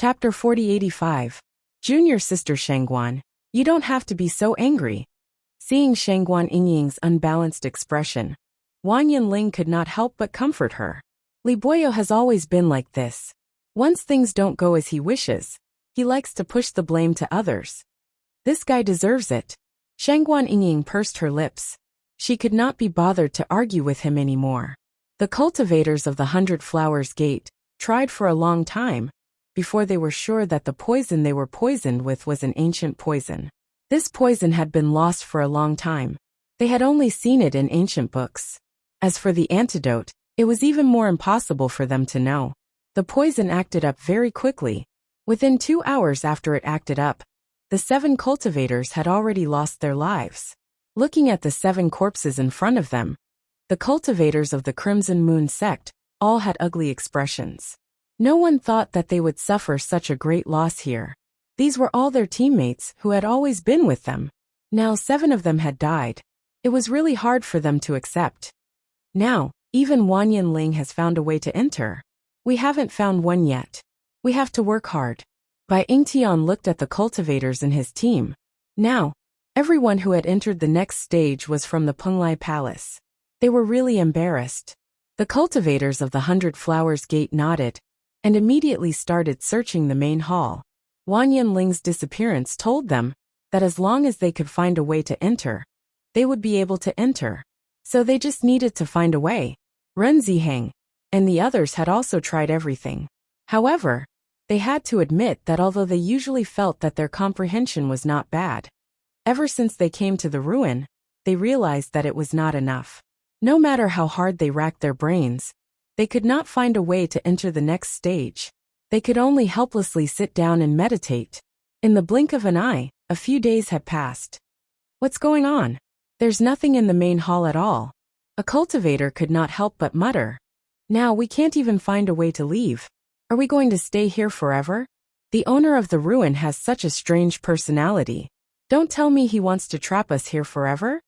Chapter 4085. Junior Sister Shangguan, you don't have to be so angry. Seeing Shangguan Yingying's unbalanced expression, Wan Yinling could not help but comfort her. Li Boyo has always been like this. Once things don't go as he wishes, he likes to push the blame to others. This guy deserves it. Shangguan Yingying pursed her lips. She could not be bothered to argue with him anymore. The cultivators of the 100 Flowers Gate tried for a long time before they were sure that the poison they were poisoned with was an ancient poison. This poison had been lost for a long time. They had only seen it in ancient books. As for the antidote, it was even more impossible for them to know. The poison acted up very quickly. Within 2 hours after it acted up, the 7 cultivators had already lost their lives. Looking at the 7 corpses in front of them, the cultivators of the Crimson Moon sect all had ugly expressions. No one thought that they would suffer such a great loss here. These were all their teammates who had always been with them. Now 7 of them had died. It was really hard for them to accept. Now, even Wan Yinling has found a way to enter. We haven't found one yet. We have to work hard. Bai Yingtian looked at the cultivators in his team. Now, everyone who had entered the next stage was from the Penglai Palace. They were really embarrassed. The cultivators of the 100 Flowers Gate nodded and immediately started searching the main hall. Wan Yinling's disappearance told them that as long as they could find a way to enter, they would be able to enter. So they just needed to find a way. Ren Ziheng and the others had also tried everything. However, they had to admit that although they usually felt that their comprehension was not bad, ever since they came to the ruin, they realized that it was not enough. No matter how hard they racked their brains, they could not find a way to enter the next stage. They could only helplessly sit down and meditate. In the blink of an eye, a few days had passed. What's going on? There's nothing in the main hall at all. A cultivator could not help but mutter. Now we can't even find a way to leave. Are we going to stay here forever? The owner of the ruin has such a strange personality. Don't tell me he wants to trap us here forever?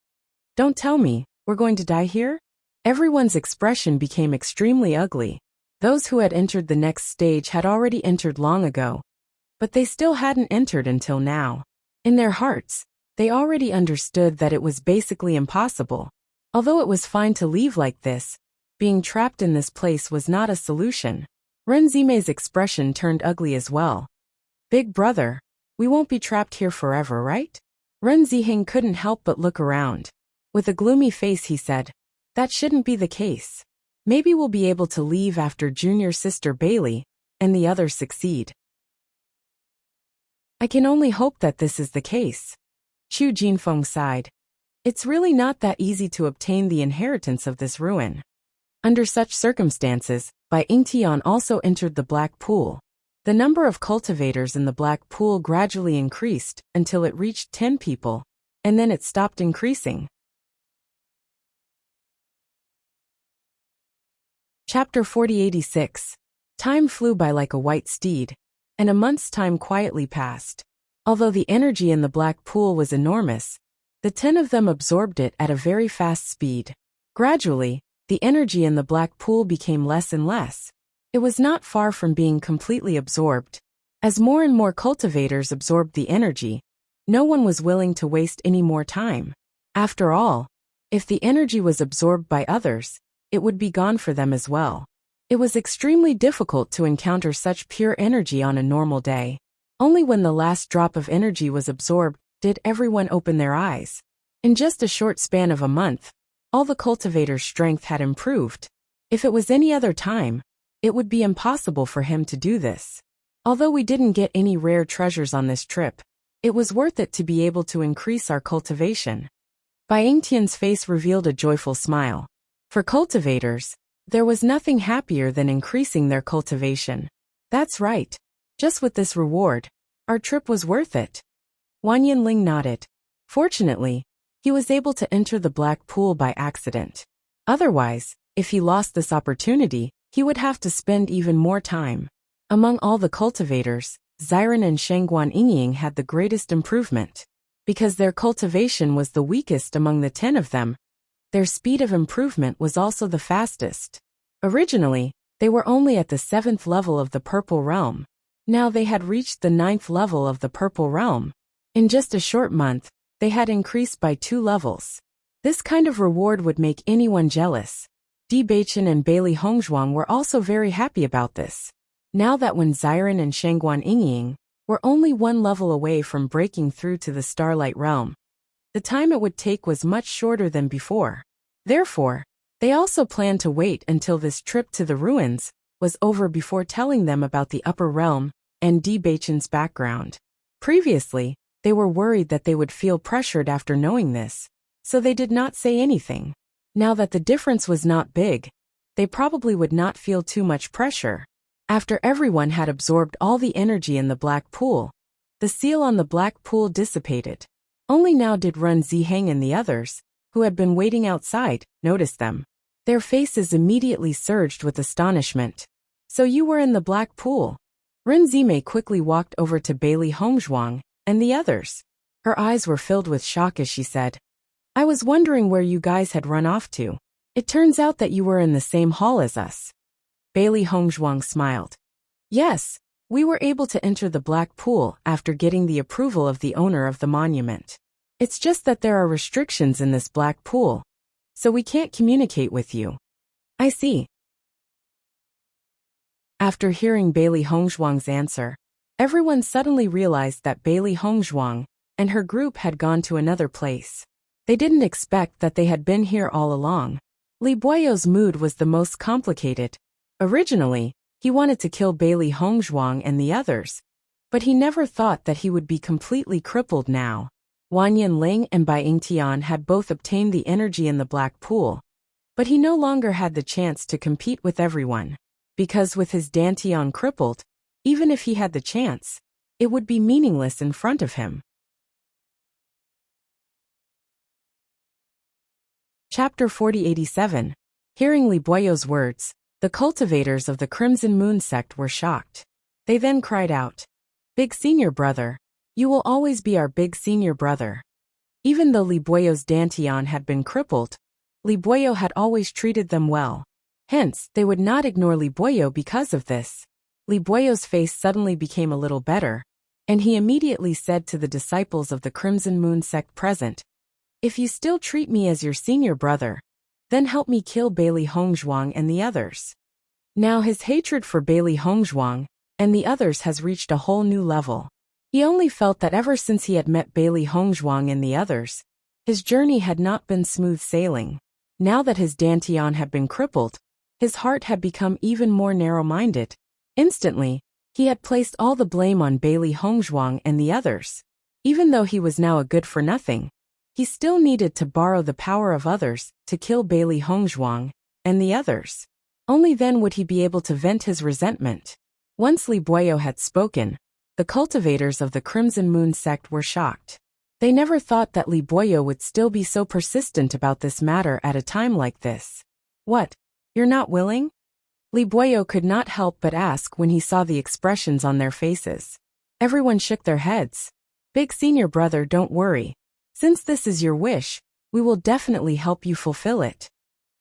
Don't tell me we're going to die here? Everyone's expression became extremely ugly. Those who had entered the next stage had already entered long ago, but they still hadn't entered until now. In their hearts, they already understood that it was basically impossible. Although it was fine to leave like this, being trapped in this place was not a solution. Ren Zimei's expression turned ugly as well. Big brother, we won't be trapped here forever, right? Ren Ziheng couldn't help but look around. With a gloomy face he said, that shouldn't be the case. Maybe we'll be able to leave after junior sister Bailey and the others succeed. I can only hope that this is the case. Chu Jinfeng sighed. It's really not that easy to obtain the inheritance of this ruin. Under such circumstances, Bai Yingtian also entered the Black Pool. The number of cultivators in the Black Pool gradually increased until it reached 10 people, and then it stopped increasing. Chapter 4086. Time flew by like a white steed, and a month's time quietly passed. Although the energy in the Black Pool was enormous, the 10 of them absorbed it at a very fast speed. Gradually, the energy in the Black Pool became less and less. It was not far from being completely absorbed. As more and more cultivators absorbed the energy, no one was willing to waste any more time. After all, if the energy was absorbed by others, it would be gone for them as well. It was extremely difficult to encounter such pure energy on a normal day. Only when the last drop of energy was absorbed did everyone open their eyes. In just a short span of a month, all the cultivators' strength had improved. If it was any other time, it would be impossible for him to do this. Although we didn't get any rare treasures on this trip, it was worth it to be able to increase our cultivation. Bai Yingtian's face revealed a joyful smile. For cultivators, there was nothing happier than increasing their cultivation. That's right. Just with this reward, our trip was worth it. Wan Yinling nodded. Fortunately, he was able to enter the Black Pool by accident. Otherwise, if he lost this opportunity, he would have to spend even more time. Among all the cultivators, Xiren and Shangguan Yingying had the greatest improvement. Because their cultivation was the weakest among the 10 of them, their speed of improvement was also the fastest. Originally, they were only at the 7th level of the Purple Realm. Now they had reached the 9th level of the Purple Realm. In just a short month, they had increased by 2 levels. This kind of reward would make anyone jealous. Bewitching and Bailey Hongzhuang were also very happy about this. Now that when Xiren and Shangguan Yingying were only 1 level away from breaking through to the Starlight Realm, the time it would take was much shorter than before. Therefore, they also planned to wait until this trip to the ruins was over before telling them about the Upper Realm and Bewitching's background. Previously, they were worried that they would feel pressured after knowing this, so they did not say anything. Now that the difference was not big, they probably would not feel too much pressure. After everyone had absorbed all the energy in the black pool, the seal on the black pool dissipated. Only now did Ren Ziheng and the others, who had been waiting outside, notice them. Their faces immediately surged with astonishment. So you were in the black pool? Ren Zimei quickly walked over to Bailey Hongzhuang and the others. Her eyes were filled with shock as she said, I was wondering where you guys had run off to. It turns out that you were in the same hall as us. Bailey Hongzhuang smiled. Yes, we were able to enter the black pool after getting the approval of the owner of the monument. It's just that there are restrictions in this black pool, so we can't communicate with you. I see. After hearing Bailey Hongzhuang's answer, everyone suddenly realized that Bailey Hongzhuang and her group had gone to another place. They didn't expect that they had been here all along. Li Buoyo's mood was the most complicated. Originally, he wanted to kill Bailey Hongzhuang and the others, but he never thought that he would be completely crippled now. Wang Yanling and Bai Yingtian had both obtained the energy in the black pool, but he no longer had the chance to compete with everyone, because with his Dantian crippled, even if he had the chance, it would be meaningless in front of him. Chapter 4087. Hearing Li Buoyo's words, the cultivators of the Crimson Moon sect were shocked. They then cried out, Big Senior Brother, you will always be our big senior brother. Even though Li Buoyo's Dantian had been crippled, Li Buoyo had always treated them well. Hence, they would not ignore Li Buoyo because of this. Li Buoyo's face suddenly became a little better, and he immediately said to the disciples of the Crimson Moon sect present, If you still treat me as your senior brother, then help me kill Bailey Hongzhuang and the others. Now his hatred for Bailey Hongzhuang and the others has reached a whole new level. He only felt that ever since he had met Bailey Hongzhuang and the others, his journey had not been smooth sailing. Now that his Dantian had been crippled, his heart had become even more narrow-minded. Instantly, he had placed all the blame on Bailey Hongzhuang and the others. Even though he was now a good-for-nothing, he still needed to borrow the power of others to kill Bailey Hongzhuang and the others. Only then would he be able to vent his resentment. Once Li Buoyo had spoken, the cultivators of the Crimson Moon sect were shocked. They never thought that Li Buoyo would still be so persistent about this matter at a time like this. What? You're not willing? Li Buoyo could not help but ask when he saw the expressions on their faces. Everyone shook their heads. Big Senior Brother, don't worry. Since this is your wish, we will definitely help you fulfill it.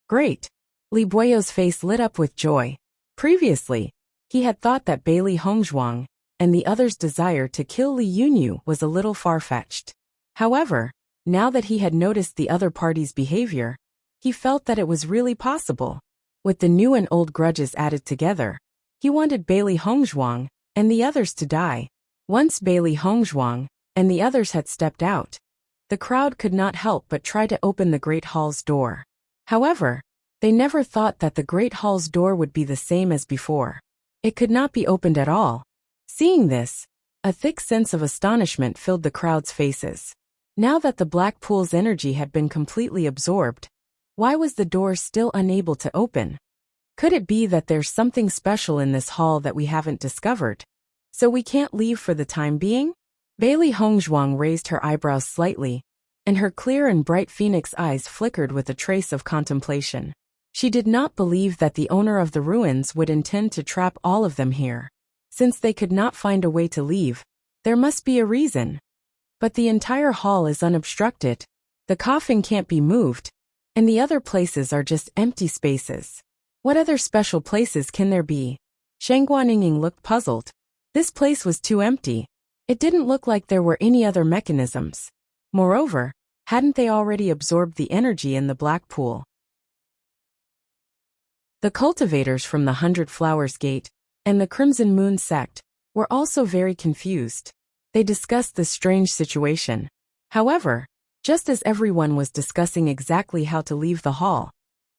Great. Li Buoyo's face lit up with joy. Previously, he had thought that Bailey Hongzhuang and the others' desire to kill Li Yunyu was a little far-fetched. However, now that he had noticed the other party's behavior, he felt that it was really possible. With the new and old grudges added together, he wanted Bailey Hongzhuang and the others to die. Once Bailey Hongzhuang and the others had stepped out, the crowd could not help but try to open the Great Hall's door. However, they never thought that the Great Hall's door would be the same as before. It could not be opened at all. Seeing this, a thick sense of astonishment filled the crowd's faces. Now that the black pool's energy had been completely absorbed, why was the door still unable to open? Could it be that there's something special in this hall that we haven't discovered, so we can't leave for the time being? Bailey Hongzhuang raised her eyebrows slightly, and her clear and bright phoenix eyes flickered with a trace of contemplation. She did not believe that the owner of the ruins would intend to trap all of them here. Since they could not find a way to leave, there must be a reason. But the entire hall is unobstructed, the coffin can't be moved, and the other places are just empty spaces. What other special places can there be? Shangguan Yingying looked puzzled. This place was too empty. It didn't look like there were any other mechanisms. Moreover, hadn't they already absorbed the energy in the black pool? The cultivators from the 100 Flowers Gate and the Crimson Moon sect were also very confused. They discussed this strange situation. However, just as everyone was discussing exactly how to leave the hall,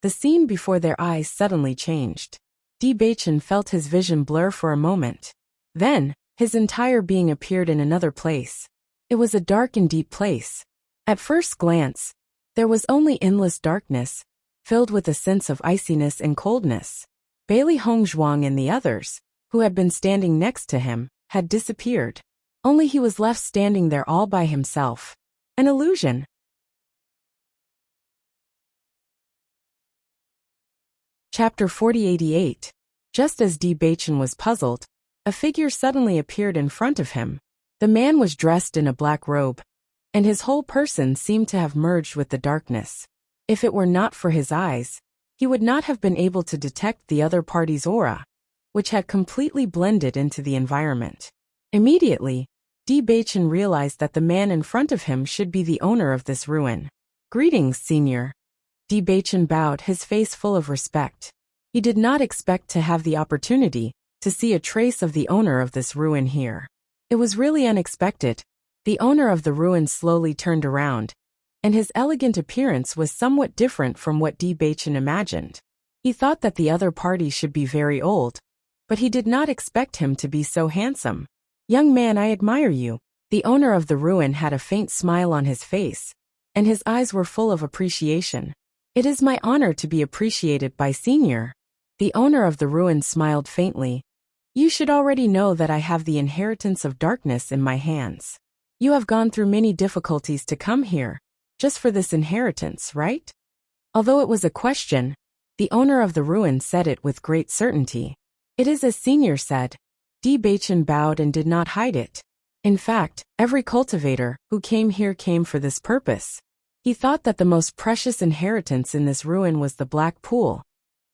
the scene before their eyes suddenly changed. Bewitching felt his vision blur for a moment. Then, his entire being appeared in another place. It was a dark and deep place. At first glance, there was only endless darkness, filled with a sense of iciness and coldness. Bailey Hongzhuang and the others, who had been standing next to him, had disappeared. Only he was left standing there all by himself. An illusion. Chapter 4088. Just as Bewitching was puzzled, a figure suddenly appeared in front of him. The man was dressed in a black robe, and his whole person seemed to have merged with the darkness. If it were not for his eyes, he would not have been able to detect the other party's aura, which had completely blended into the environment. Immediately, Bewitching realized that the man in front of him should be the owner of this ruin. "Greetings, Senior." Bewitching bowed, his face full of respect. He did not expect to have the opportunity to see a trace of the owner of this ruin here. It was really unexpected. The owner of the ruin slowly turned around, and his elegant appearance was somewhat different from what Bewitching imagined. He thought that the other party should be very old, but he did not expect him to be so handsome. "Young man, I admire you." The owner of the ruin had a faint smile on his face, and his eyes were full of appreciation. "It is my honor to be appreciated by Senior." The owner of the ruin smiled faintly. "You should already know that I have the inheritance of darkness in my hands. You have gone through many difficulties to come here, just for this inheritance, right?" Although it was a question, the owner of the ruin said it with great certainty. "It is as Senior said." Bewitching bowed and did not hide it. In fact, every cultivator who came here came for this purpose. He thought that the most precious inheritance in this ruin was the black pool,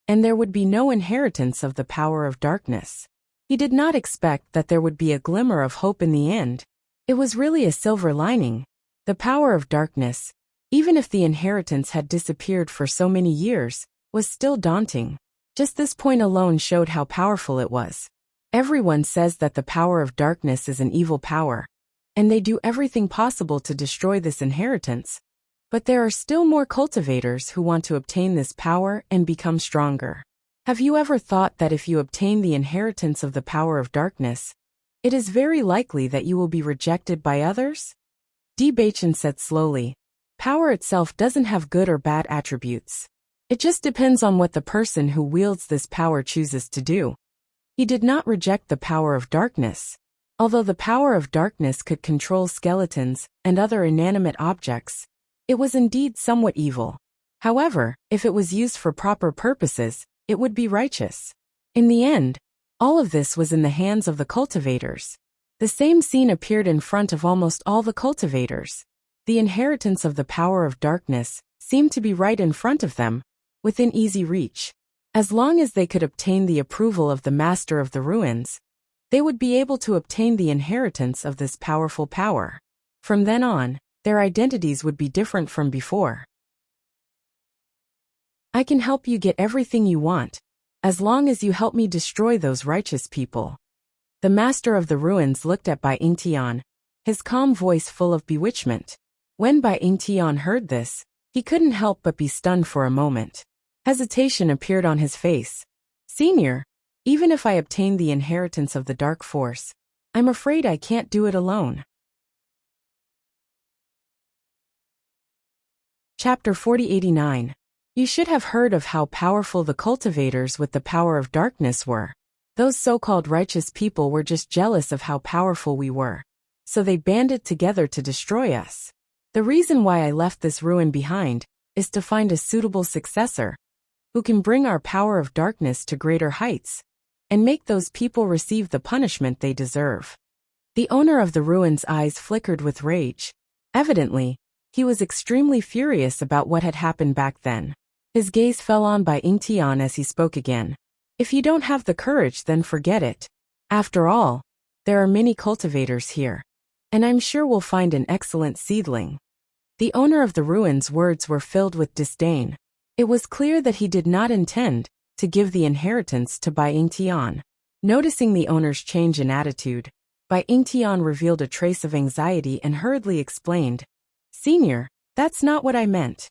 and there would be no inheritance of the power of darkness. He did not expect that there would be a glimmer of hope in the end. It was really a silver lining. The power of darkness, even if the inheritance had disappeared for so many years, was still daunting. Just this point alone showed how powerful it was. Everyone says that the power of darkness is an evil power, and they do everything possible to destroy this inheritance. But there are still more cultivators who want to obtain this power and become stronger. Have you ever thought that if you obtain the inheritance of the power of darkness, it is very likely that you will be rejected by others? Bewitching said slowly. Power itself doesn't have good or bad attributes. It just depends on what the person who wields this power chooses to do. He did not reject the power of darkness. Although the power of darkness could control skeletons and other inanimate objects, it was indeed somewhat evil. However, if it was used for proper purposes, it would be righteous. In the end, all of this was in the hands of the cultivators. The same scene appeared in front of almost all the cultivators. The inheritance of the power of darkness seemed to be right in front of them, within easy reach. As long as they could obtain the approval of the master of the ruins, they would be able to obtain the inheritance of this powerful power. From then on, their identities would be different from before. "I can help you get everything you want, as long as you help me destroy those righteous people." The master of the ruins looked at Bai Yingtian, his calm voice full of bewitchment. When Bai Yingtian heard this, he couldn't help but be stunned for a moment. Hesitation appeared on his face. "Senior, even if I obtain the inheritance of the dark force, I'm afraid I can't do it alone." Chapter 4089. You should have heard of how powerful the cultivators with the power of darkness were. Those so-called righteous people were just jealous of how powerful we were, so they banded together to destroy us. The reason why I left this ruin behind is to find a suitable successor who can bring our power of darkness to greater heights and make those people receive the punishment they deserve. The owner of the ruin's eyes flickered with rage. Evidently, he was extremely furious about what had happened back then. His gaze fell on Bai Yingtian as he spoke again. "If you don't have the courage, then forget it. After all, There are many cultivators here, and I'm sure we'll find an excellent seedling. The owner of the ruins' words were filled with disdain. It was clear that he did not intend to give the inheritance to Bai Yingtian. Noticing the owner's change in attitude, Bai Yingtian revealed a trace of anxiety and hurriedly explained, "Senior, that's not what I meant."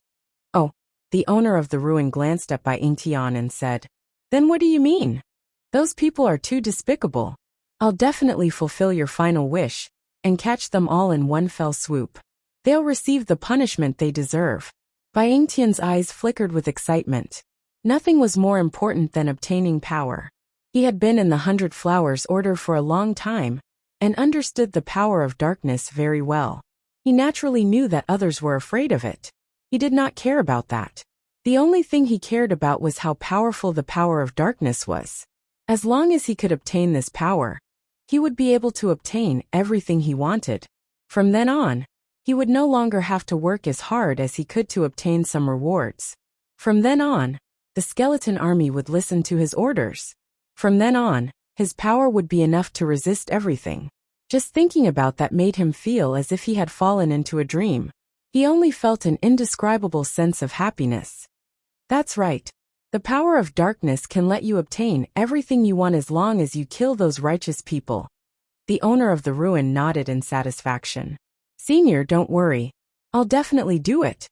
"Oh." The owner of the ruin glanced at Bai Yingtian and said, "Then what do you mean? Those people are too despicable. I'll definitely fulfill your final wish and catch them all in one fell swoop. They'll receive the punishment they deserve." Bai Yingtian's eyes flickered with excitement. Nothing was more important than obtaining power. He had been in the 100 Flowers Order for a long time and understood the power of darkness very well. He naturally knew that others were afraid of it. He did not care about that. The only thing he cared about was how powerful the power of darkness was. As long as he could obtain this power, he would be able to obtain everything he wanted. From then on, he would no longer have to work as hard as he could to obtain some rewards. From then on, the skeleton army would listen to his orders. From then on, his power would be enough to resist everything. Just thinking about that made him feel as if he had fallen into a dream. He only felt an indescribable sense of happiness. That's right. The power of darkness can let you obtain everything you want as long as you kill those righteous people. The owner of the ruin nodded in satisfaction. "Senior, don't worry. I'll definitely do it."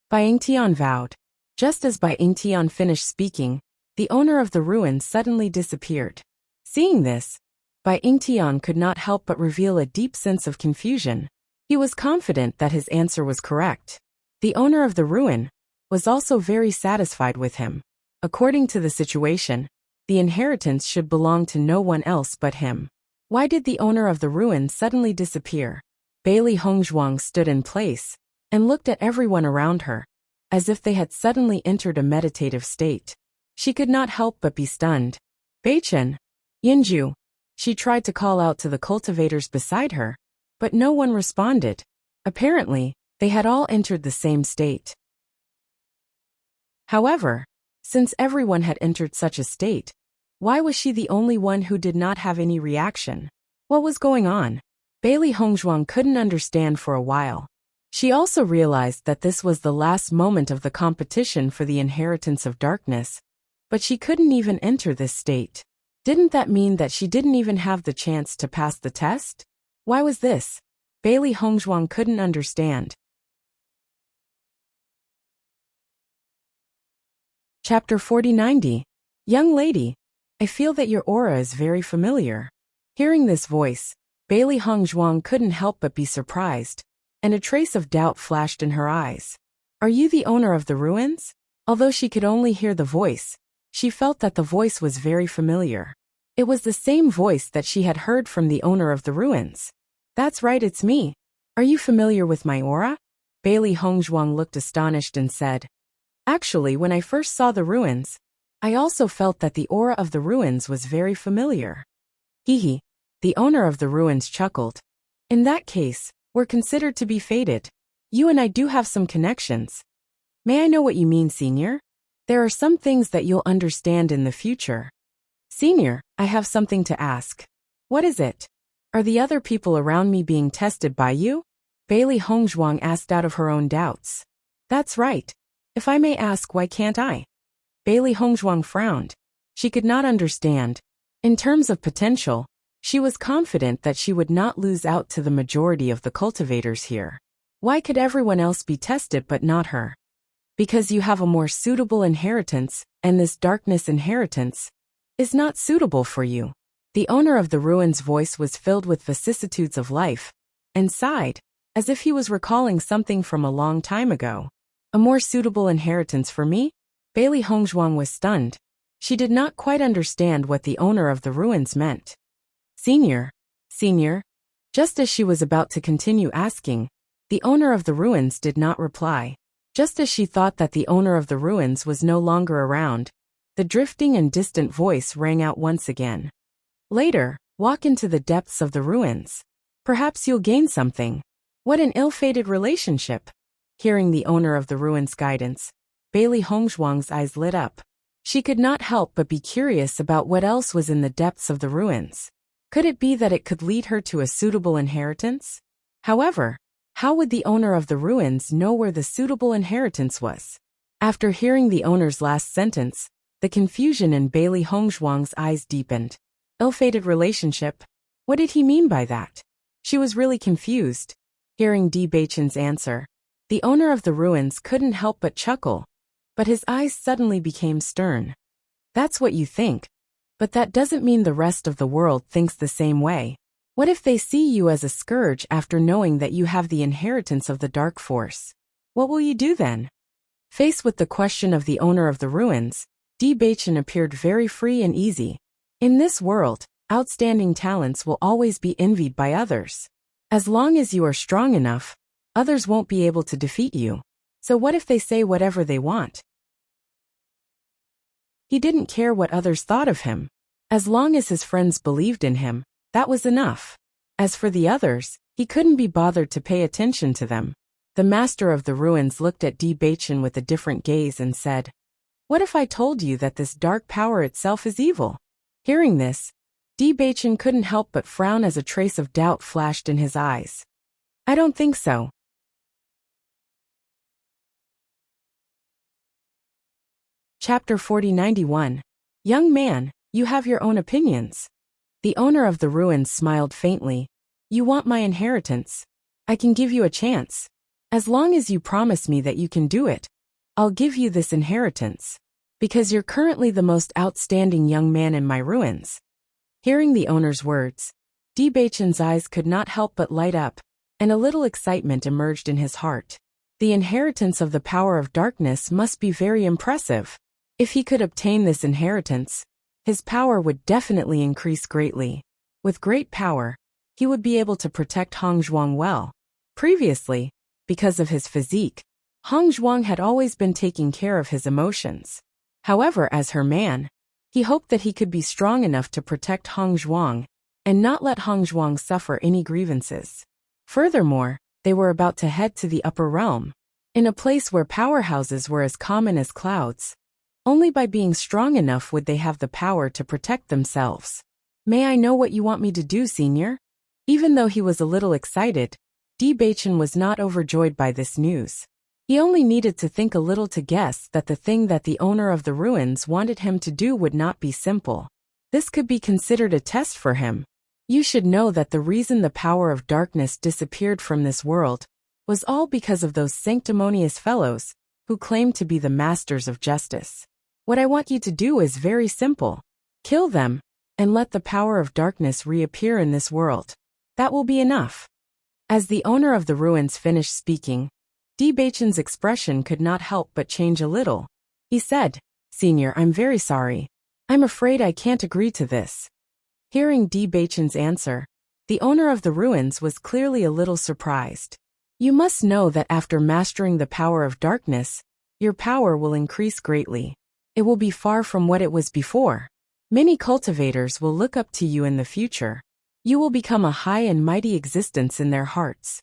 Bai Yingtian vowed. Just as Bai Yingtian finished speaking, the owner of the ruin suddenly disappeared. Seeing this, Bai Yingtian could not help but reveal a deep sense of confusion. He was confident that his answer was correct. The owner of the ruin was also very satisfied with him. According to the situation, the inheritance should belong to no one else but him. Why did the owner of the ruin suddenly disappear? Bailey Hongzhuang stood in place and looked at everyone around her, as if they had suddenly entered a meditative state. She could not help but be stunned. "Beichen! Yinju!" She tried to call out to the cultivators beside her, but no one responded. Apparently, they had all entered the same state. However, since everyone had entered such a state, why was she the only one who did not have any reaction? What was going on? Bailey Hongzhuang couldn't understand for a while. She also realized that this was the last moment of the competition for the inheritance of darkness, but she couldn't even enter this state. Didn't that mean that she didn't even have the chance to pass the test? Why was this? Bailey Hongzhuang couldn't understand. Chapter 4090. Young lady, I feel that your aura is very familiar. Hearing this voice, Bailey Hongzhuang couldn't help but be surprised, and a trace of doubt flashed in her eyes. Are you the owner of the ruins? Although she could only hear the voice, she felt that the voice was very familiar. It was the same voice that she had heard from the owner of the ruins. That's right, it's me. Are you familiar with my aura? Bailey Hongzhuang looked astonished and said, Actually, when I first saw the ruins, I also felt that the aura of the ruins was very familiar. Hee. The owner of the ruins chuckled. In that case, we're considered to be fated. You and I do have some connections. May I know what you mean, Senior? There are some things that you'll understand in the future. Senior, I have something to ask. What is it? Are the other people around me being tested by you? Bailey Hongzhuang asked out of her own doubts. That's right. If I may ask, why can't I? Bailey Hongzhuang frowned. She could not understand. In terms of potential, she was confident that she would not lose out to the majority of the cultivators here. Why could everyone else be tested but not her? Because you have a more suitable inheritance, and this darkness inheritance is not suitable for you. The owner of the ruins' voice was filled with vicissitudes of life, and sighed, as if he was recalling something from a long time ago. A more suitable inheritance for me? Bailey Hongzhuang was stunned. She did not quite understand what the owner of the ruins meant. Senior. Just as she was about to continue asking, the owner of the ruins did not reply. Just as she thought that the owner of the ruins was no longer around, the drifting and distant voice rang out once again. Later, walk into the depths of the ruins. Perhaps you'll gain something. What an ill-fated relationship. Hearing the owner of the ruins' guidance, Bailey Hongzhuang's eyes lit up. She could not help but be curious about what else was in the depths of the ruins. Could it be that it could lead her to a suitable inheritance? However, how would the owner of the ruins know where the suitable inheritance was? After hearing the owner's last sentence, the confusion in Bailey Hongzhuang's eyes deepened. Ill-fated relationship? What did he mean by that? She was really confused. Hearing Di Beichen's answer, the owner of the ruins couldn't help but chuckle, but his eyes suddenly became stern. That's what you think, but that doesn't mean the rest of the world thinks the same way. What if they see you as a scourge after knowing that you have the inheritance of the dark force? What will you do then? Faced with the question of the owner of the ruins, Di Beichen appeared very free and easy. In this world, outstanding talents will always be envied by others. As long as you are strong enough, others won't be able to defeat you. So what if they say whatever they want? He didn't care what others thought of him. As long as his friends believed in him, that was enough. As for the others, he couldn't be bothered to pay attention to them. The master of the ruins looked at Di Beichen with a different gaze and said, "What if I told you that this dark power itself is evil?" Hearing this, Di Beichen couldn't help but frown as a trace of doubt flashed in his eyes. "I don't think so." Chapter 4091. Young man, you have your own opinions. The owner of the ruins smiled faintly. "You want my inheritance? I can give you a chance. As long as you promise me that you can do it, I'll give you this inheritance. Because you're currently the most outstanding young man in my ruins." Hearing the owner's words, Di Beichen's eyes could not help but light up, and a little excitement emerged in his heart. The inheritance of the power of darkness must be very impressive. If he could obtain this inheritance, his power would definitely increase greatly. With great power, he would be able to protect Hongzhuang well. Previously, because of his physique, Hongzhuang had always been taking care of his emotions. However, as her man, he hoped that he could be strong enough to protect Hongzhuang and not let Hongzhuang suffer any grievances. Furthermore, they were about to head to the upper realm, in a place where powerhouses were as common as clouds. Only by being strong enough would they have the power to protect themselves. "May I know what you want me to do, senior?" Even though he was a little excited, Di Beichen was not overjoyed by this news. He only needed to think a little to guess that the thing that the owner of the ruins wanted him to do would not be simple. This could be considered a test for him. You should know that the reason the power of darkness disappeared from this world was all because of those sanctimonious fellows who claimed to be the masters of justice. What I want you to do is very simple. Kill them, and let the power of darkness reappear in this world. That will be enough. As the owner of the ruins finished speaking, Di Beichen's expression could not help but change a little. He said, "Senior, I'm very sorry. I'm afraid I can't agree to this." Hearing Di Beichen's answer, the owner of the ruins was clearly a little surprised. "You must know that after mastering the power of darkness, your power will increase greatly. It will be far from what it was before. Many cultivators will look up to you in the future. You will become a high and mighty existence in their hearts."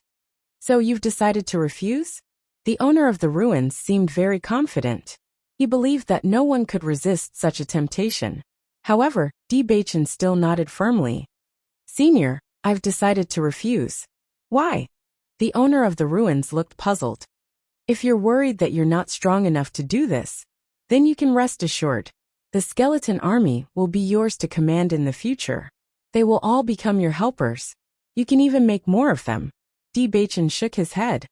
"So you've decided to refuse?" The owner of the ruins seemed very confident. He believed that no one could resist such a temptation. However, Di Beichen still nodded firmly. "Senior, I've decided to refuse." "Why?" The owner of the ruins looked puzzled. "If you're worried that you're not strong enough to do this, then you can rest assured. The skeleton army will be yours to command in the future. They will all become your helpers. You can even make more of them." Di Beichen shook his head.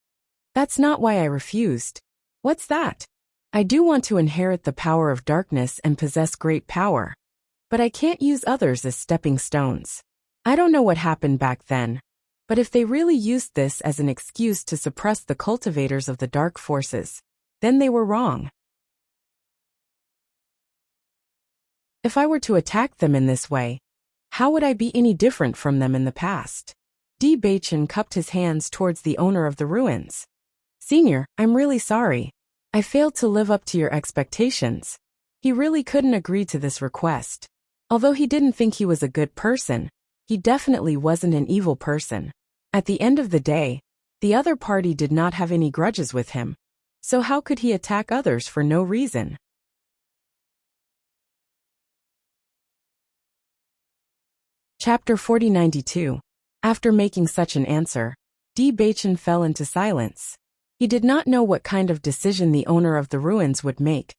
"That's not why I refused." "What's that?" "I do want to inherit the power of darkness and possess great power. But I can't use others as stepping stones. I don't know what happened back then, but if they really used this as an excuse to suppress the cultivators of the dark forces, then they were wrong. If I were to attack them in this way, how would I be any different from them in the past?" Di Beichen cupped his hands towards the owner of the ruins. "Senior, I'm really sorry. I failed to live up to your expectations." He really couldn't agree to this request. Although he didn't think he was a good person, he definitely wasn't an evil person. At the end of the day, the other party did not have any grudges with him, so how could he attack others for no reason? Chapter 4092. After making such an answer, Bewitching fell into silence. He did not know what kind of decision the owner of the ruins would make,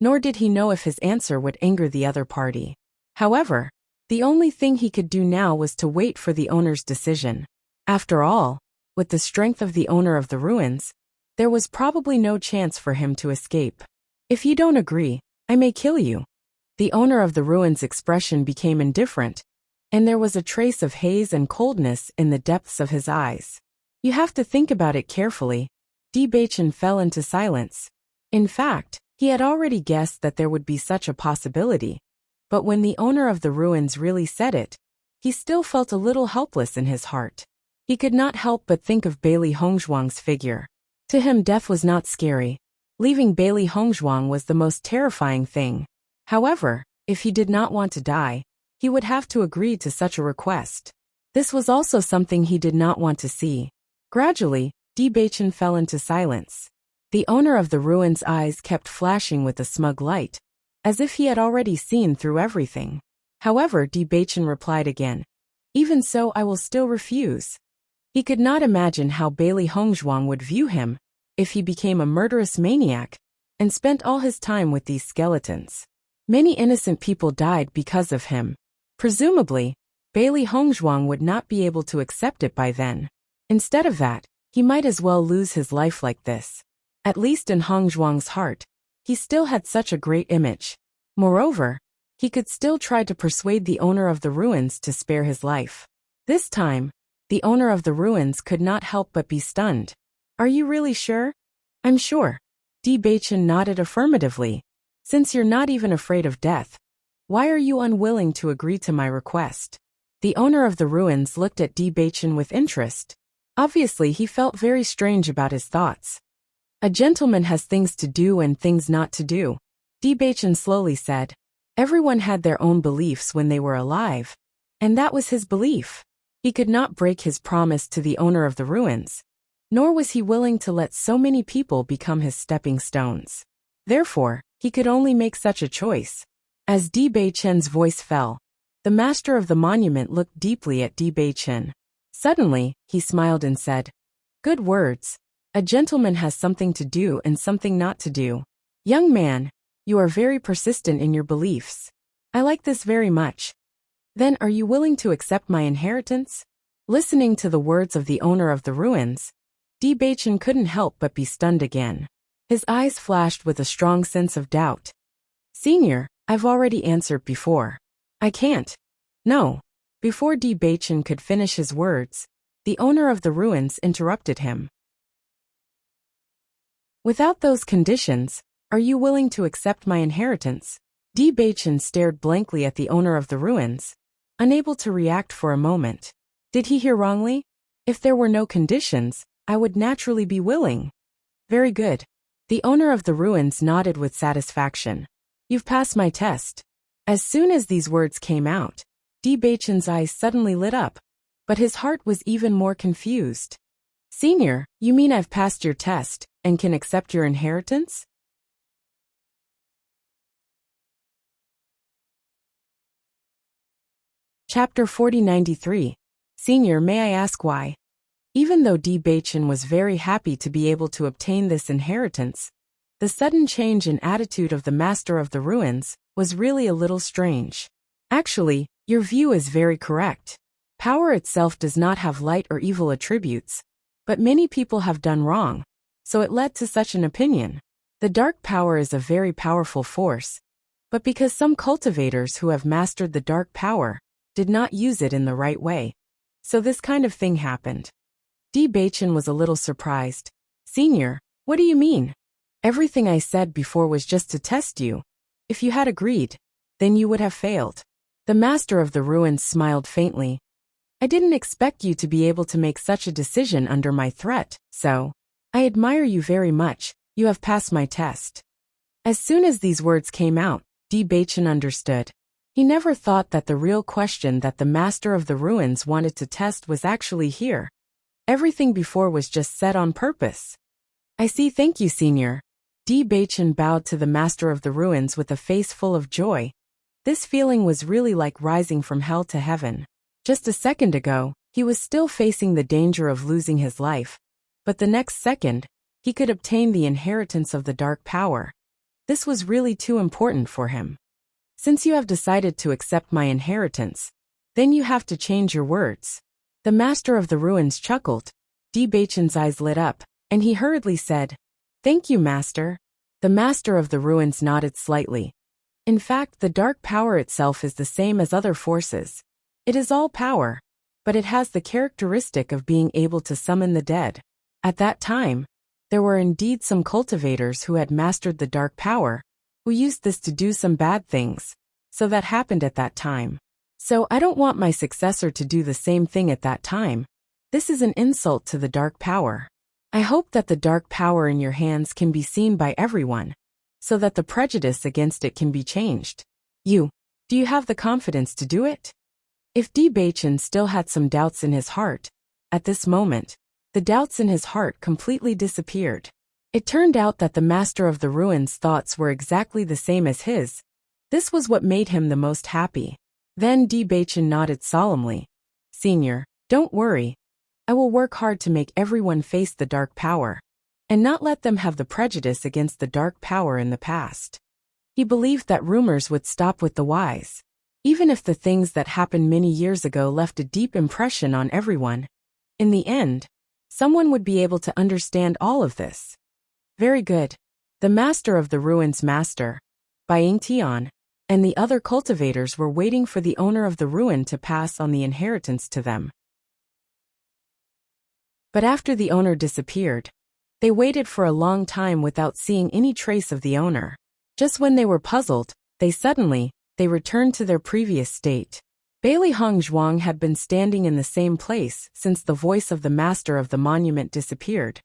nor did he know if his answer would anger the other party. However, the only thing he could do now was to wait for the owner's decision. After all, with the strength of the owner of the ruins, there was probably no chance for him to escape. If you don't agree, I may kill you. The owner of the ruins' expression became indifferent, and there was a trace of haze and coldness in the depths of his eyes. You have to think about it carefully. Bewitching fell into silence. In fact, he had already guessed that there would be such a possibility, but when the owner of the ruins really said it, he still felt a little helpless in his heart. He could not help but think of Bailey Hongzhuang's figure. To him, death was not scary. Leaving Bailey Hongzhuang was the most terrifying thing. However, if he did not want to die, he would have to agree to such a request. This was also something he did not want to see. Gradually, Bewitching fell into silence. The owner of the ruins' eyes kept flashing with a smug light, as if he had already seen through everything. However, Bewitching replied again, "Even so, I will still refuse." He could not imagine how Bailey Hongzhuang would view him if he became a murderous maniac and spent all his time with these skeletons. Many innocent people died because of him. Presumably, Bailey Hongzhuang would not be able to accept it by then. Instead of that, he might as well lose his life like this. At least in Hongzhuang's heart, he still had such a great image. Moreover, he could still try to persuade the owner of the ruins to spare his life. This time, the owner of the ruins could not help but be stunned. "Are you really sure?" "I'm sure." Bewitching nodded affirmatively. "Since you're not even afraid of death, why are you unwilling to agree to my request?" The owner of the ruins looked at Bewitching with interest. Obviously, he felt very strange about his thoughts. "A gentleman has things to do and things not to do," Bewitching slowly said. Everyone had their own beliefs when they were alive, and that was his belief. He could not break his promise to the owner of the ruins, nor was he willing to let so many people become his stepping stones. Therefore, he could only make such a choice. As Bewitching's voice fell, the master of the monument looked deeply at Bewitching. Suddenly, he smiled and said, "Good words. A gentleman has something to do and something not to do. Young man, you are very persistent in your beliefs. I like this very much. Then are you willing to accept my inheritance?" Listening to the words of the owner of the ruins, Bewitching couldn't help but be stunned again. His eyes flashed with a strong sense of doubt. "Senior, I've already answered before. I can't." "No." Before Bewitching could finish his words, the owner of the ruins interrupted him. "Without those conditions, are you willing to accept my inheritance?" Bewitching stared blankly at the owner of the ruins, unable to react for a moment. Did he hear wrongly? If there were no conditions, I would naturally be willing. "Very good." The owner of the ruins nodded with satisfaction. "You've passed my test." As soon as these words came out, Bewitching's eyes suddenly lit up, but his heart was even more confused. "Senior, you mean I've passed your test and can accept your inheritance?" Chapter 4093. Senior, may I ask why? Even though Bewitching was very happy to be able to obtain this inheritance, the sudden change in attitude of the master of the ruins was really a little strange. "Actually, your view is very correct. Power itself does not have light or evil attributes, but many people have done wrong, so it led to such an opinion. The dark power is a very powerful force, but because some cultivators who have mastered the dark power did not use it in the right way, so this kind of thing happened." Bewitching was a little surprised. "Senior, what do you mean? Everything I said before was just to test you. If you had agreed, then you would have failed." The master of the ruins smiled faintly. "I didn't expect you to be able to make such a decision under my threat, so I admire you very much. You have passed my test." As soon as these words came out, Bewitching understood. He never thought that the real question that the master of the ruins wanted to test was actually here. Everything before was just said on purpose. "I see, thank you, senior." Bewitching bowed to the master of the ruins with a face full of joy. This feeling was really like rising from hell to heaven. Just a second ago, he was still facing the danger of losing his life, but the next second, he could obtain the inheritance of the dark power. This was really too important for him. Since you have decided to accept my inheritance, then you have to change your words. The Master of the Ruins chuckled. Bewitching's eyes lit up, and he hurriedly said, "Thank you, Master." The Master of the Ruins nodded slightly. In fact, the dark power itself is the same as other forces. It is all power, but it has the characteristic of being able to summon the dead. At that time, there were indeed some cultivators who had mastered the dark power, who used this to do some bad things. So that happened at that time. So I don't want my successor to do the same thing at that time. This is an insult to the dark power. I hope that the dark power in your hands can be seen by everyone, so that the prejudice against it can be changed. Do you have the confidence to do it? If Bewitching still had some doubts in his heart, at this moment, the doubts in his heart completely disappeared. It turned out that the Master of the Ruins' thoughts were exactly the same as his. This was what made him the most happy. Then Bewitching nodded solemnly. "Senior, don't worry. I will work hard to make everyone face the dark power, and not let them have the prejudice against the dark power in the past." He believed that rumors would stop with the wise. Even if the things that happened many years ago left a deep impression on everyone, in the end, someone would be able to understand all of this. Very good. The Master of the Ruins Master, Tian, and the other cultivators were waiting for the owner of the ruin to pass on the inheritance to them. But after the owner disappeared, they waited for a long time without seeing any trace of the owner. Just when they were puzzled, they returned to their previous state. Bailey Hongzhuang had been standing in the same place since the voice of the master of the monument disappeared,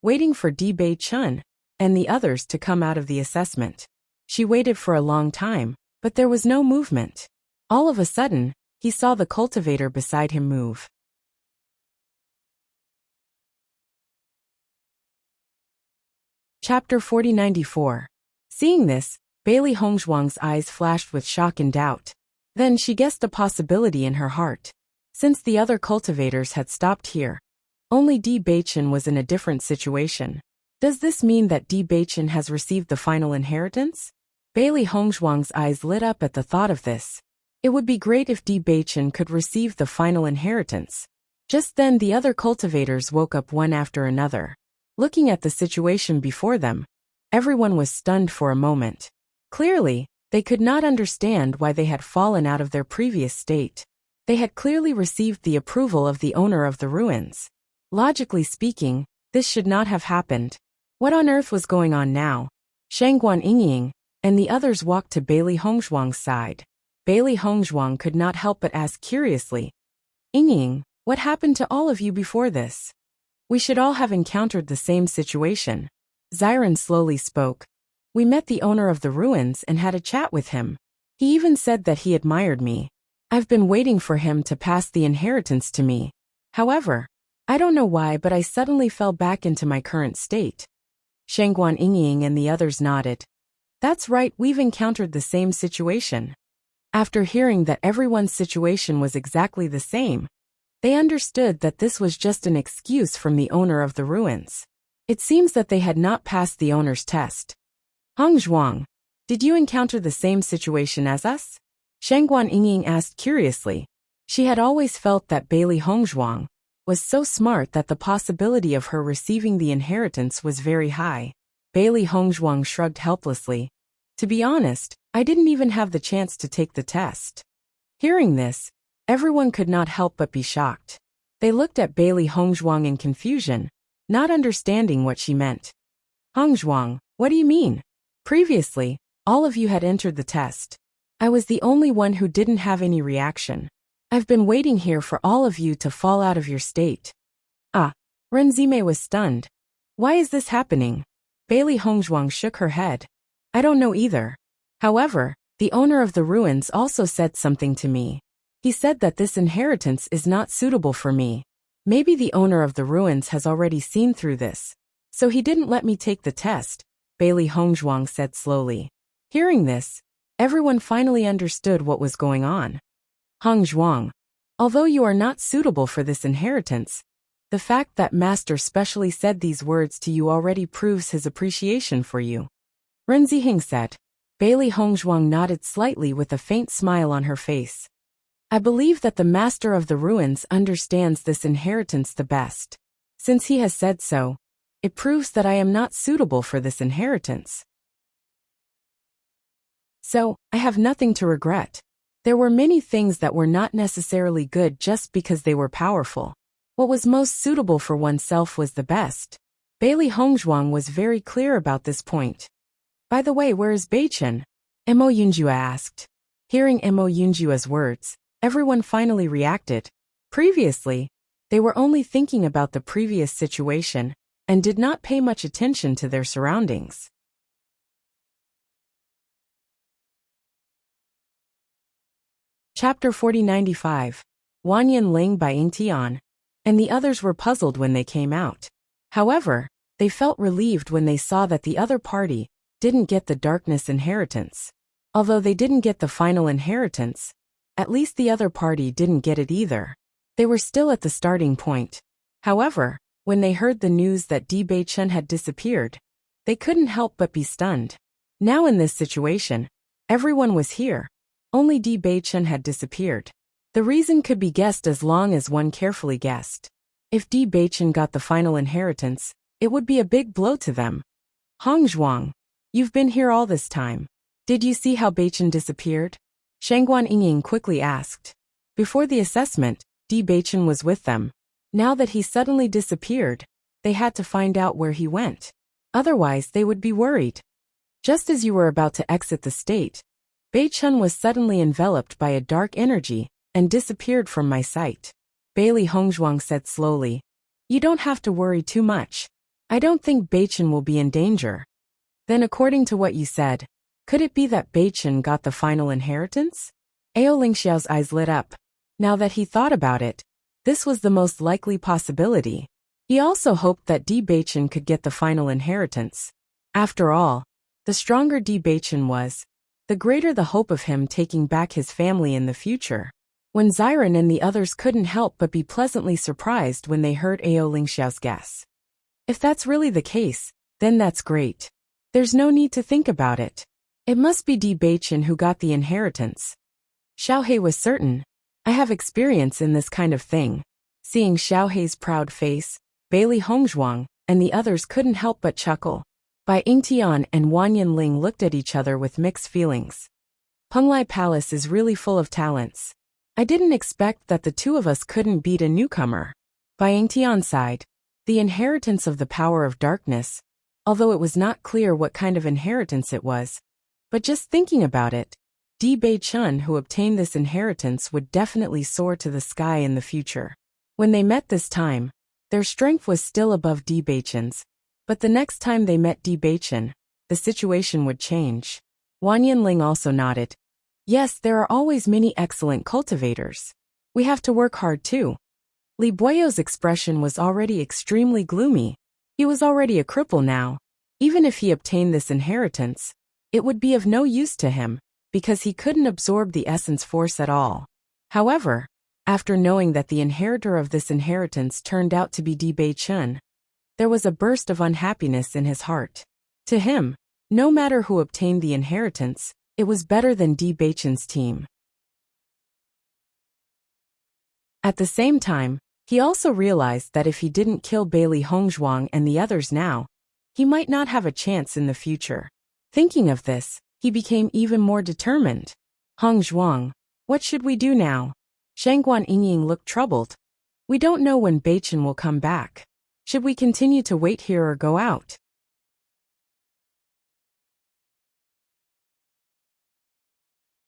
waiting for Bewitching and the others to come out of the assessment. She waited for a long time, but there was no movement. All of a sudden, he saw the cultivator beside him move. Chapter 4094. Seeing this, Bailey Hongzhuang's eyes flashed with shock and doubt. Then she guessed a possibility in her heart. Since the other cultivators had stopped here, only Bewitching was in a different situation. Does this mean that Bewitching has received the final inheritance? Bailey Hongzhuang's eyes lit up at the thought of this. It would be great if Bewitching could receive the final inheritance. Just then the other cultivators woke up one after another. Looking at the situation before them, everyone was stunned for a moment. Clearly, they could not understand why they had fallen out of their previous state. They had clearly received the approval of the owner of the ruins. Logically speaking, this should not have happened. What on earth was going on now? Shangguan Yingying and the others walked to Bailey Hongzhuang's side. Bailey Hongzhuang could not help but ask curiously, "Yingying, what happened to all of you before this? We should all have encountered the same situation." Xiren slowly spoke. "We met the owner of the ruins and had a chat with him. He even said that he admired me. I've been waiting for him to pass the inheritance to me. However, I don't know why, but I suddenly fell back into my current state." Shangguan Yingying and the others nodded. "That's right, we've encountered the same situation." After hearing that everyone's situation was exactly the same, they understood that this was just an excuse from the owner of the ruins. It seems that they had not passed the owner's test. "Hongzhuang, did you encounter the same situation as us?" Shangguan Yingying asked curiously. She had always felt that Bailey Hongzhuang was so smart that the possibility of her receiving the inheritance was very high. Bailey Hongzhuang shrugged helplessly. "To be honest, I didn't even have the chance to take the test." Hearing this, everyone could not help but be shocked. They looked at Bailey Hongzhuang in confusion, not understanding what she meant. "Hongzhuang, what do you mean? Previously, all of you had entered the test. I was the only one who didn't have any reaction. I've been waiting here for all of you to fall out of your state." Renzime was stunned. "Why is this happening?" Bailey Hongzhuang shook her head. "I don't know either. However, the owner of the ruins also said something to me. He said that this inheritance is not suitable for me. Maybe the owner of the ruins has already seen through this, so he didn't let me take the test," Bailey Hongzhuang said slowly. Hearing this, everyone finally understood what was going on. "Hongzhuang, Although you are not suitable for this inheritance, the fact that Master specially said these words to you already proves his appreciation for you. Ren Ziheng said. Bailey Hongzhuang nodded slightly with a faint smile on her face. I believe that the Master of the Ruins understands this inheritance the best. Since he has said so, it proves that I am not suitable for this inheritance. So, I have nothing to regret. There were many things that were not necessarily good just because they were powerful. What was most suitable for oneself was the best. Bailey Hongzhuang was very clear about this point. By the way, where is Beichen? Mo Yunjua asked. Hearing Mo Yunjua's words, everyone finally reacted. Previously, they were only thinking about the previous situation and did not pay much attention to their surroundings. Chapter 4095. Wanyan Ling by Ying Tian. And the others were puzzled when they came out. However, they felt relieved when they saw that the other party didn't get the darkness inheritance. Although they didn't get the final inheritance, at least the other party didn't get it either. They were still at the starting point. However, when they heard the news that Di Beichen had disappeared, they couldn't help but be stunned. Now in this situation, everyone was here. Only Di Beichen had disappeared. The reason could be guessed as long as one carefully guessed. If Di Beichen got the final inheritance, it would be a big blow to them. Hongzhuang, you've been here all this time. Did you see how Beichen disappeared? Shangguan Yingying quickly asked. Before the assessment, Di Beichen was with them. Now that he suddenly disappeared, they had to find out where he went. Otherwise, they would be worried. Just as you were about to exit the state, Beichen was suddenly enveloped by a dark energy and disappeared from my sight. Bailey Hongzhuang said slowly. You don't have to worry too much. I don't think Beichen will be in danger. Then according to what you said, could it be that Beichen got the final inheritance? Ao Lingxiao's eyes lit up. Now that he thought about it, this was the most likely possibility. He also hoped that Di Beichen could get the final inheritance. After all, the stronger Di Beichen was, the greater the hope of him taking back his family in the future. When Xiren and the others couldn't help but be pleasantly surprised when they heard Ao Lingxiao's guess. If that's really the case, then that's great. There's no need to think about it. It must be Di Beichen who got the inheritance. Xiaohei was certain. I have experience in this kind of thing. Seeing Xiaohei's proud face, Bailey Hongzhuang and the others couldn't help but chuckle. Bai Yingtian and Wanyan Ling looked at each other with mixed feelings. Penglai Palace is really full of talents. I didn't expect that the two of us couldn't beat a newcomer. Bai Yingtian sighed. The inheritance of the power of darkness, although it was not clear what kind of inheritance it was. But just thinking about it, Di Beichen who obtained this inheritance would definitely soar to the sky in the future. When they met this time, their strength was still above Di Beichen's, but the next time they met Di Beichen, the situation would change. Wanyan Ling also nodded. Yes, there are always many excellent cultivators. We have to work hard too. Li Buoyo's expression was already extremely gloomy. He was already a cripple now. Even if he obtained this inheritance, it would be of no use to him, because he couldn't absorb the essence force at all. However, after knowing that the inheritor of this inheritance turned out to be Di Beichen, there was a burst of unhappiness in his heart. To him, no matter who obtained the inheritance, it was better than Di Beichen's team. At the same time, he also realized that if he didn't kill Bailey Hongzhuang and the others now, he might not have a chance in the future. Thinking of this, he became even more determined. Hongzhuang, what should we do now? Shangguan Yingying looked troubled. We don't know when Beichen will come back. Should we continue to wait here or go out?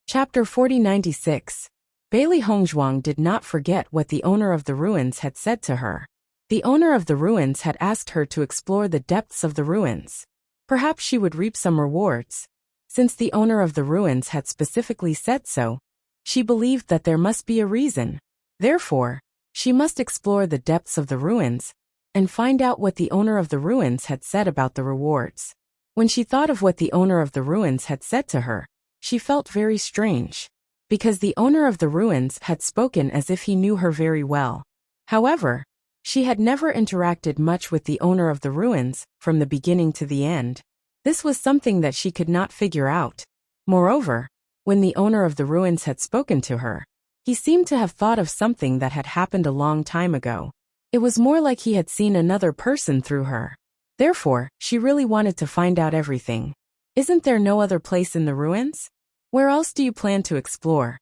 Chapter 4096. Bailey Hongzhuang did not forget what the owner of the ruins had said to her. The owner of the ruins had asked her to explore the depths of the ruins. Perhaps she would reap some rewards. Since the owner of the ruins had specifically said so, she believed that there must be a reason. Therefore, she must explore the depths of the ruins and find out what the owner of the ruins had said about the rewards. When she thought of what the owner of the ruins had said to her, she felt very strange. because the owner of the ruins had spoken as if he knew her very well. However, she had never interacted much with the owner of the ruins, from the beginning to the end. This was something that she could not figure out. Moreover, when the owner of the ruins had spoken to her, he seemed to have thought of something that had happened a long time ago. It was more like he had seen another person through her. Therefore, she really wanted to find out everything. Isn't there no other place in the ruins? Where else do you plan to explore?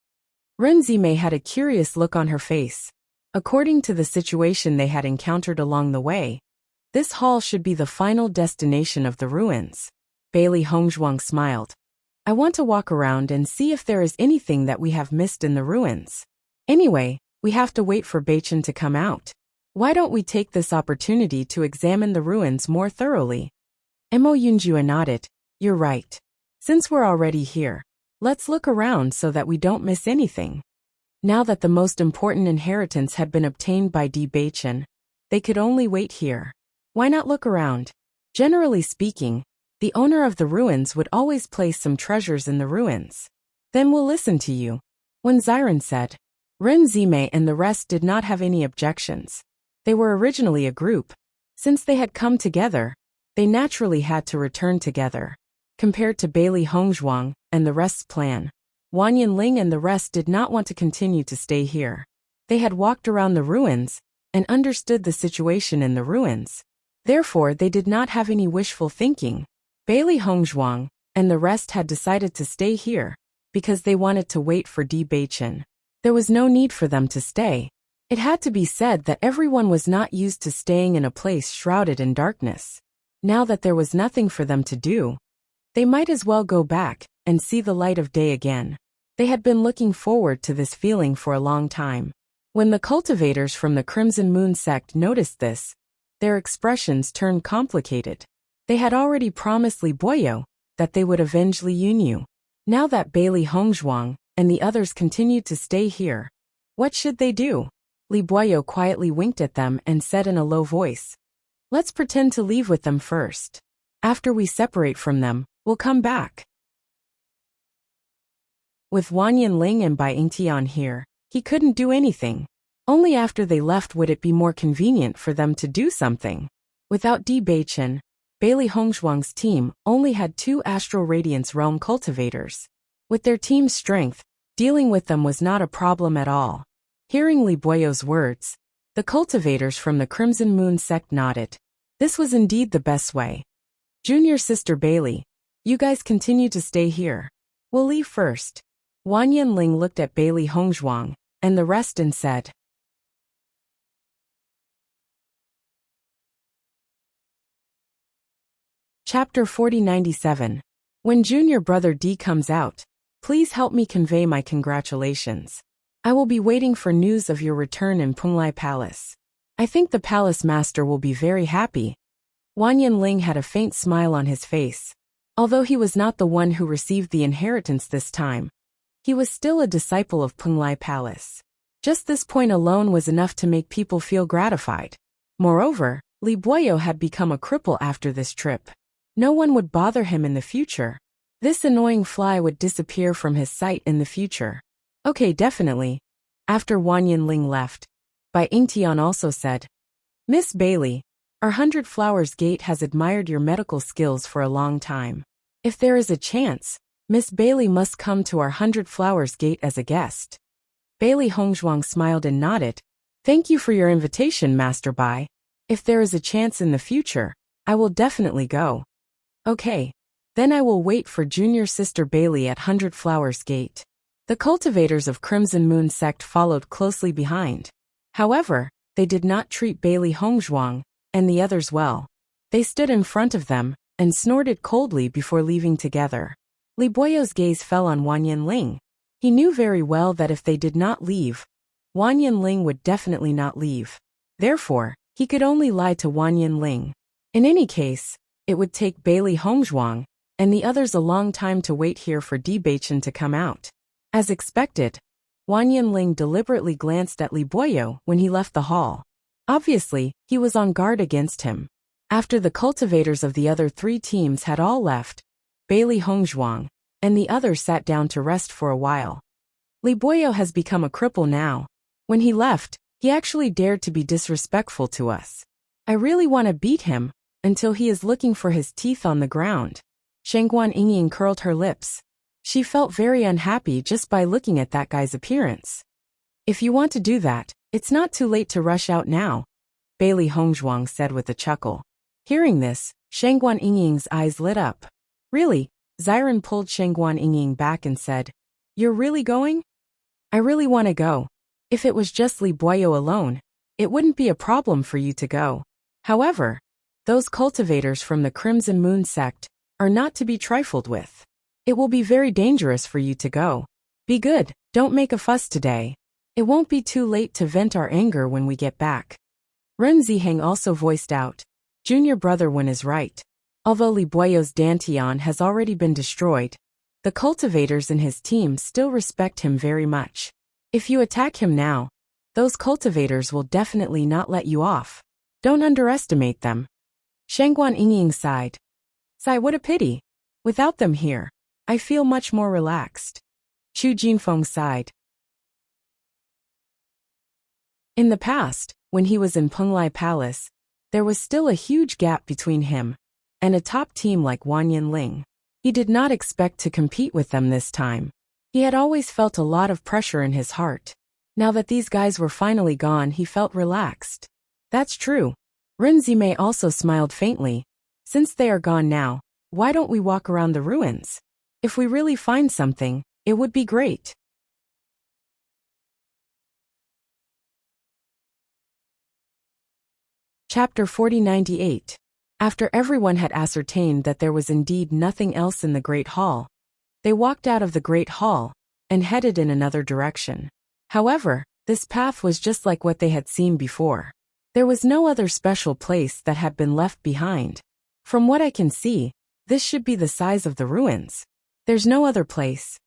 Renzime had a curious look on her face. According to the situation they had encountered along the way, this hall should be the final destination of the ruins. Bailey Hongzhuang smiled. I want to walk around and see if there is anything that we have missed in the ruins. Anyway, we have to wait for Bewitching to come out. Why don't we take this opportunity to examine the ruins more thoroughly? Mo Yunjua nodded. You're right. Since we're already here, let's look around so that we don't miss anything. Now that the most important inheritance had been obtained by Bewitching, they could only wait here. Why not look around? Generally speaking, the owner of the ruins would always place some treasures in the ruins. Then we'll listen to you. When Xiren said, Renzime and the rest did not have any objections. They were originally a group. Since they had come together, they naturally had to return together. Compared to Bailey Hongzhuang and the rest's plan, Wan Yinling and the rest did not want to continue to stay here. They had walked around the ruins and understood the situation in the ruins. Therefore, they did not have any wishful thinking. Bailey Hongzhuang and the rest had decided to stay here because they wanted to wait for Bewitching. There was no need for them to stay. It had to be said that everyone was not used to staying in a place shrouded in darkness. Now that there was nothing for them to do, they might as well go back and see the light of day again. They had been looking forward to this feeling for a long time. When the cultivators from the Crimson Moon sect noticed this, their expressions turned complicated. They had already promised Li Boyo that they would avenge Li Yunyu. Now that Bailey Hongzhuang and the others continued to stay here, what should they do? Li Boyo quietly winked at them and said in a low voice, Let's pretend to leave with them first. After we separate from them, we'll come back. With Wan Yinling and Bai Yingtian here, he couldn't do anything. Only after they left would it be more convenient for them to do something. Without Bewitching, Bailey Hongzhuang's team only had 2 Astral Radiance Realm cultivators. With their team's strength, dealing with them was not a problem at all. Hearing Li Boyo's words, the cultivators from the Crimson Moon sect nodded. This was indeed the best way. Junior sister Bailey, you guys continue to stay here. We'll leave first. Wan Yinling looked at Bailey Hongzhuang and the rest and said, Chapter 4097. When junior brother D comes out, please help me convey my congratulations. I will be waiting for news of your return in Penglai Palace. I think the palace master will be very happy. Wan Yinling had a faint smile on his face. Although he was not the one who received the inheritance this time, he was still a disciple of Penglai Palace. Just this point alone was enough to make people feel gratified. Moreover, Li Boyo had become a cripple after this trip. No one would bother him in the future. This annoying fly would disappear from his sight in the future. Okay, definitely. After Wan Yinling left, Bai Yingtian also said, Miss Bailey, our 100 Flowers Gate has admired your medical skills for a long time. If there is a chance, Miss Bailey must come to our 100 Flowers Gate as a guest. Bailey Hongzhuang smiled and nodded. Thank you for your invitation, Master Bai. If there is a chance in the future, I will definitely go. Okay. Then I will wait for junior sister Bailey at 100 Flowers Gate. The cultivators of Crimson Moon sect followed closely behind. However, they did not treat Bailey Hongzhuang and the others well. They stood in front of them and snorted coldly before leaving together. Li Boyo's gaze fell on Wan Yinling. He knew very well that if they did not leave, Wan Yinling would definitely not leave. Therefore, he could only lie to Wan Yinling. In any case, it would take Bailey Hongzhuang and the others a long time to wait here for Bewitching to come out. As expected, Wan Yinling deliberately glanced at Li Boyo when he left the hall. Obviously, he was on guard against him. After the cultivators of the other 3 teams had all left, Bailey Hongzhuang and the others sat down to rest for a while. Li Boyo has become a cripple now. When he left, he actually dared to be disrespectful to us. I really want to beat him, until he is looking for his teeth on the ground. Shangguan Yingying curled her lips. She felt very unhappy just by looking at that guy's appearance. If you want to do that, it's not too late to rush out now, Bailey Hongzhuang said with a chuckle. Hearing this, Shangguan Yingying's eyes lit up. Really? Xiren pulled Shangguan Yingying back and said, You're really going? I really want to go. If it was just Li Boyo alone, it wouldn't be a problem for you to go. However, those cultivators from the Crimson Moon sect are not to be trifled with. It will be very dangerous for you to go. Be good, don't make a fuss today. It won't be too late to vent our anger when we get back. Ren Ziheng also voiced out. Junior brother Wen is right. Although Li Boyo's Dantian has already been destroyed, the cultivators in his team still respect him very much. If you attack him now, those cultivators will definitely not let you off. Don't underestimate them. Shangguan Yingying sighed. Sigh, what a pity. Without them here, I feel much more relaxed. Chu Jinfeng sighed. In the past, when he was in Penglai Palace, there was still a huge gap between him and a top team like Wanyan Ling. He did not expect to compete with them this time. He had always felt a lot of pressure in his heart. Now that these guys were finally gone, he felt relaxed. That's true. Ren Zimei also smiled faintly. Since they are gone now, why don't we walk around the ruins? If we really find something, it would be great. Chapter 4098. After everyone had ascertained that there was indeed nothing else in the Great Hall, they walked out of the Great Hall and headed in another direction. However, this path was just like what they had seen before. There was no other special place that had been left behind. From what I can see, this should be the size of the ruins. There's no other place.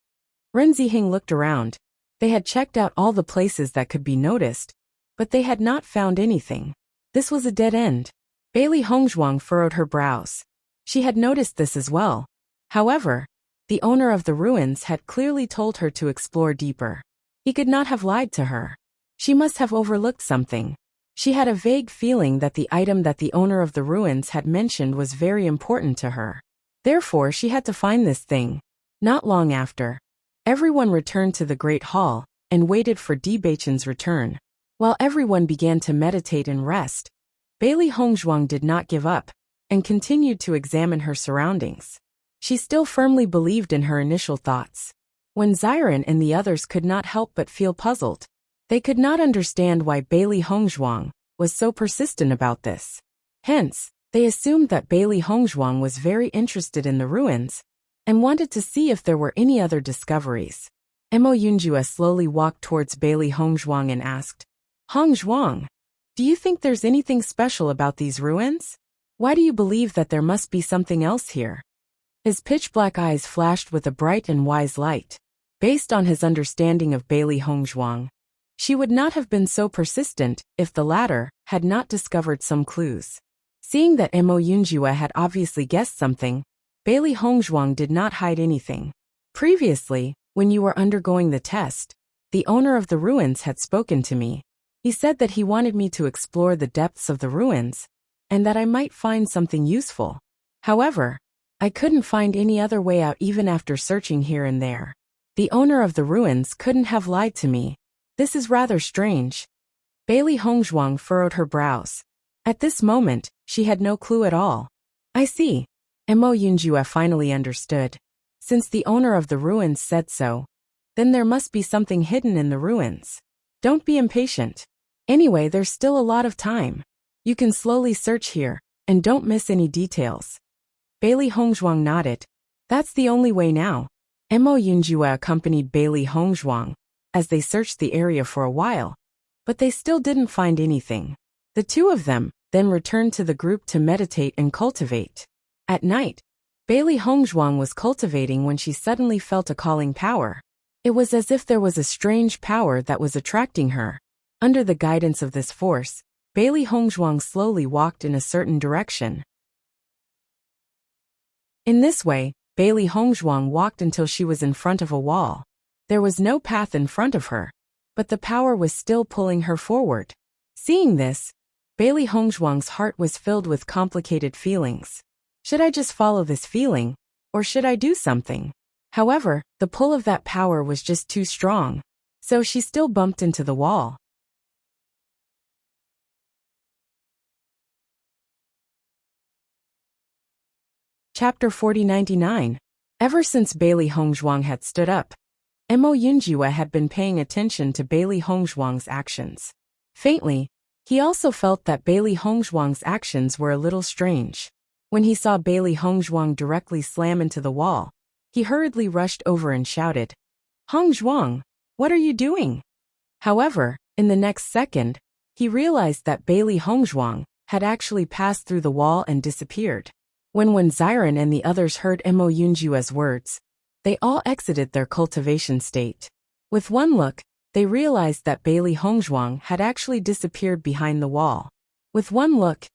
Ren Ziheng looked around. They had checked out all the places that could be noticed, but they had not found anything. This was a dead end. Bailey Hongzhuang furrowed her brows. She had noticed this as well. However, the owner of the ruins had clearly told her to explore deeper. He could not have lied to her. She must have overlooked something. She had a vague feeling that the item that the owner of the ruins had mentioned was very important to her. Therefore, she had to find this thing. Not long after, everyone returned to the Great Hall and waited for Bewitching's return. While everyone began to meditate and rest, Bailey Hongzhuang did not give up and continued to examine her surroundings. She still firmly believed in her initial thoughts. When Xiren and the others could not help but feel puzzled, they could not understand why Bailey Hongzhuang was so persistent about this. Hence, they assumed that Bailey Hongzhuang was very interested in the ruins and wanted to see if there were any other discoveries. Mo Yunjue slowly walked towards Bailey Hongzhuang and asked, Hongzhuang, do you think there's anything special about these ruins? Why do you believe that there must be something else here? His pitch-black eyes flashed with a bright and wise light. Based on his understanding of Bailey Hongzhuang, she would not have been so persistent if the latter had not discovered some clues. Seeing that Mo Yunjue had obviously guessed something, Bailey Hongzhuang did not hide anything. Previously, when you were undergoing the test, the owner of the ruins had spoken to me. He said that he wanted me to explore the depths of the ruins, and that I might find something useful. However, I couldn't find any other way out even after searching here and there. The owner of the ruins couldn't have lied to me. This is rather strange. Bailey Hongzhuang furrowed her brows. At this moment, she had no clue at all. I see. Mo Yunjue finally understood. Since the owner of the ruins said so, then there must be something hidden in the ruins. Don't be impatient. Anyway, there's still a lot of time. You can slowly search here, and don't miss any details. Bailey Hongzhuang nodded. That's the only way now. Mo Yunjue accompanied Bailey Hongzhuang as they searched the area for a while, but they still didn't find anything. The two of them then returned to the group to meditate and cultivate. At night, Bailey Hongzhuang was cultivating when she suddenly felt a calling power. It was as if there was a strange power that was attracting her. Under the guidance of this force, Bailey Hongzhuang slowly walked in a certain direction. In this way, Bailey Hongzhuang walked until she was in front of a wall. There was no path in front of her, but the power was still pulling her forward. Seeing this, Bailey Hongzhuang's heart was filled with complicated feelings. Should I just follow this feeling, or should I do something? However, the pull of that power was just too strong, so she still bumped into the wall. Chapter 4099. Ever since Bailey Hongzhuang had stood up, Mo Yunjue had been paying attention to Bailey Hongzhuang's actions. Faintly, he also felt that Bailey Hongzhuang's actions were a little strange. When he saw Bailey Hongzhuang directly slam into the wall, he hurriedly rushed over and shouted, "Hongzhuang, what are you doing?" However, in the next second, he realized that Bailey Hongzhuang had actually passed through the wall and disappeared. When Ziran and the others heard Mo Yunjue's words, they all exited their cultivation state. With one look, they realized that Bailey Hongzhuang had actually disappeared behind the wall. With one look,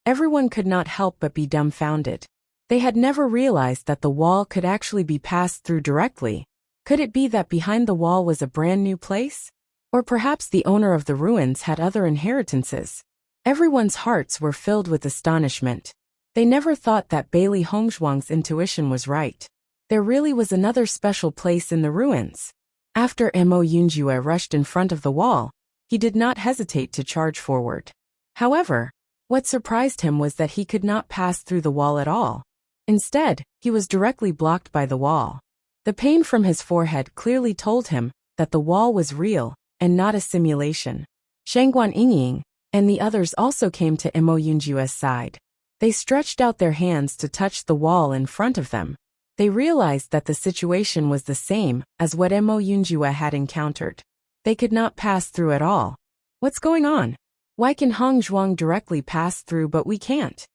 everyone could not help but be dumbfounded. They had never realized that the wall could actually be passed through directly. Could it be that behind the wall was a brand new place? Or perhaps the owner of the ruins had other inheritances? Everyone's hearts were filled with astonishment. They never thought that Bailey Hongzhuang's intuition was right. There really was another special place in the ruins. After Mo Yunjue rushed in front of the wall, he did not hesitate to charge forward. However, what surprised him was that he could not pass through the wall at all. Instead, he was directly blocked by the wall. The pain from his forehead clearly told him that the wall was real and not a simulation. Shangguan Yingying and the others also came to Mo Yunjue's side. They stretched out their hands to touch the wall in front of them. They realized that the situation was the same as what Mo Yunjue had encountered. They could not pass through at all. What's going on? Why can Hongzhuang directly pass through but we can't?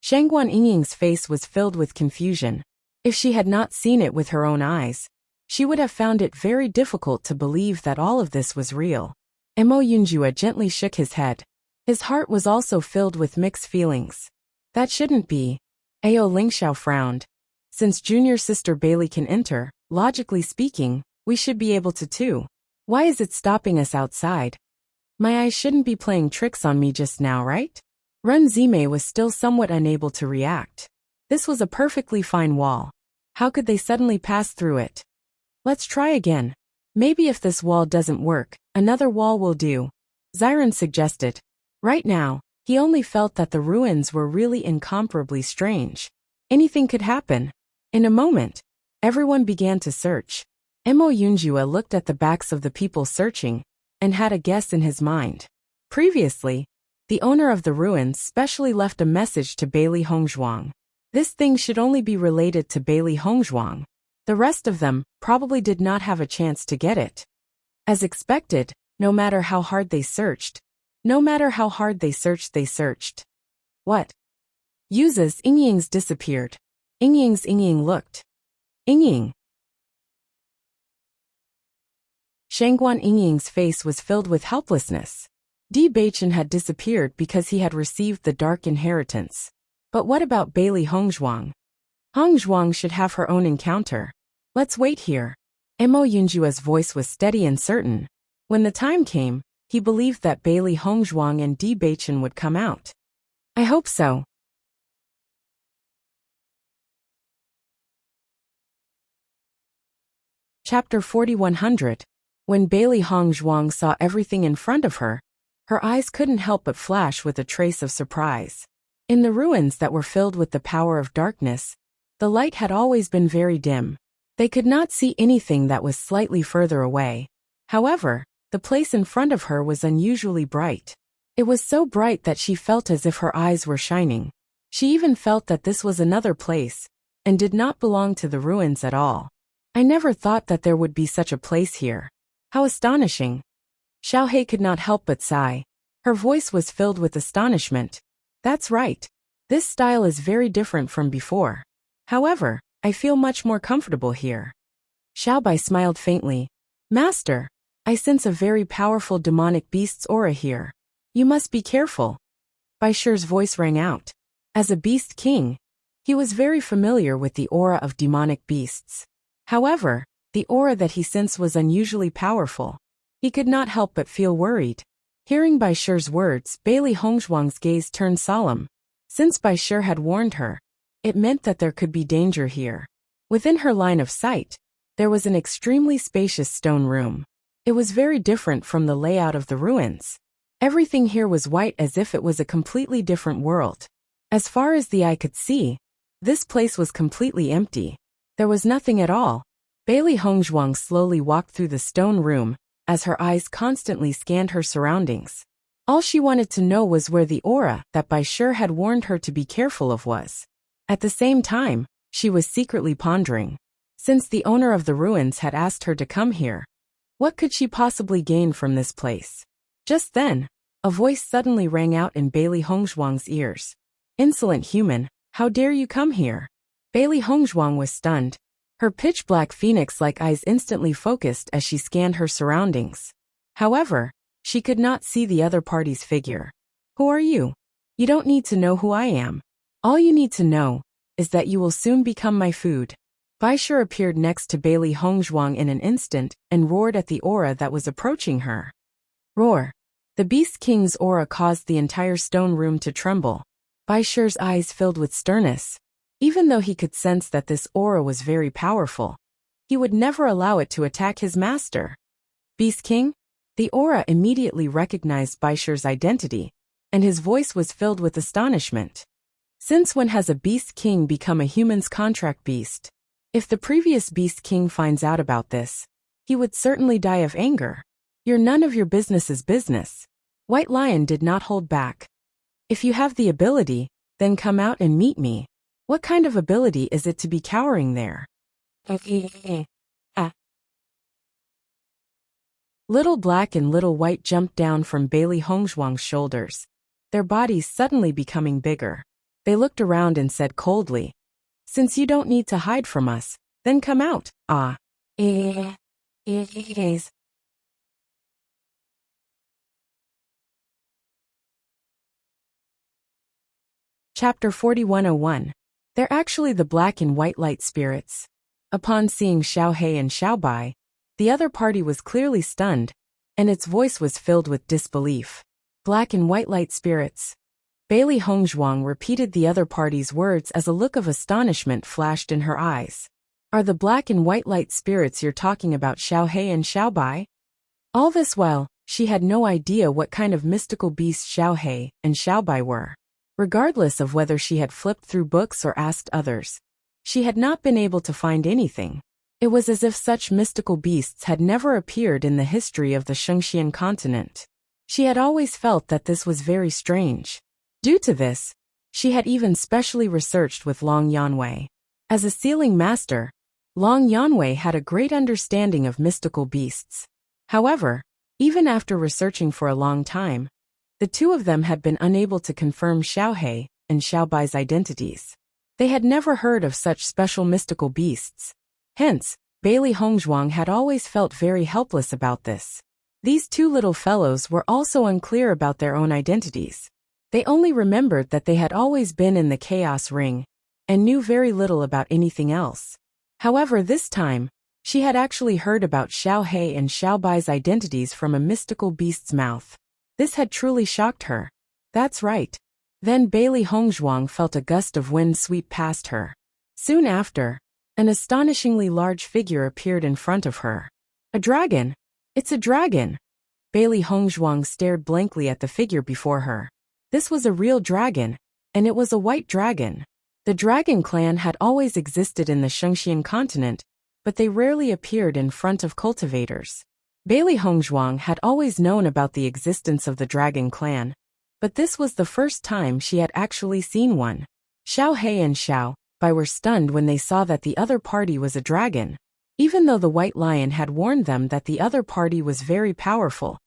Shangguan Yingying's face was filled with confusion. If she had not seen it with her own eyes, she would have found it very difficult to believe that all of this was real. Mo Yunjue gently shook his head. His heart was also filled with mixed feelings. That shouldn't be. Ao Lingxiao frowned. Since junior sister Bailey can enter, logically speaking, we should be able to too. Why is it stopping us outside? My eyes shouldn't be playing tricks on me just now, right? Ren Zimei was still somewhat unable to react. This was a perfectly fine wall. How could they suddenly pass through it? Let's try again. Maybe if this wall doesn't work, another wall will do, Ziran suggested. Right now, he only felt that the ruins were really incomparably strange. Anything could happen. In a moment, everyone began to search. Mo Yunjue looked at the backs of the people searching and had a guess in his mind. Previously, the owner of the ruins specially left a message to Bailey Hongzhuang. This thing should only be related to Bailey Hongzhuang. The rest of them probably did not have a chance to get it. As expected, no matter how hard they searched, they searched. What? Yuza's Yingying's disappeared. Yingying looked. Yingying. Shangguan Yingying's face was filled with helplessness. Bewitching had disappeared because he had received the dark inheritance. But what about Bailey Hongzhuang? Hongzhuang should have her own encounter. Let's wait here. Mo Yunjue's voice was steady and certain. When the time came, he believed that Bailey Hongzhuang and Bewitching would come out. I hope so. Chapter 4100. When Bailey Hongzhuang saw everything in front of her, her eyes couldn't help but flash with a trace of surprise. In the ruins that were filled with the power of darkness, the light had always been very dim. They could not see anything that was slightly further away. However, the place in front of her was unusually bright. It was so bright that she felt as if her eyes were shining. She even felt that this was another place, and did not belong to the ruins at all. I never thought that there would be such a place here. How astonishing. Xiaohei could not help but sigh. Her voice was filled with astonishment. That's right. This style is very different from before. However, I feel much more comfortable here. Xiaobai smiled faintly. Master, I sense a very powerful demonic beast's aura here. You must be careful. Bai Shi's voice rang out. As a beast king, he was very familiar with the aura of demonic beasts. However, The aura that he sensed was unusually powerful. He could not help but feel worried. Hearing Bai Shi's words, Bailey Hongzhuang's gaze turned solemn. Since Bai Shi had warned her, it meant that there could be danger here. Within her line of sight, there was an extremely spacious stone room. It was very different from the layout of the ruins. Everything here was white as if it was a completely different world. As far as the eye could see, this place was completely empty. There was nothing at all. Bailey Hongzhuang slowly walked through the stone room, as her eyes constantly scanned her surroundings. All she wanted to know was where the aura that Bai Shi had warned her to be careful of was. At the same time, she was secretly pondering. Since the owner of the ruins had asked her to come here, what could she possibly gain from this place? Just then, a voice suddenly rang out in Bailey Hongzhuang's ears. "Insolent human, how dare you come here?" Bailey Hongzhuang was stunned. Her pitch-black phoenix-like eyes instantly focused as she scanned her surroundings. However, she could not see the other party's figure. "Who are you? You don't need to know who I am. All you need to know is that you will soon become my food." Bai Shi appeared next to Bailey Hongzhuang in an instant and roared at the aura that was approaching her. Roar! The Beast King's aura caused the entire stone room to tremble. Bai Shi's eyes filled with sternness. Even though he could sense that this aura was very powerful, he would never allow it to attack his master. "Beast King?" The aura immediately recognized Bai Shi's identity, and his voice was filled with astonishment. Since when has a Beast King become a human's contract beast? If the previous Beast King finds out about this, he would certainly die of anger. "You're none of your business's business." White Lion did not hold back. "If you have the ability, then come out and meet me. What kind of ability is it to be cowering there?" Little Black and Little White jumped down from Bailey Hongzhuang's shoulders, their bodies suddenly becoming bigger. They looked around and said coldly, "Since you don't need to hide from us, then come out." Chapter 4101. They're actually the black and white light spirits. Upon seeing Xiao He and Xiao Bai, the other party was clearly stunned, and its voice was filled with disbelief. "Black and white light spirits." Bailey Hongzhuang repeated the other party's words as a look of astonishment flashed in her eyes. "Are the black and white light spirits you're talking about Xiao He and Xiao Bai?" All this while, she had no idea what kind of mystical beasts Xiao He and Xiao Bai were. Regardless of whether she had flipped through books or asked others, she had not been able to find anything. It was as if such mystical beasts had never appeared in the history of the Shengxian continent. She had always felt that this was very strange. Due to this, she had even specially researched with Long Yanwei. As a sealing master, Long Yanwei had a great understanding of mystical beasts. However, even after researching for a long time, the two of them had been unable to confirm Xiao He and Xiao Bai's identities. They had never heard of such special mystical beasts. Hence, Bailey Hongzhuang had always felt very helpless about this. These two little fellows were also unclear about their own identities. They only remembered that they had always been in the Chaos Ring, and knew very little about anything else. However, this time, she had actually heard about Xiao He and Xiao Bai's identities from a mystical beast's mouth. This had truly shocked her. That's right. Then Bailey Hongzhuang felt a gust of wind sweep past her. Soon after, an astonishingly large figure appeared in front of her. "A dragon! It's a dragon!" Bailey Hongzhuang stared blankly at the figure before her. This was a real dragon, and it was a white dragon. The dragon clan had always existed in the Shengxian continent, but they rarely appeared in front of cultivators. Bailey Hongzhuang had always known about the existence of the dragon clan, but this was the first time she had actually seen one. Xiao He and Xiao Bai were stunned when they saw that the other party was a dragon. Even though the White Lion had warned them that the other party was very powerful,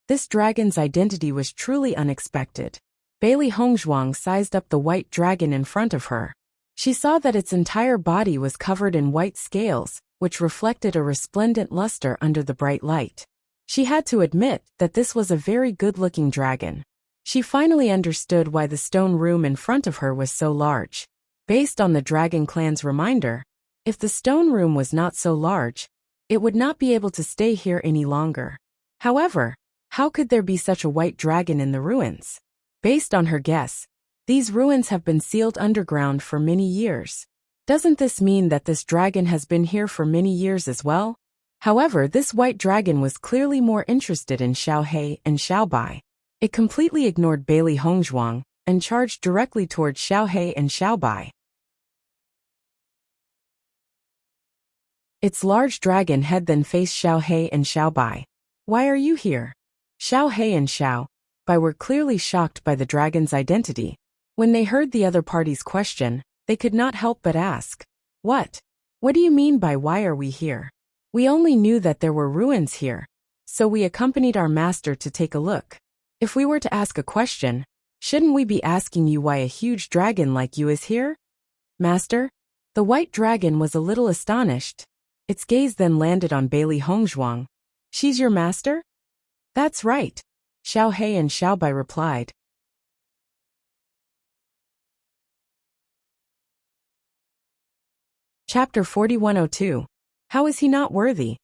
this dragon's identity was truly unexpected. Bailey Hongzhuang sized up the white dragon in front of her. She saw that its entire body was covered in white scales, which reflected a resplendent luster under the bright light. She had to admit that this was a very good-looking dragon. She finally understood why the stone room in front of her was so large. Based on the Dragon Clan's reminder, if the stone room was not so large, It would not be able to stay here any longer. However, how could there be such a white dragon in the ruins? Based on her guess, these ruins have been sealed underground for many years. Doesn't this mean that this dragon has been here for many years as well? However, this white dragon was clearly more interested in Xiao He and Xiao Bai. It completely ignored Bailey Hongzhuang and charged directly towards Xiao He and Xiao Bai. Its large dragon head then faced Xiao He and Xiao Bai. Why are you here? Xiao He and Xiao Bai were clearly shocked by the dragon's identity. When they heard the other party's question, they could not help but ask, What? What do you mean by why are we here? We only knew that there were ruins here, so we accompanied our master to take a look. If we were to ask a question, shouldn't we be asking you why a huge dragon like you is here? Master? The white dragon was a little astonished. Its gaze then landed on Bailey Hongzhuang. She's your master? That's right, Xiao He and Xiao Bai replied. Chapter 4102. How is he not worthy?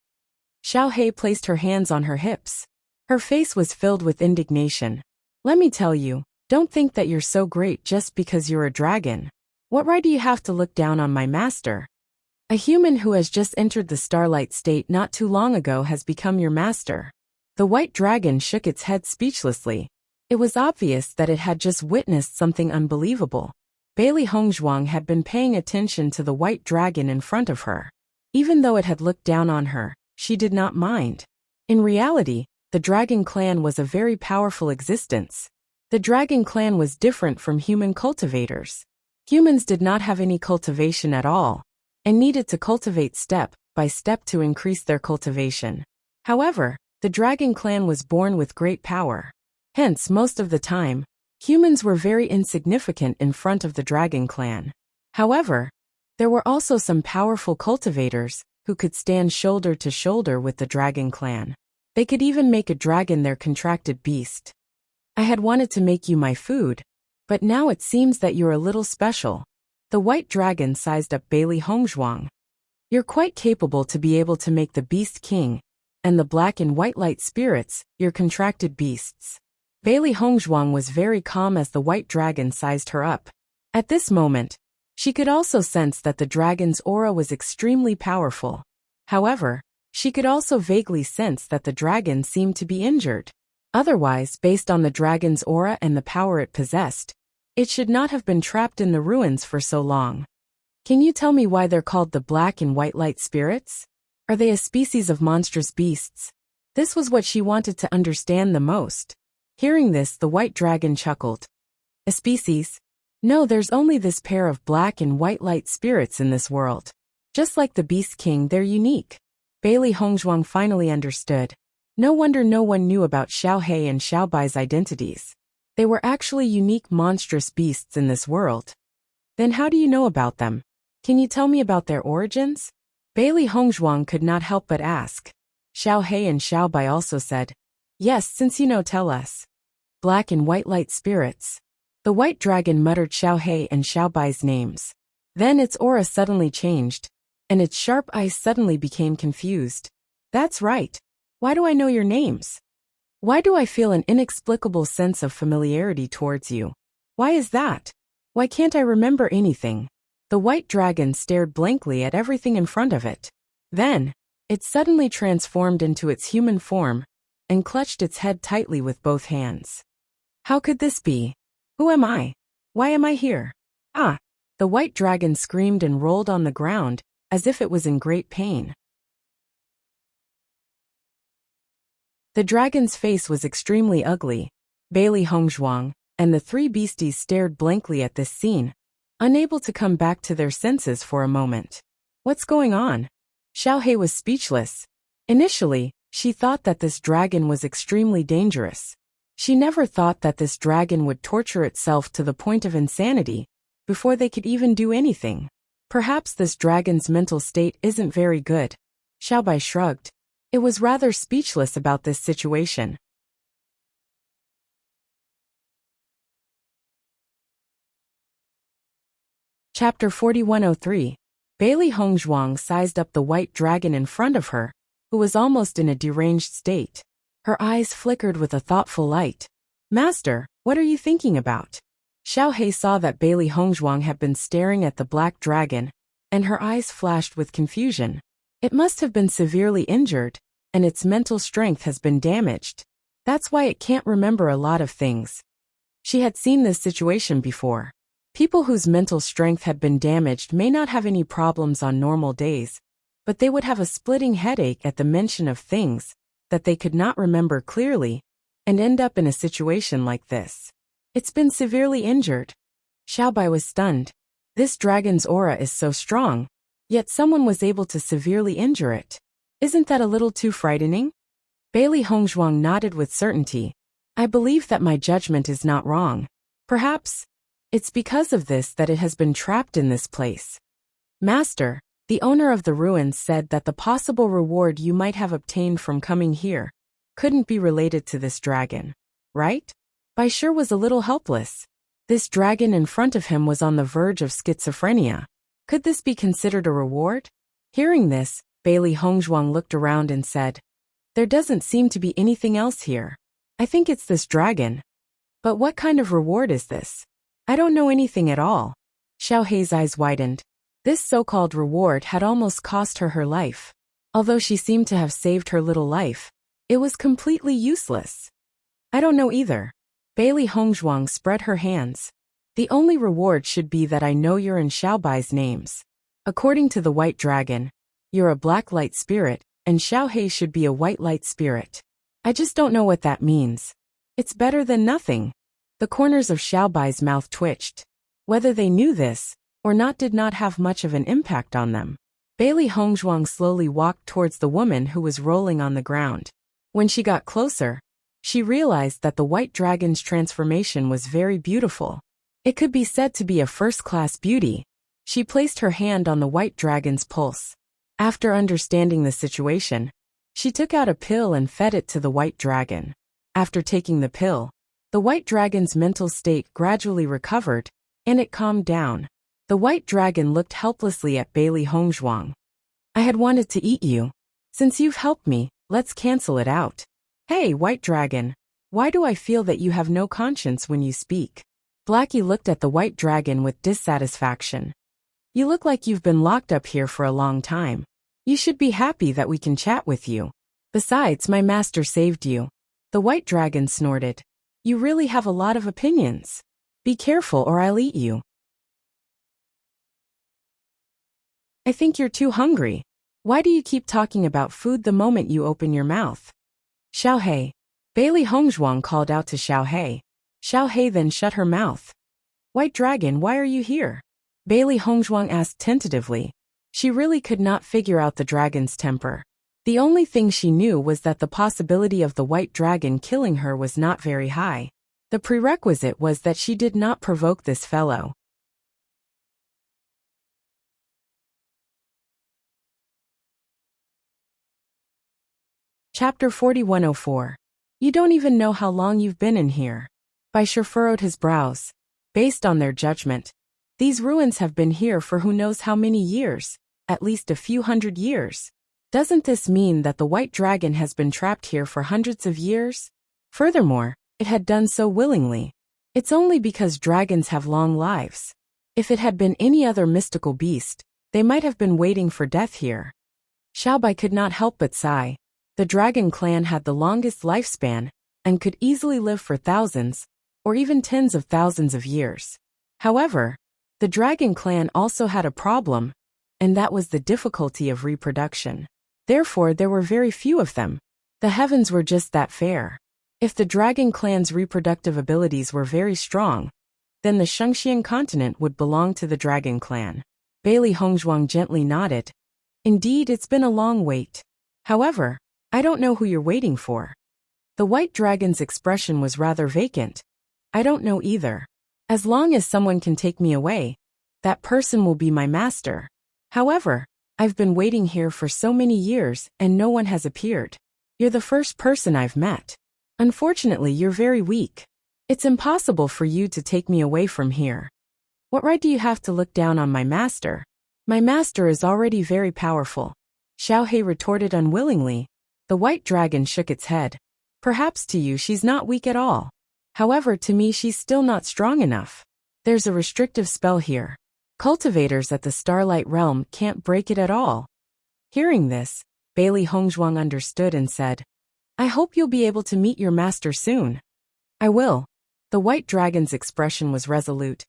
Xiao He placed her hands on her hips. Her face was filled with indignation. Let me tell you, don't think that you're so great just because you're a dragon. What right do you have to look down on my master? A human who has just entered the starlight state not too long ago has become your master. The white dragon shook its head speechlessly. It was obvious that it had just witnessed something unbelievable. Bailey Hongzhuang had been paying attention to the white dragon in front of her. Even though it had looked down on her, she did not mind. In reality, the dragon clan was a very powerful existence. The dragon clan was different from human cultivators. Humans did not have any cultivation at all, and needed to cultivate step by step to increase their cultivation. However, the dragon clan was born with great power. Hence, most of the time, humans were very insignificant in front of the dragon clan. However, there were also some powerful cultivators who could stand shoulder to shoulder with the dragon clan. They could even make a dragon their contracted beast. I had wanted to make you my food, but now it seems that you're a little special. The white dragon sized up Bailey Hongzhuang. You're quite capable to be able to make the beast king, and the black and white light spirits, your contracted beasts. Bailey Hongzhuang was very calm as the white dragon sized her up. At this moment, she could also sense that the dragon's aura was extremely powerful. However, she could also vaguely sense that the dragon seemed to be injured. Otherwise, based on the dragon's aura and the power it possessed, it should not have been trapped in the ruins for so long. Can you tell me why they're called the black and white light spirits? Are they a species of monstrous beasts? This was what she wanted to understand the most. Hearing this, the white dragon chuckled. A species? No, there's only this pair of black and white light spirits in this world. Just like the Beast King, they're unique. Bailey Hongzhuang finally understood. No wonder no one knew about Xiao He and Xiao Bai's identities. They were actually unique monstrous beasts in this world. Then how do you know about them? Can you tell me about their origins? Bailey Hongzhuang could not help but ask. Xiao He and Xiao Bai also said, Yes, since you know, tell us. Black and white light spirits. The white dragon muttered Xiao He and Xiao Bai's names. Then its aura suddenly changed, and its sharp eyes suddenly became confused. That's right. Why do I know your names? Why do I feel an inexplicable sense of familiarity towards you? Why is that? Why can't I remember anything? The white dragon stared blankly at everything in front of it. Then, it suddenly transformed into its human form, and clutched its head tightly with both hands. How could this be? Who am I? Why am I here? Ah! The white dragon screamed and rolled on the ground, as if it was in great pain. The dragon's face was extremely ugly. Bailey Hongzhuang and the three beasties stared blankly at this scene, unable to come back to their senses for a moment. What's going on? Xiao He was speechless. Initially, she thought that this dragon was extremely dangerous. She never thought that this dragon would torture itself to the point of insanity before they could even do anything. Perhaps this dragon's mental state isn't very good. Xiao Bai shrugged. It was rather speechless about this situation. Chapter 4103. Bailey Hongzhuang sized up the white dragon in front of her who was almost in a deranged state. Her eyes flickered with a thoughtful light. "Master, what are you thinking about?" Xiao Hei saw that Bailey Hongzhuang had been staring at the black dragon, and her eyes flashed with confusion. It must have been severely injured, and its mental strength has been damaged. That's why it can't remember a lot of things. She had seen this situation before. People whose mental strength had been damaged may not have any problems on normal days, but they would have a splitting headache at the mention of things that they could not remember clearly and end up in a situation like this. It's been severely injured. Xiaobai was stunned. This dragon's aura is so strong, yet someone was able to severely injure it. Isn't that a little too frightening? Bailey Hongzhuang nodded with certainty. I believe that my judgment is not wrong. Perhaps it's because of this that it has been trapped in this place. Master, the owner of the ruins said that the possible reward you might have obtained from coming here couldn't be related to this dragon, right? Bai Shi was a little helpless. This dragon in front of him was on the verge of schizophrenia. Could this be considered a reward? Hearing this, Bailey Hongzhuang looked around and said, "There doesn't seem to be anything else here. I think it's this dragon. But what kind of reward is this? I don't know anything at all." Xiao Hei's eyes widened. This so-called reward had almost cost her her life. Although she seemed to have saved her little life, it was completely useless. I don't know either. Bailey Hongzhuang spread her hands. The only reward should be that I know your and Xiaobai's names. According to the white dragon, you're a black light spirit, and Xiao Hei should be a white light spirit. I just don't know what that means. It's better than nothing. The corners of Xiaobai's mouth twitched. Whether they knew this or not did not have much of an impact on them. Bailey Hongzhuang slowly walked towards the woman who was rolling on the ground. When she got closer, she realized that the white dragon's transformation was very beautiful. It could be said to be a first-class beauty. She placed her hand on the white dragon's pulse. After understanding the situation, she took out a pill and fed it to the white dragon. After taking the pill, the white dragon's mental state gradually recovered, and it calmed down. The white dragon looked helplessly at Bailey Hongzhuang. I had wanted to eat you. Since you've helped me, let's cancel it out. Hey, white dragon, why do I feel that you have no conscience when you speak? Blackie looked at the white dragon with dissatisfaction. You look like you've been locked up here for a long time. You should be happy that we can chat with you. Besides, my master saved you. The white dragon snorted. You really have a lot of opinions. Be careful or I'll eat you. I think you're too hungry. Why do you keep talking about food the moment you open your mouth? Xiao Hei. Bailey Hongzhuang called out to Xiao Hei. Xiao Hei then shut her mouth. White dragon, why are you here? Bailey Hongzhuang asked tentatively. She really could not figure out the dragon's temper. The only thing she knew was that the possibility of the white dragon killing her was not very high. The prerequisite was that she did not provoke this fellow. Chapter 4104. You don't even know how long you've been in here. Bai Shi furrowed his brows. Based on their judgment, these ruins have been here for who knows how many years, at least a few hundred years. Doesn't this mean that the white dragon has been trapped here for hundreds of years? Furthermore, it had done so willingly. It's only because dragons have long lives. If it had been any other mystical beast, they might have been waiting for death here. Xiaobai could not help but sigh. The dragon clan had the longest lifespan and could easily live for thousands, or even tens of thousands of years. However, the dragon clan also had a problem, and that was the difficulty of reproduction. Therefore, there were very few of them. The heavens were just that fair. If the dragon clan's reproductive abilities were very strong, then the Shengxian continent would belong to the dragon clan. Bailey Hongzhuang gently nodded. Indeed, it's been a long wait. However, I don't know who you're waiting for. The white dragon's expression was rather vacant. I don't know either. As long as someone can take me away, that person will be my master. However, I've been waiting here for so many years and no one has appeared. You're the first person I've met. Unfortunately, you're very weak. It's impossible for you to take me away from here. What right do you have to look down on my master? My master is already very powerful. Xiaohei retorted unwillingly. The white dragon shook its head. Perhaps to you she's not weak at all. However, to me she's still not strong enough. There's a restrictive spell here. Cultivators at the Starlight Realm can't break it at all. Hearing this, Bailey Hongzhuang understood and said, I hope you'll be able to meet your master soon. I will. The white dragon's expression was resolute.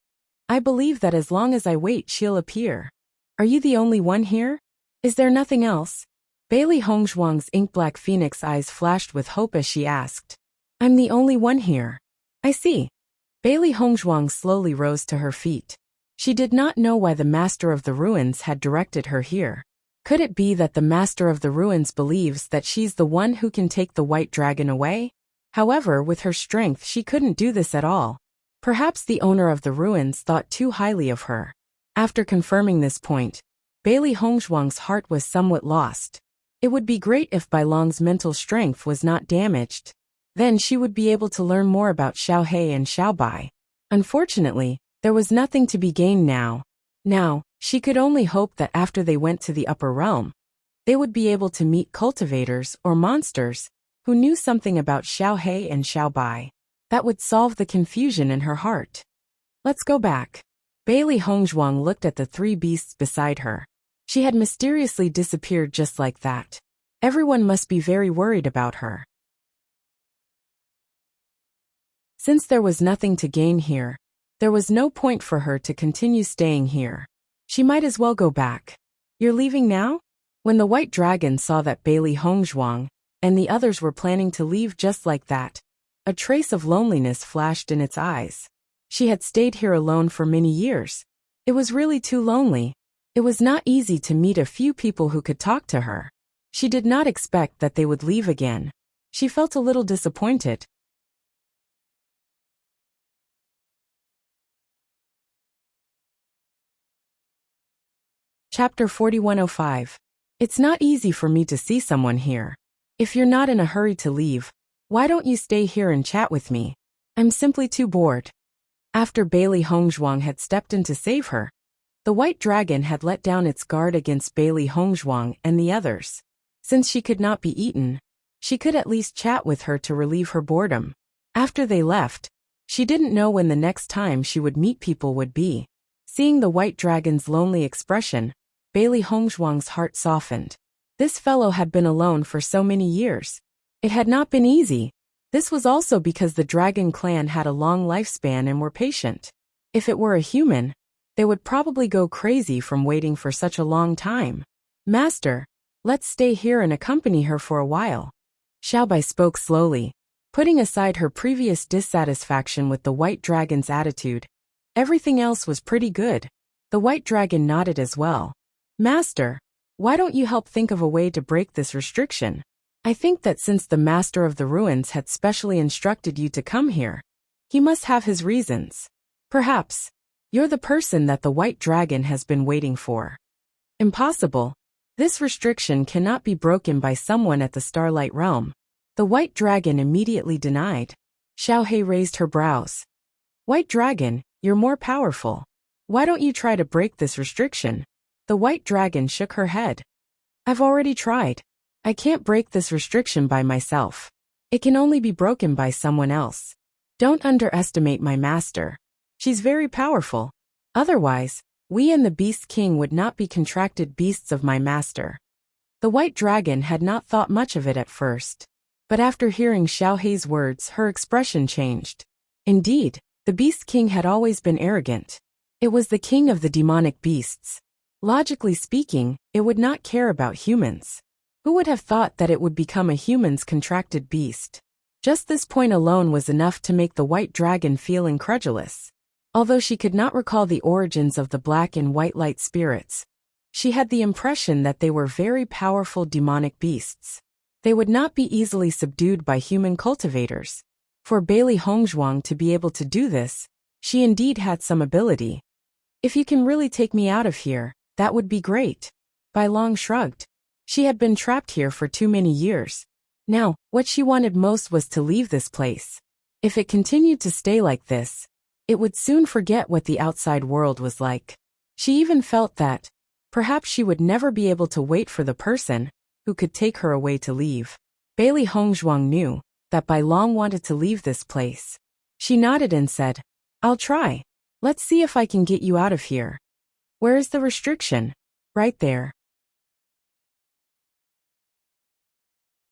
I believe that as long as I wait she'll appear. Are you the only one here? Is there nothing else? Bailey Hongzhuang's ink-black phoenix eyes flashed with hope as she asked. I'm the only one here. I see. Bailey Hongzhuang slowly rose to her feet. She did not know why the Master of the Ruins had directed her here. Could it be that the Master of the Ruins believes that she's the one who can take the white dragon away? However, with her strength she couldn't do this at all. Perhaps the owner of the ruins thought too highly of her. After confirming this point, Bailey Hongzhuang's heart was somewhat lost. It would be great if Bailong's mental strength was not damaged. Then she would be able to learn more about Xiaohei and Xiaobai. Unfortunately, there was nothing to be gained now. Now, she could only hope that after they went to the upper realm, they would be able to meet cultivators or monsters who knew something about Xiaohei and Xiaobai. That would solve the confusion in her heart. Let's go back. Bailey Hongzhuang looked at the three beasts beside her. She had mysteriously disappeared just like that. Everyone must be very worried about her. Since there was nothing to gain here, there was no point for her to continue staying here. She might as well go back. You're leaving now? When the white dragon saw that Bailey Hongzhuang and the others were planning to leave just like that, a trace of loneliness flashed in its eyes. She had stayed here alone for many years. It was really too lonely. It was not easy to meet a few people who could talk to her. She did not expect that they would leave again. She felt a little disappointed. Chapter 4105. It's not easy for me to see someone here. If you're not in a hurry to leave, why don't you stay here and chat with me? I'm simply too bored. After Bailey Hongzhuang had stepped in to save her, the white dragon had let down its guard against Bailey Hongzhuang and the others. Since she could not be eaten, she could at least chat with her to relieve her boredom. After they left, she didn't know when the next time she would meet people would be. Seeing the white dragon's lonely expression, Bailey Hongzhuang's heart softened. This fellow had been alone for so many years. It had not been easy. This was also because the dragon clan had a long lifespan and were patient. If it were a human, they would probably go crazy from waiting for such a long time. Master, let's stay here and accompany her for a while. Xiaobai spoke slowly, putting aside her previous dissatisfaction with the white dragon's attitude. Everything else was pretty good. The white dragon nodded as well. Master, why don't you help think of a way to break this restriction? I think that since the Master of the Ruins had specially instructed you to come here, he must have his reasons. Perhaps you're the person that the white dragon has been waiting for. Impossible. This restriction cannot be broken by someone at the Starlight Realm. The white dragon immediately denied. Xiaohei raised her brows. White dragon, you're more powerful. Why don't you try to break this restriction? The white dragon shook her head. I've already tried. I can't break this restriction by myself. It can only be broken by someone else. Don't underestimate my master. She's very powerful. Otherwise, we and the Beast King would not be contracted beasts of my master. The white dragon had not thought much of it at first. But after hearing Xiaohei's words, her expression changed. Indeed, the Beast King had always been arrogant. It was the king of the demonic beasts. Logically speaking, it would not care about humans. Who would have thought that it would become a human's contracted beast? Just this point alone was enough to make the white dragon feel incredulous. Although she could not recall the origins of the black and white light spirits, she had the impression that they were very powerful demonic beasts. They would not be easily subdued by human cultivators. For Bailey Hongzhuang to be able to do this, she indeed had some ability. If you can really take me out of here, that would be great. Bailong shrugged. She had been trapped here for too many years. Now, what she wanted most was to leave this place. If it continued to stay like this, it would soon forget what the outside world was like. She even felt that, Perhaps she would never be able to wait for the person who could take her away to leave. Bailey Hongzhuang knew that Bai Long wanted to leave this place. She nodded and said, "I'll try. Let's see if I can get you out of here." "Where is the restriction?" "Right there."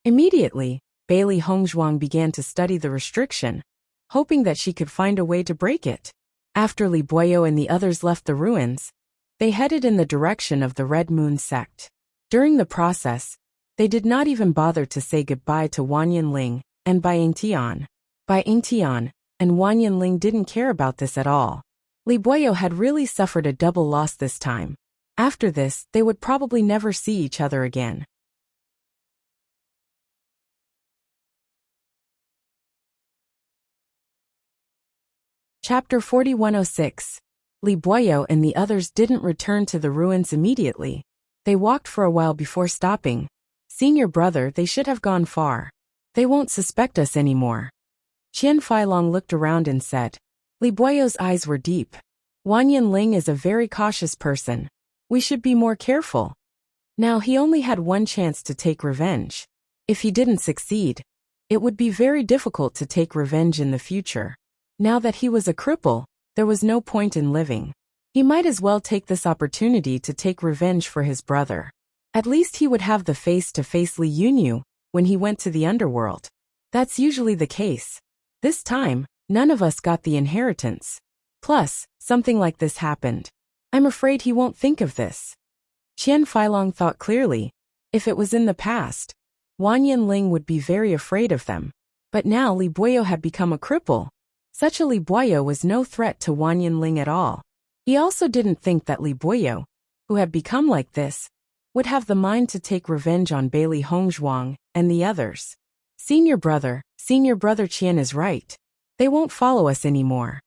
Immediately, Bailey Hongzhuang began to study the restriction, hoping that she could find a way to break it. After Li Buoyo and the others left the ruins, they headed in the direction of the Red Moon sect. During the process, they did not even bother to say goodbye to Wang Yinling and Bai Yingtian. Bai Yingtian and Wang Yinling didn't care about this at all. Li Buoyo had really suffered a double loss this time. After this, they would probably never see each other again. Chapter 4106. Li Buoyo and the others didn't return to the ruins immediately. They walked for a while before stopping. "Senior brother, they should have gone far. They won't suspect us anymore." Qian Feilong looked around and said. Li Buoyo's eyes were deep. "Wang Yinling is a very cautious person. We should be more careful." Now he only had one chance to take revenge. If he didn't succeed, it would be very difficult to take revenge in the future. Now that he was a cripple, there was no point in living. He might as well take this opportunity to take revenge for his brother. At least he would have the face-to-face Li Yunyu when he went to the underworld. That's usually the case. This time, none of us got the inheritance. Plus, something like this happened. I'm afraid he won't think of this. Qian Feilong thought clearly. If it was in the past, Wang Yinling would be very afraid of them. But now Li Buoyo had become a cripple. Such a Li Buoyo was no threat to Wang Yinling at all. He also didn't think that Li Buoyo, who had become like this, would have the mind to take revenge on Bailey Hongzhuang and the others. Senior brother Qian is right. They won't follow us anymore.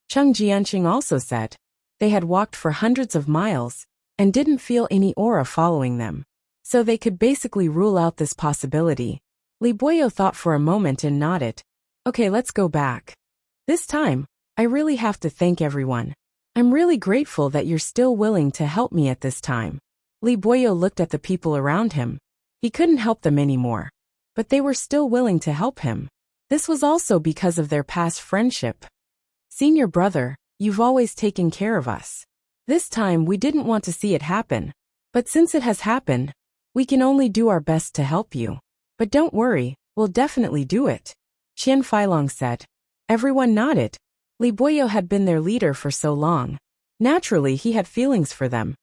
Cheng Jianqing also said. They had walked for hundreds of miles and didn't feel any aura following them. So they could basically rule out this possibility. Li Buoyo thought for a moment and nodded. Okay, let's go back. This time, I really have to thank everyone. I'm really grateful that you're still willing to help me at this time. Li Buoyo looked at the people around him. He couldn't help them anymore, but they were still willing to help him. This was also because of their past friendship. Senior brother, you've always taken care of us. This time we didn't want to see it happen, but since it has happened, we can only do our best to help you. But don't worry, we'll definitely do it. Qian Feilong said. Everyone nodded. Li Buoyo had been their leader for so long. Naturally, he had feelings for them.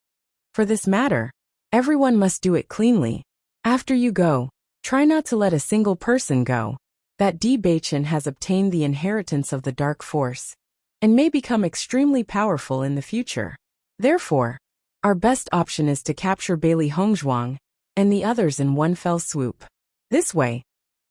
For this matter, everyone must do it cleanly. After you go, try not to let a single person go. That Bewitching has obtained the inheritance of the dark force and may become extremely powerful in the future. Therefore, our best option is to capture Bailey Hongzhuang and the others in one fell swoop. This way,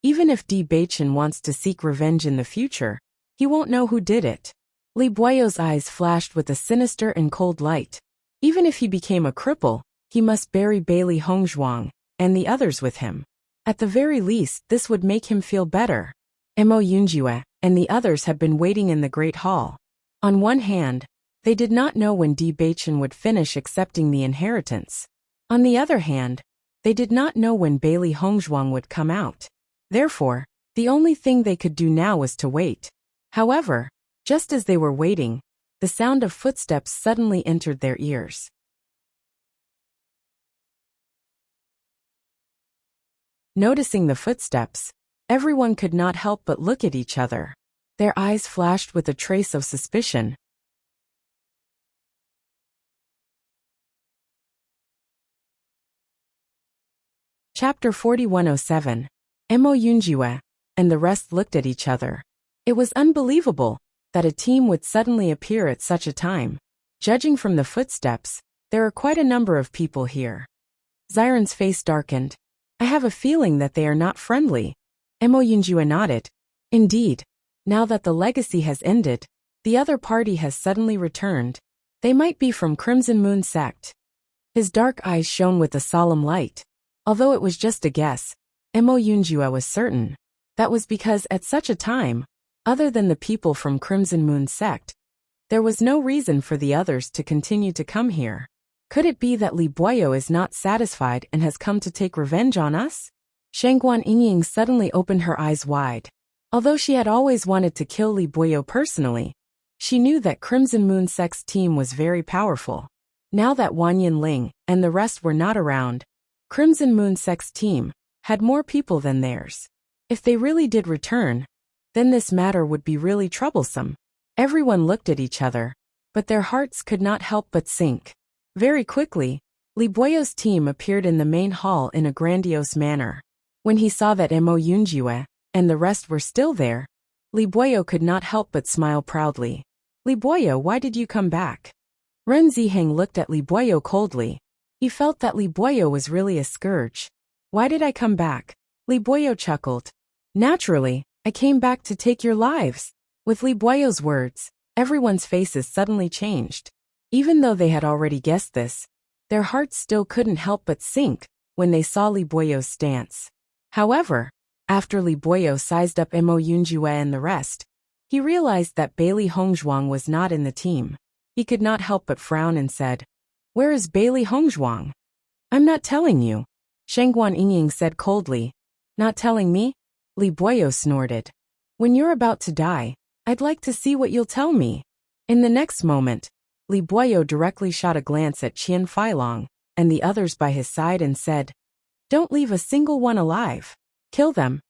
even if Bewitching wants to seek revenge in the future, he won't know who did it. Li Buoyo's eyes flashed with a sinister and cold light. Even if he became a cripple, he must bury Bailey Hongzhuang and the others with him. At the very least, this would make him feel better. Mo Yunjue and the others had been waiting in the Great Hall. On one hand, they did not know when Bewitching would finish accepting the inheritance. On the other hand, they did not know when Bailey Hongzhuang would come out. Therefore, the only thing they could do now was to wait. However, just as they were waiting, the sound of footsteps suddenly entered their ears. Noticing the footsteps, everyone could not help but look at each other. Their eyes flashed with a trace of suspicion. Chapter 4107. Mo Yunjue and the rest looked at each other. It was unbelievable that a team would suddenly appear at such a time. Judging from the footsteps, there are quite a number of people here. Xiren's face darkened. I have a feeling that they are not friendly. Mo Yunjue nodded. Indeed, now that the legacy has ended, the other party has suddenly returned. They might be from Crimson Moon sect. His dark eyes shone with a solemn light. Although it was just a guess, Mo Yunjue was certain. That was because at such a time, other than the people from Crimson Moon sect, there was no reason for the others to continue to come here. Could it be that Li Buoyo is not satisfied and has come to take revenge on us? Shangguan Yingying suddenly opened her eyes wide. Although she had always wanted to kill Li Buoyo personally, she knew that Crimson Moon Sect's team was very powerful. Now that Wan Yinling and the rest were not around, Crimson Moon Sect's team had more people than theirs. If they really did return, then this matter would be really troublesome. Everyone looked at each other, but their hearts could not help but sink. Very quickly, Li Buoyo's team appeared in the main hall in a grandiose manner. When he saw that Mo Yunjue and the rest were still there, Li Buoyo could not help but smile proudly. Li Buoyo, why did you come back? Ren Ziheng looked at Li Buoyo coldly. He felt that Li Buoyo was really a scourge. Why did I come back? Li Buoyo chuckled. Naturally, I came back to take your lives. With Li Buoyo's words, everyone's faces suddenly changed. Even though they had already guessed this, their hearts still couldn't help but sink when they saw Li Buoyo's stance. However, after Li Buoyo sized up Mo Yunjue and the rest, he realized that Bailey Hongzhuang was not in the team. He could not help but frown and said, "Where is Bailey Hongzhuang?" "I'm not telling you," Shangguan Yingying said coldly. "Not telling me?" Li Buoyo snorted. "When you're about to die, I'd like to see what you'll tell me." In the next moment, Li Buoyo directly shot a glance at Qian Feilong and the others by his side and said, "Don't leave a single one alive. Kill them."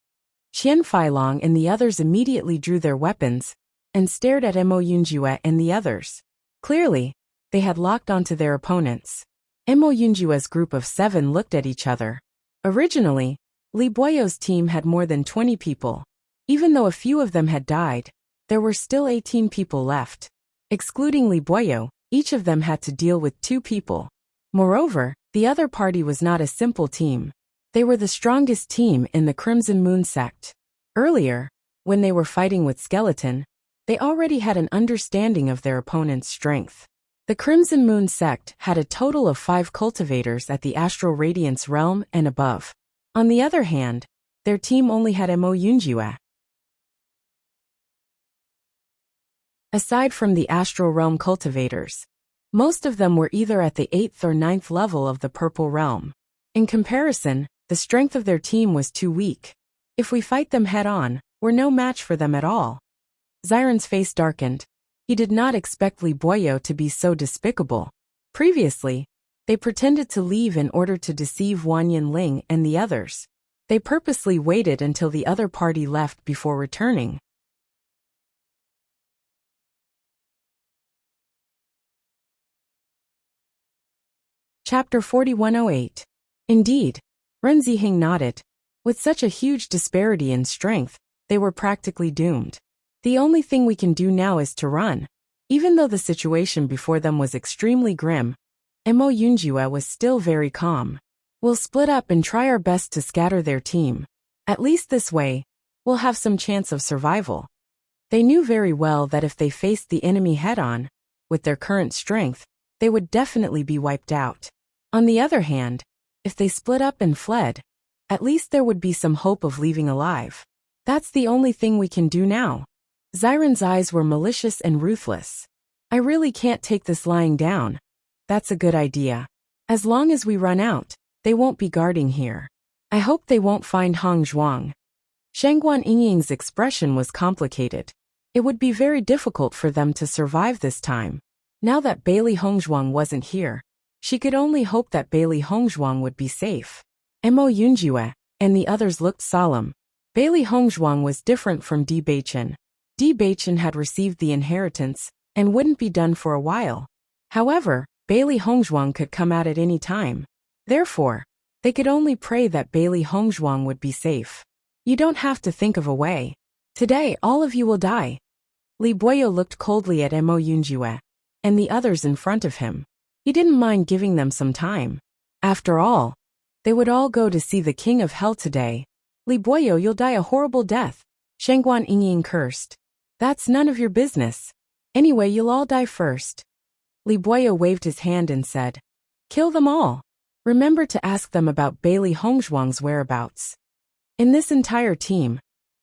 Qian Feilong and the others immediately drew their weapons and stared at Mo Yunjue and the others. Clearly, they had locked onto their opponents. Mo Yunjue's group of 7 looked at each other. Originally, Li Buoyo's team had more than 20 people. Even though a few of them had died, there were still 18 people left. Excluding Li Buoyo, each of them had to deal with 2 people. Moreover, the other party was not a simple team. They were the strongest team in the Crimson Moon sect. Earlier, when they were fighting with Skeleton, they already had an understanding of their opponent's strength. The Crimson Moon sect had a total of 5 cultivators at the Astral Radiance realm and above. On the other hand, their team only had Mo Yunjue. Aside from the Astral Realm cultivators, most of them were either at the 8th or 9th level of the Purple Realm. In comparison, the strength of their team was too weak. If we fight them head-on, we're no match for them at all. Xiren's face darkened. He did not expect Li Buoyo to be so despicable. Previously, they pretended to leave in order to deceive Wan Yinling and the others. They purposely waited until the other party left before returning. Chapter 4108. Indeed, Ren Ziheng nodded. With such a huge disparity in strength, they were practically doomed. The only thing we can do now is to run. Even though the situation before them was extremely grim, Mo Yunjue was still very calm. We'll split up and try our best to scatter their team. At least this way, we'll have some chance of survival. They knew very well that if they faced the enemy head-on, with their current strength, they would definitely be wiped out. On the other hand, if they split up and fled, at least there would be some hope of leaving alive. That's the only thing we can do now. Xiren's eyes were malicious and ruthless. I really can't take this lying down. That's a good idea. As long as we run out, they won't be guarding here. I hope they won't find Hong Zhuang. Shangguan Yingying's expression was complicated. It would be very difficult for them to survive this time. Now that Bailey Hongzhuang wasn't here, she could only hope that Bailey Hongzhuang would be safe. Mo Yunjue and the others looked solemn. Bailey Hongzhuang was different from Bewitching. Bewitching had received the inheritance and wouldn't be done for a while. However, Bailey Hongzhuang could come out at any time. Therefore, they could only pray that Bailey Hongzhuang would be safe. You don't have to think of a way. Today all of you will die. Li Buoyo looked coldly at Mo Yunjue and the others in front of him. He didn't mind giving them some time. After all, they would all go to see the King of Hell today. Li Buoyo, you'll die a horrible death. Shangguan Yingying cursed. That's none of your business. Anyway, you'll all die first. Li Buoyo waved his hand and said, "Kill them all. Remember to ask them about Bailey Hongzhuang's whereabouts." In this entire team,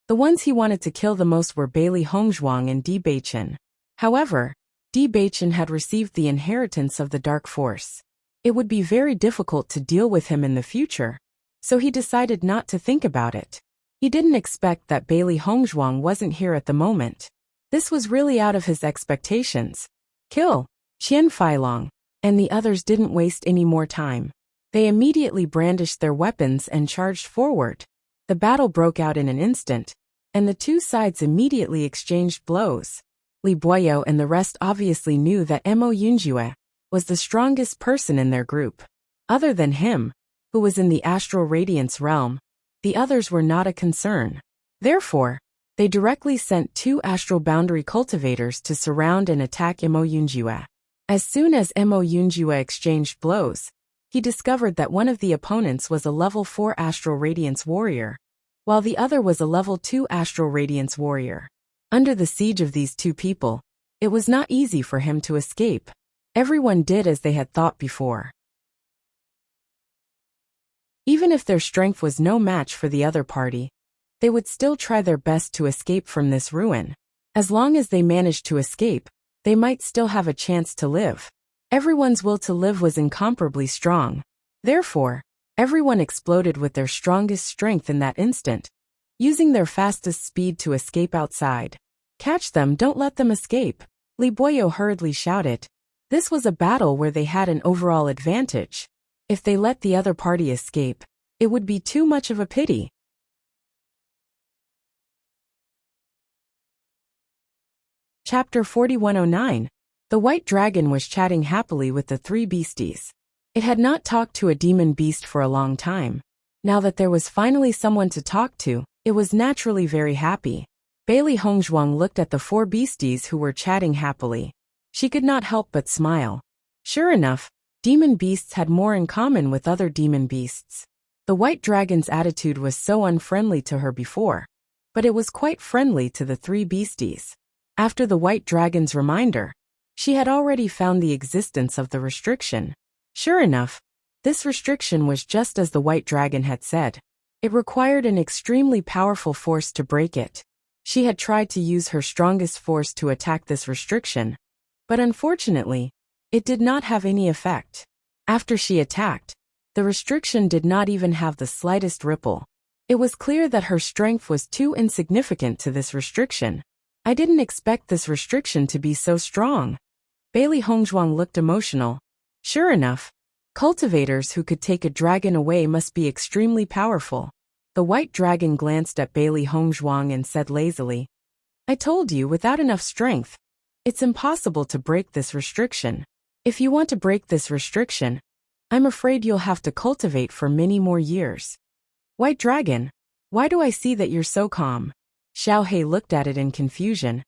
the ones he wanted to kill the most were Bailey Hongzhuang and Bewitching. However, Bewitching had received the inheritance of the Dark Force. It would be very difficult to deal with him in the future, so he decided not to think about it. He didn't expect that Bailey Hongzhuang wasn't here at the moment. This was really out of his expectations. Kill Qian Feilong, and the others didn't waste any more time. They immediately brandished their weapons and charged forward. The battle broke out in an instant, and the two sides immediately exchanged blows. Li Boyo and the rest obviously knew that Mo Yunjue was the strongest person in their group. Other than him, who was in the astral radiance realm, the others were not a concern. Therefore, they directly sent 2 astral boundary cultivators to surround and attack Mo Yunjue. As soon as Mo Yunjue exchanged blows, he discovered that one of the opponents was a level 4 astral radiance warrior, while the other was a level 2 astral radiance warrior. Under the siege of these 2 people, it was not easy for him to escape. Everyone did as they had thought before. Even if their strength was no match for the other party, they would still try their best to escape from this ruin. As long as they managed to escape, they might still have a chance to live. Everyone's will to live was incomparably strong. Therefore, everyone exploded with their strongest strength in that instant, using their fastest speed to escape outside. Catch them, don't let them escape, Li Boyo hurriedly shouted. This was a battle where they had an overall advantage. If they let the other party escape, it would be too much of a pity. Chapter 4109. The White Dragon was chatting happily with the 3 beasties. It had not talked to a demon beast for a long time. Now that there was finally someone to talk to, it was naturally very happy. Bailey Hongzhuang looked at the 4 beasties who were chatting happily. She could not help but smile. Sure enough, demon beasts had more in common with other demon beasts. The White Dragon's attitude was so unfriendly to her before, but it was quite friendly to the 3 beasties. After the White Dragon's reminder, she had already found the existence of the restriction. Sure enough, this restriction was just as the White Dragon had said. It required an extremely powerful force to break it. She had tried to use her strongest force to attack this restriction, but unfortunately, it did not have any effect. After she attacked, the restriction did not even have the slightest ripple. It was clear that her strength was too insignificant to this restriction. I didn't expect this restriction to be so strong. Bailey Hongzhuang looked emotional. Sure enough, cultivators who could take a dragon away must be extremely powerful. The White Dragon glanced at Bailey Hongzhuang and said lazily, I told you, without enough strength, it's impossible to break this restriction. If you want to break this restriction, I'm afraid you'll have to cultivate for many more years. White Dragon, why do I see that you're so calm? Xiao He looked at it in confusion.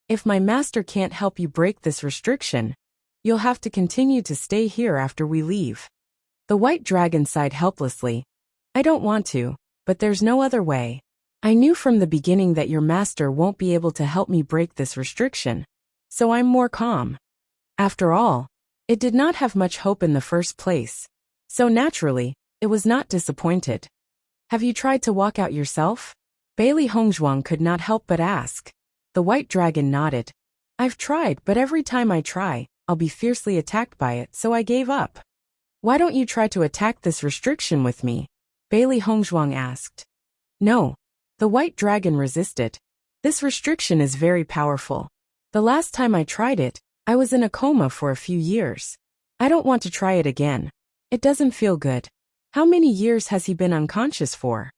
If my master can't help you break this restriction, you'll have to continue to stay here after we leave. The White Dragon sighed helplessly. I don't want to, but there's no other way. I knew from the beginning that your master won't be able to help me break this restriction, so I'm more calm. After all, it did not have much hope in the first place, so naturally, it was not disappointed. Have you tried to walk out yourself? Bailey Hongzhuang could not help but ask. The White Dragon nodded. I've tried, but every time I try, I'll be fiercely attacked by it, so I gave up. Why don't you try to attack this restriction with me? Bailey Hongzhuang asked. No. The White Dragon resisted. This restriction is very powerful. The last time I tried it, I was in a coma for a few years. I don't want to try it again. It doesn't feel good. How many years has he been unconscious for?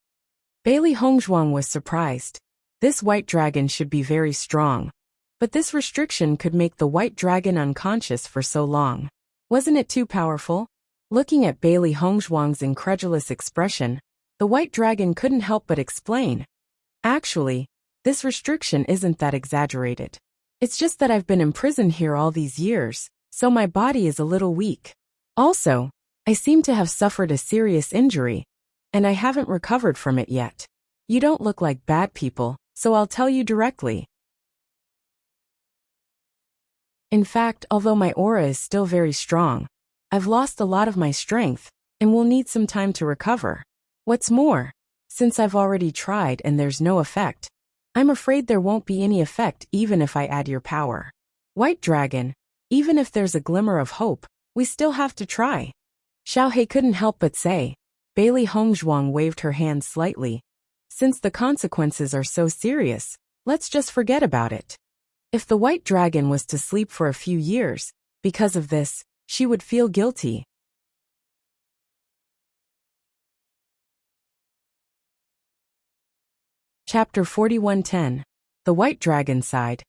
Bailey Hongzhuang was surprised. This White Dragon should be very strong. But this restriction could make the White Dragon unconscious for so long. Wasn't it too powerful? Looking at Bailey Hongzhuang's incredulous expression, the White Dragon couldn't help but explain. Actually, this restriction isn't that exaggerated. It's just that I've been imprisoned here all these years, so my body is a little weak. Also, I seem to have suffered a serious injury, and I haven't recovered from it yet. You don't look like bad people, so I'll tell you directly. In fact, although my aura is still very strong, I've lost a lot of my strength, and will need some time to recover. What's more, since I've already tried and there's no effect, I'm afraid there won't be any effect even if I add your power. White Dragon, even if there's a glimmer of hope, we still have to try. Xiaohei couldn't help but say. Bailey Hongzhuang waved her hand slightly. Since the consequences are so serious, let's just forget about it. If the white dragon was to sleep for a few years, because of this, she would feel guilty. Chapter 41:10. The White Dragon sighed.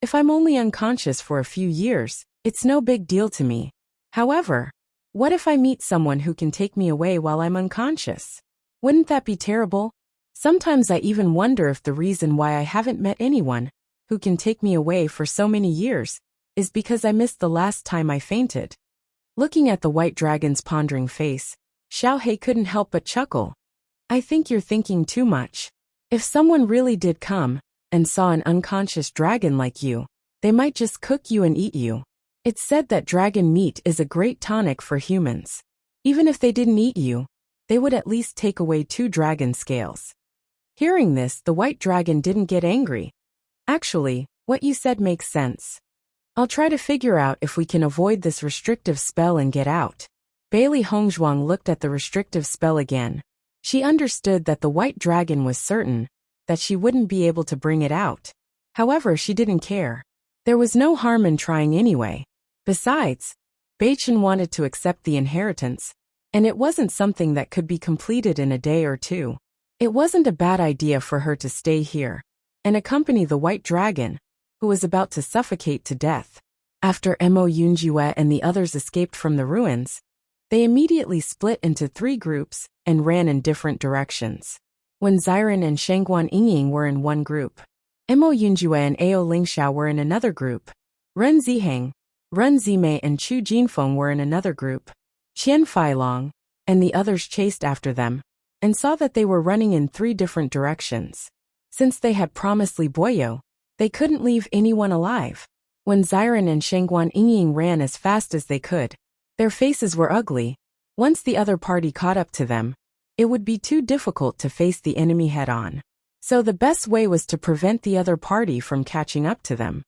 If I'm only unconscious for a few years, it's no big deal to me. However, what if I meet someone who can take me away while I'm unconscious? Wouldn't that be terrible? Sometimes I even wonder if the reason why I haven't met anyone who can take me away for so many years is because I missed the last time I fainted. Looking at the white dragon's pondering face, Xiaohei couldn't help but chuckle. I think you're thinking too much. If someone really did come and saw an unconscious dragon like you, they might just cook you and eat you. It's said that dragon meat is a great tonic for humans. Even if they didn't eat you, they would at least take away 2 dragon scales. Hearing this, the white dragon didn't get angry. Actually, what you said makes sense. I'll try to figure out if we can avoid this restrictive spell and get out. Bailey Hongzhuang looked at the restrictive spell again. She understood that the white dragon was certain that she wouldn't be able to bring it out. However, she didn't care. There was no harm in trying anyway. Besides, Beichen wanted to accept the inheritance, and it wasn't something that could be completed in a day or 2. It wasn't a bad idea for her to stay here and accompany the white dragon, who was about to suffocate to death. After Mo Yunjue and the others escaped from the ruins, they immediately split into 3 groups and ran in different directions. When Xiren and Shangguan Yingying were in one group, Mo Yunjue and Ao Lingxiao were in another group. Ren Ziheng, Ren Zimei and Chu Jinfeng were in another group. Qian Feilong and the others chased after them and saw that they were running in 3 different directions. Since they had promised Li Boyo, they couldn't leave anyone alive. When Xiren and Shangguan Yingying ran as fast as they could, their faces were ugly. Once the other party caught up to them, it would be too difficult to face the enemy head-on. So the best way was to prevent the other party from catching up to them.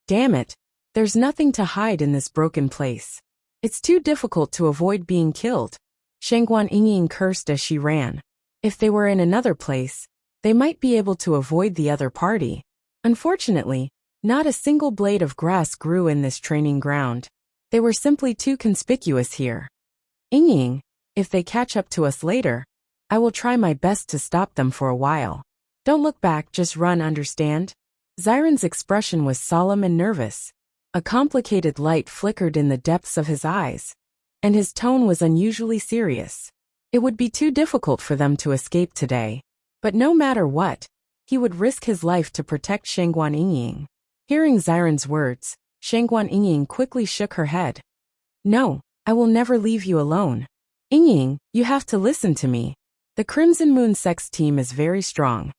Damn it, there's nothing to hide in this broken place. It's too difficult to avoid being killed. Shangguan Yingying cursed as she ran. If they were in another place, they might be able to avoid the other party. Unfortunately, not a single blade of grass grew in this training ground. They were simply too conspicuous here. Yingying, if they catch up to us later, I will try my best to stop them for a while. Don't look back, just run, understand? Xiren's expression was solemn and nervous. A complicated light flickered in the depths of his eyes, and his tone was unusually serious. It would be too difficult for them to escape today. But no matter what, he would risk his life to protect Shangguan Yingying. Hearing Xiren's words, Shangguan Yingying quickly shook her head. No, I will never leave you alone. Yingying, you have to listen to me. The Crimson Moon Sex team is very strong.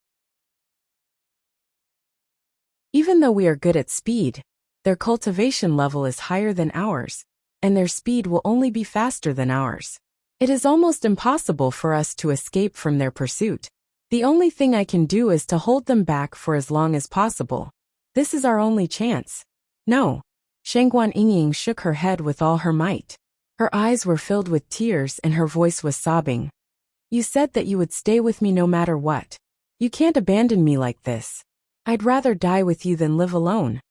Even though we are good at speed, their cultivation level is higher than ours, and their speed will only be faster than ours. It is almost impossible for us to escape from their pursuit. The only thing I can do is to hold them back for as long as possible. This is our only chance. No. Shangguan Yingying shook her head with all her might. Her eyes were filled with tears and her voice was sobbing. You said that you would stay with me no matter what. You can't abandon me like this. I'd rather die with you than live alone.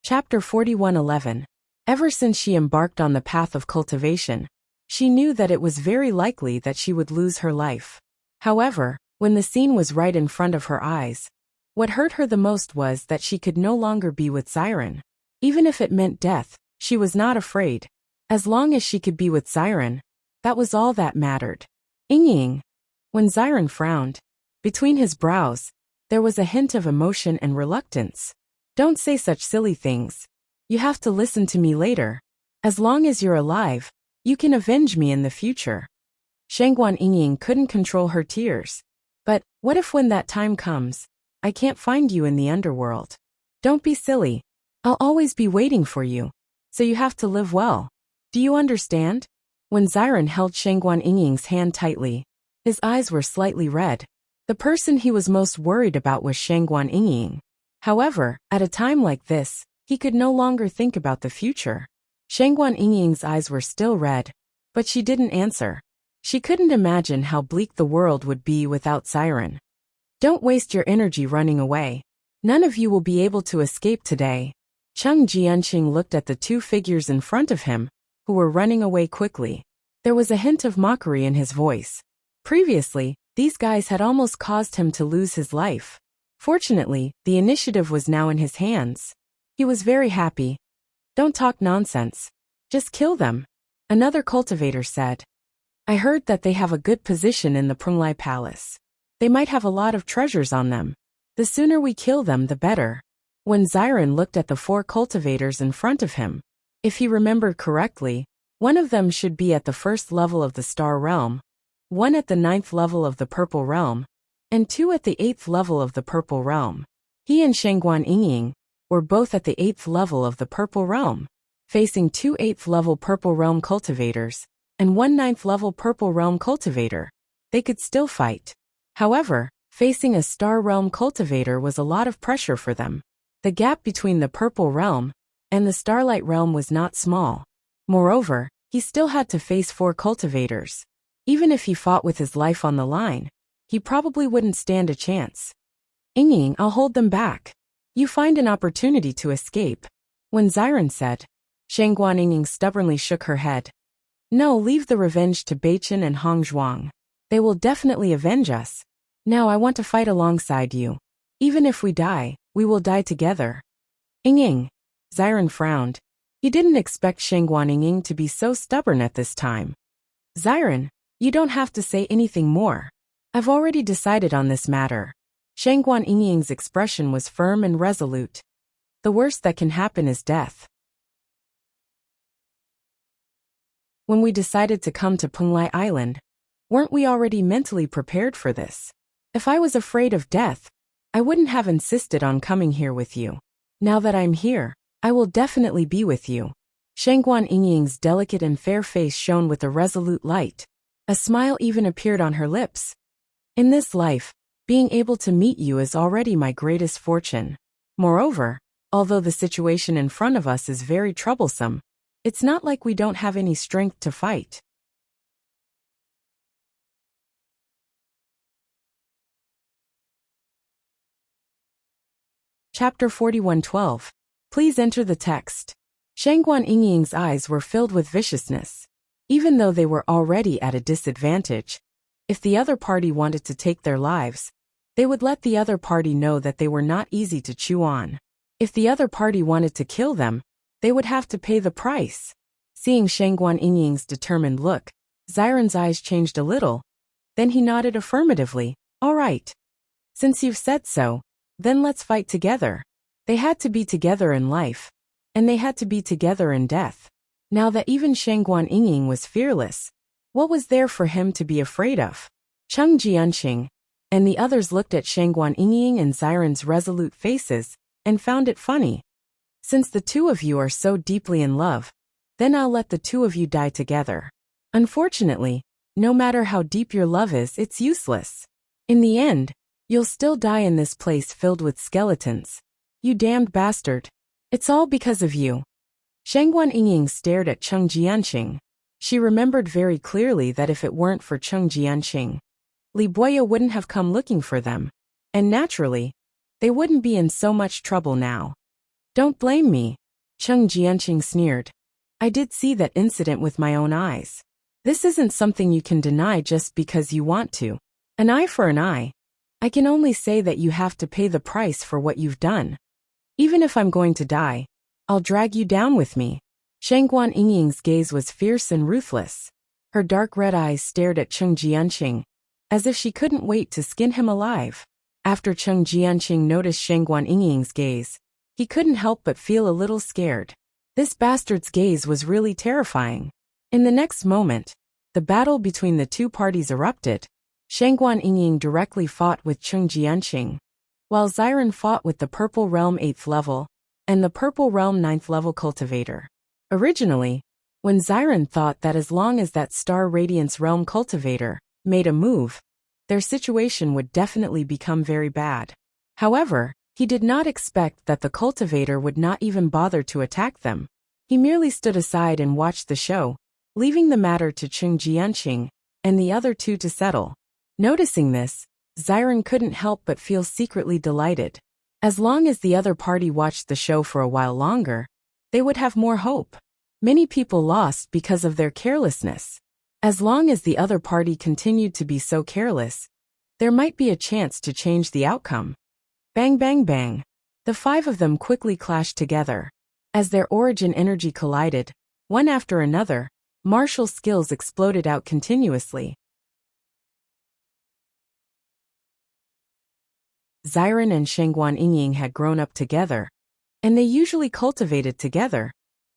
Chapter 41:11. Ever since she embarked on the path of cultivation, she knew that it was very likely that she would lose her life. However, when the scene was right in front of her eyes, what hurt her the most was that she could no longer be with Xiren. Even if it meant death, she was not afraid. As long as she could be with Xiren, that was all that mattered. Yingying. When Xiren frowned, between his brows, there was a hint of emotion and reluctance. Don't say such silly things. You have to listen to me later. As long as you're alive, you can avenge me in the future. Shangguan Yingying couldn't control her tears. But, what if when that time comes, I can't find you in the underworld? Don't be silly. I'll always be waiting for you. So you have to live well. Do you understand? When Xiren held Shangguan Yingying's hand tightly, his eyes were slightly red. The person he was most worried about was Shangguan Yingying. However, at a time like this, he could no longer think about the future. Shangguan Yingying's eyes were still red, but she didn't answer. She couldn't imagine how bleak the world would be without Siren. Don't waste your energy running away. None of you will be able to escape today. Cheng Jianqing looked at the two figures in front of him, who were running away quickly. There was a hint of mockery in his voice. Previously, these guys had almost caused him to lose his life. Fortunately, the initiative was now in his hands. He was very happy. Don't talk nonsense. Just kill them, another cultivator said. I heard that they have a good position in the Prunglai Palace. They might have a lot of treasures on them. The sooner we kill them, the better. When Xiren looked at the four cultivators in front of him, if he remembered correctly, one of them should be at the first level of the Star Realm, one at the 9th level of the Purple Realm, and two at the 8th level of the Purple Realm. He and Shangguan Yingying were both at the 8th level of the Purple Realm, facing two 8th level Purple Realm cultivators and one 9th level Purple Realm cultivator. They could still fight. However, facing a Star Realm cultivator was a lot of pressure for them. The gap between the Purple Realm and the Starlight Realm was not small. Moreover, he still had to face four cultivators. Even if he fought with his life on the line, he probably wouldn't stand a chance. Yingying, I'll hold them back. You find an opportunity to escape. When Xiren said, Shangguan Yingying stubbornly shook her head. No, leave the revenge to Beichen and Hong Zhuang. They will definitely avenge us. Now I want to fight alongside you. Even if we die, we will die together. Yingying. Xiren frowned. He didn't expect Shangguan Yingying to be so stubborn at this time. Xiren, you don't have to say anything more. I've already decided on this matter. Shangguan Yingying's expression was firm and resolute. The worst that can happen is death. When we decided to come to Penglai Island, weren't we already mentally prepared for this? If I was afraid of death, I wouldn't have insisted on coming here with you. Now that I'm here, I will definitely be with you. Shangguan Yingying's delicate and fair face shone with a resolute light. A smile even appeared on her lips. In this life, being able to meet you is already my greatest fortune. Moreover, although the situation in front of us is very troublesome, it's not like we don't have any strength to fight. Chapter 41:12. Please enter the text. Shangguan Yingying's eyes were filled with viciousness. Even though they were already at a disadvantage, if the other party wanted to take their lives, they would let the other party know that they were not easy to chew on. If the other party wanted to kill them, they would have to pay the price. Seeing Shangguan Yingying's determined look, Xiren's eyes changed a little. Then he nodded affirmatively. All right. Since you've said so, then let's fight together. They had to be together in life, and they had to be together in death. Now that even Shangguan Yingying was fearless, what was there for him to be afraid of? Cheng Jianqing and the others looked at Shangguan Yingying and Xiren's resolute faces and found it funny. Since the two of you are so deeply in love, then I'll let the two of you die together. Unfortunately, no matter how deep your love is, it's useless. In the end, you'll still die in this place filled with skeletons. You damned bastard. It's all because of you. Shangguan Yingying stared at Cheng Jianqing. She remembered very clearly that if it weren't for Cheng Jianqing, Li Boya wouldn't have come looking for them. And naturally, they wouldn't be in so much trouble now. Don't blame me. Cheng Jianqing sneered. I did see that incident with my own eyes. This isn't something you can deny just because you want to. An eye for an eye. I can only say that you have to pay the price for what you've done. Even if I'm going to die, I'll drag you down with me. Shangguan Yingying's gaze was fierce and ruthless. Her dark red eyes stared at Cheng Jianqing, as if she couldn't wait to skin him alive. After Cheng Jianqing noticed Shangguan Yingying's gaze, he couldn't help but feel a little scared. This bastard's gaze was really terrifying. In the next moment, the battle between the two parties erupted. Shangguan Yingying directly fought with Cheng Jianqing, while Xiren fought with the Purple Realm 8th level and the Purple Realm 9th level cultivator. Originally, when Xiren thought that as long as that Star Radiance Realm cultivator made a move, their situation would definitely become very bad. However, He did not expect that the cultivator would not even bother to attack them. He merely stood aside and watched the show, leaving the matter to Cheng Jianqing and the other two to settle. Noticing this, Xiren couldn't help but feel secretly delighted. As long as the other party watched the show for a while longer, they would have more hope. Many people lost because of their carelessness. As long as the other party continued to be so careless, there might be a chance to change the outcome. Bang bang bang. The five of them quickly clashed together. As their origin energy collided, one after another, martial skills exploded out continuously. Xiren and Shengguan Yingying had grown up together, and they usually cultivated together.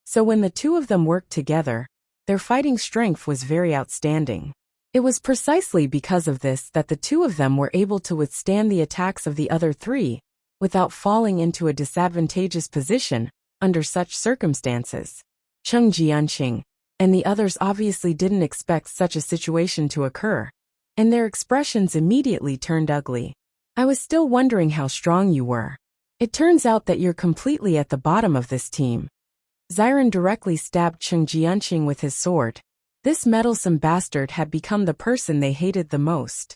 So when the two of them worked together, their fighting strength was very outstanding. It was precisely because of this that the two of them were able to withstand the attacks of the other three, without falling into a disadvantageous position under such circumstances. Cheng Jianqing and the others obviously didn't expect such a situation to occur, and their expressions immediately turned ugly. I was still wondering how strong you were. It turns out that you're completely at the bottom of this team. Xiren directly stabbed Cheng Jianqing with his sword. This meddlesome bastard had become the person they hated the most.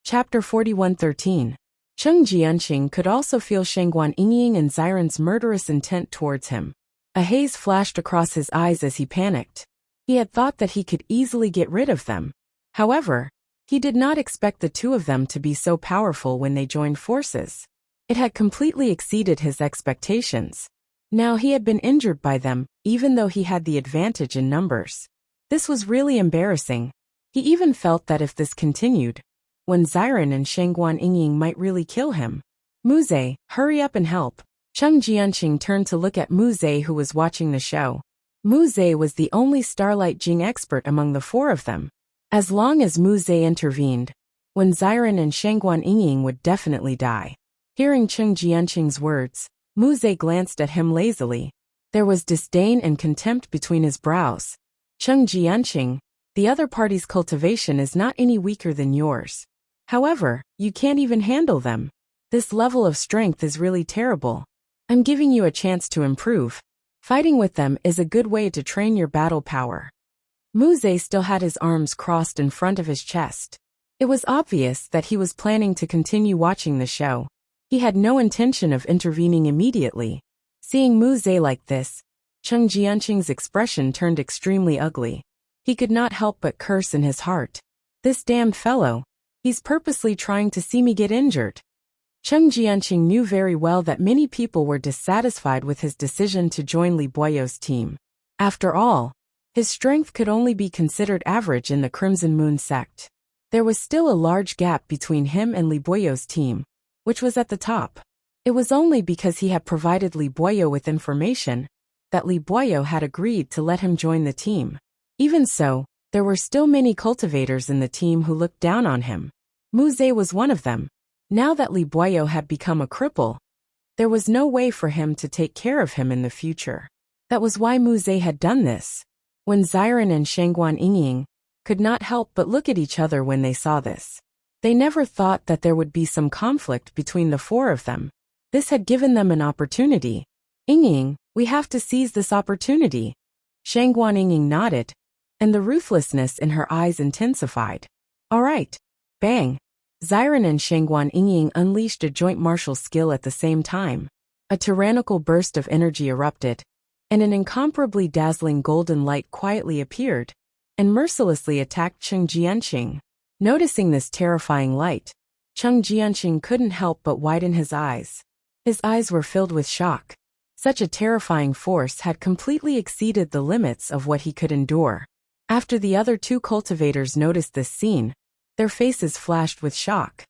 Chapter 41:13. Cheng Jianqing could also feel Shengguan Yingying and Xiren's murderous intent towards him. A haze flashed across his eyes as he panicked. He had thought that he could easily get rid of them. However, he did not expect the two of them to be so powerful when they joined forces. It had completely exceeded his expectations. Now he had been injured by them, even though he had the advantage in numbers. This was really embarrassing. He even felt that if this continued, when Xiren and Shengguan Yingying might really kill him. Muze, hurry up and help. Cheng Jianqing turned to look at Muze, who was watching the show. Muze was the only Starlight Jing expert among the four of them. As long as Muze intervened, when Xiren and Shengguan Yingying would definitely die. Hearing Cheng Jianqing's words, Muze glanced at him lazily. There was disdain and contempt between his brows. Cheng Jianqing, the other party's cultivation is not any weaker than yours. However, you can't even handle them. This level of strength is really terrible. I'm giving you a chance to improve. Fighting with them is a good way to train your battle power. Muze still had his arms crossed in front of his chest. It was obvious that he was planning to continue watching the show. He had no intention of intervening immediately. Seeing Muze like this, Cheng Jianqing's expression turned extremely ugly. He could not help but curse in his heart. This damned fellow. He's purposely trying to see me get injured. Cheng Jianqing knew very well that many people were dissatisfied with his decision to join Li Buoyo's team. After all, his strength could only be considered average in the Crimson Moon sect. There was still a large gap between him and Li Buoyo's team, which was at the top. It was only because he had provided Li Buoyo with information that Li Buoyo had agreed to let him join the team. Even so, there were still many cultivators in the team who looked down on him. Muze was one of them. Now that Li Buoyo had become a cripple, there was no way for him to take care of him in the future. That was why Muze had done this. When Xiren and Shengguan Yingying could not help but look at each other when they saw this. They never thought that there would be some conflict between the four of them. This had given them an opportunity. Yingying, we have to seize this opportunity. Shengguan Yingying nodded, and the ruthlessness in her eyes intensified. All right. Bang. Xiren and Shengguan Yingying unleashed a joint martial skill at the same time. A tyrannical burst of energy erupted, and an incomparably dazzling golden light quietly appeared, and mercilessly attacked Cheng Jianqing. Noticing this terrifying light, Cheng Jianqing couldn't help but widen his eyes. His eyes were filled with shock. Such a terrifying force had completely exceeded the limits of what he could endure. After the other two cultivators noticed this scene, their faces flashed with shock.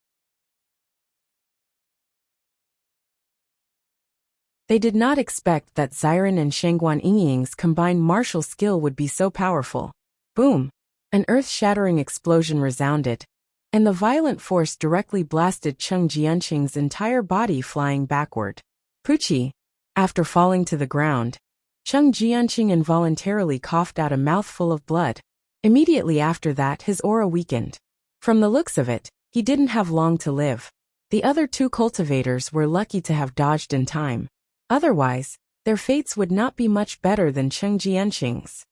They did not expect that Xiren and Shengguan Yingying's combined martial skill would be so powerful. Boom! An earth-shattering explosion resounded, and the violent force directly blasted Cheng Jianqing's entire body, flying backward. Poochie! After falling to the ground, Cheng Jianqing involuntarily coughed out a mouthful of blood. Immediately after that, his aura weakened. From the looks of it, he didn't have long to live. The other two cultivators were lucky to have dodged in time. Otherwise, their fates would not be much better than Cheng Jianqing's.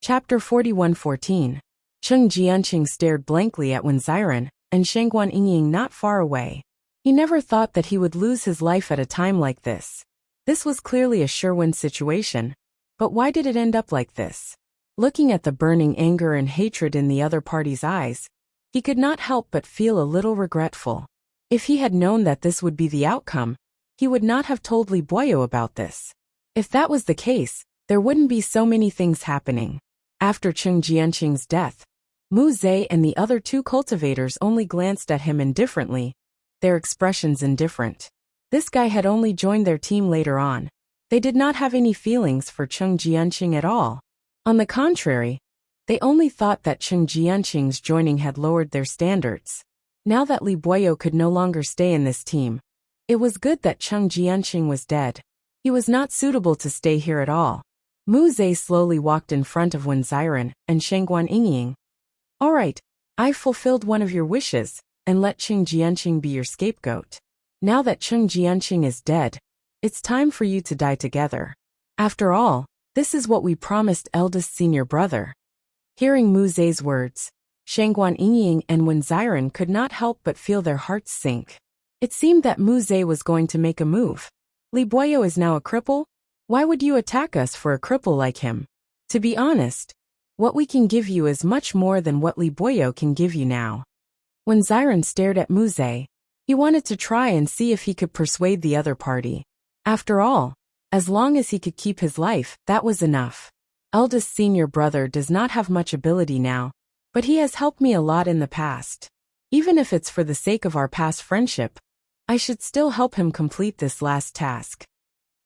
Chapter 41:14. Cheng Jianqing stared blankly at Wenziren and Shangguan Yingying not far away. He never thought that he would lose his life at a time like this. This was clearly a sure-win situation, but why did it end up like this? Looking at the burning anger and hatred in the other party's eyes, he could not help but feel a little regretful. If he had known that this would be the outcome, he would not have told Li Buoyou about this. If that was the case, there wouldn't be so many things happening. After Cheng Jianqing's death, Mu Zhe and the other two cultivators only glanced at him indifferently, their expressions indifferent. This guy had only joined their team later on. They did not have any feelings for Cheng Jianqing at all. On the contrary, they only thought that Cheng Jianqing's joining had lowered their standards. Now that Li Buoyou could no longer stay in this team, it was good that Cheng Jianqing was dead. He was not suitable to stay here at all. Mu Zhe slowly walked in front of Wenziren and Shangguan Yingying. All right, I've fulfilled one of your wishes, and let Cheng Jianqing be your scapegoat. Now that Cheng Jianqing is dead, it's time for you to die together. After all, this is what we promised eldest senior brother. Hearing Mu Zhe's words, Shangguan Yingying and Wenziren could not help but feel their hearts sink. It seemed that Mu Zhe was going to make a move. Li Buoyou is now a cripple? Why would you attack us for a cripple like him? To be honest, what we can give you is much more than what Li Buoyou can give you now. Wenziren stared at Mu Zhe. He wanted to try and see if he could persuade the other party. After all, as long as he could keep his life, that was enough. Eldest senior brother does not have much ability now, but he has helped me a lot in the past. Even if it's for the sake of our past friendship, I should still help him complete this last task.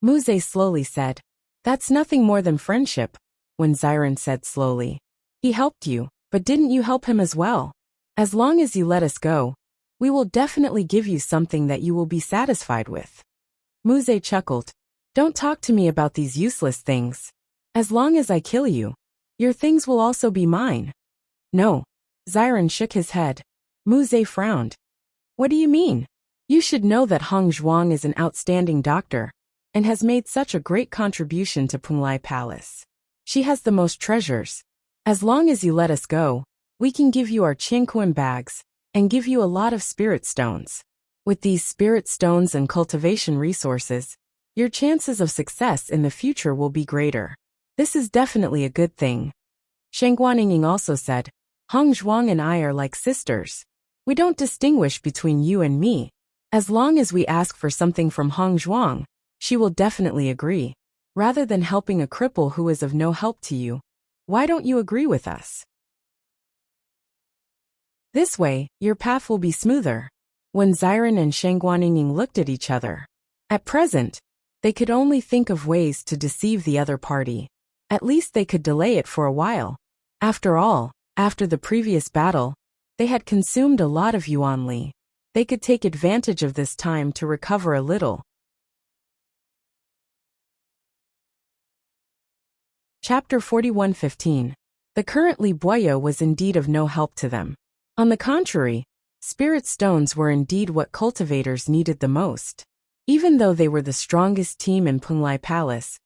Mu Zhe slowly said. That's nothing more than friendship, Wenziren said slowly. He helped you, but didn't you help him as well? As long as you let us go, we will definitely give you something that you will be satisfied with. Mu Zhe chuckled. Don't talk to me about these useless things. As long as I kill you, your things will also be mine. No. Ziren shook his head. Mu Zhe frowned. What do you mean? You should know that Hong Zhuang is an outstanding doctor, and has made such a great contribution to Penglai Palace. She has the most treasures. As long as you let us go, we can give you our Qianquan bags, and give you a lot of spirit stones. With these spirit stones and cultivation resources, your chances of success in the future will be greater. This is definitely a good thing. Shangguan Yingying also said, Hong Zhuang and I are like sisters. We don't distinguish between you and me. As long as we ask for something from Hong Zhuang, she will definitely agree. Rather than helping a cripple who is of no help to you, why don't you agree with us? This way, your path will be smoother. When Ziren and Shangguan Yingying looked at each other. At present, they could only think of ways to deceive the other party. At least they could delay it for a while. After all, after the previous battle, they had consumed a lot of Yuan Li. They could take advantage of this time to recover a little. Chapter 41:15. The current Li Buoyou was indeed of no help to them. On the contrary, spirit stones were indeed what cultivators needed the most. Even though they were the strongest team in Penglai Palace,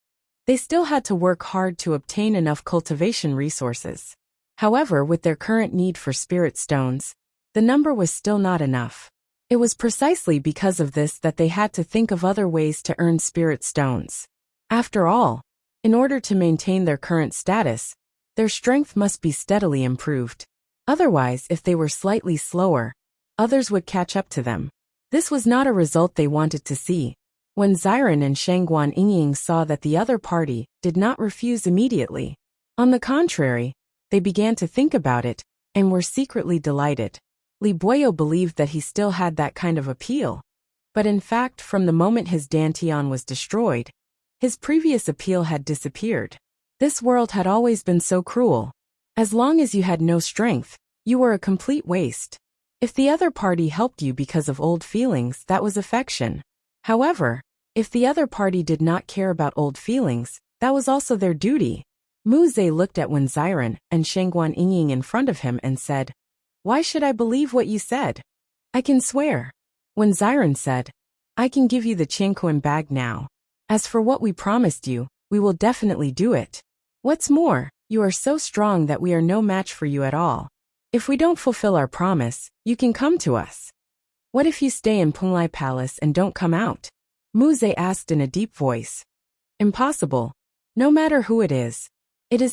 they still had to work hard to obtain enough cultivation resources. However, with their current need for spirit stones, the number was still not enough. It was precisely because of this that they had to think of other ways to earn spirit stones. After all, in order to maintain their current status, their strength must be steadily improved. Otherwise, if they were slightly slower, others would catch up to them. This was not a result they wanted to see. When Ziren and Shangguan Yingying saw that the other party did not refuse immediately. On the contrary, they began to think about it, and were secretly delighted. Li Buoyou believed that he still had that kind of appeal. But in fact, from the moment his Dantian was destroyed, his previous appeal had disappeared. This world had always been so cruel. As long as you had no strength, you were a complete waste. If the other party helped you because of old feelings, that was affection. However, If the other party did not care about old feelings, that was also their duty. Mu Ze looked at Wen Xiren and Shangguan Yingying in front of him and said, "Why should I believe what you said? I can swear." Wen Xiren said, "I can give you the Qianquan bag now. As for what we promised you, we will definitely do it. What's more, you are so strong that we are no match for you at all. If we don't fulfill our promise, you can come to us." "What if you stay in Penglai Palace and don't come out?" Mu Ze asked in a deep voice. "Impossible. No matter who it is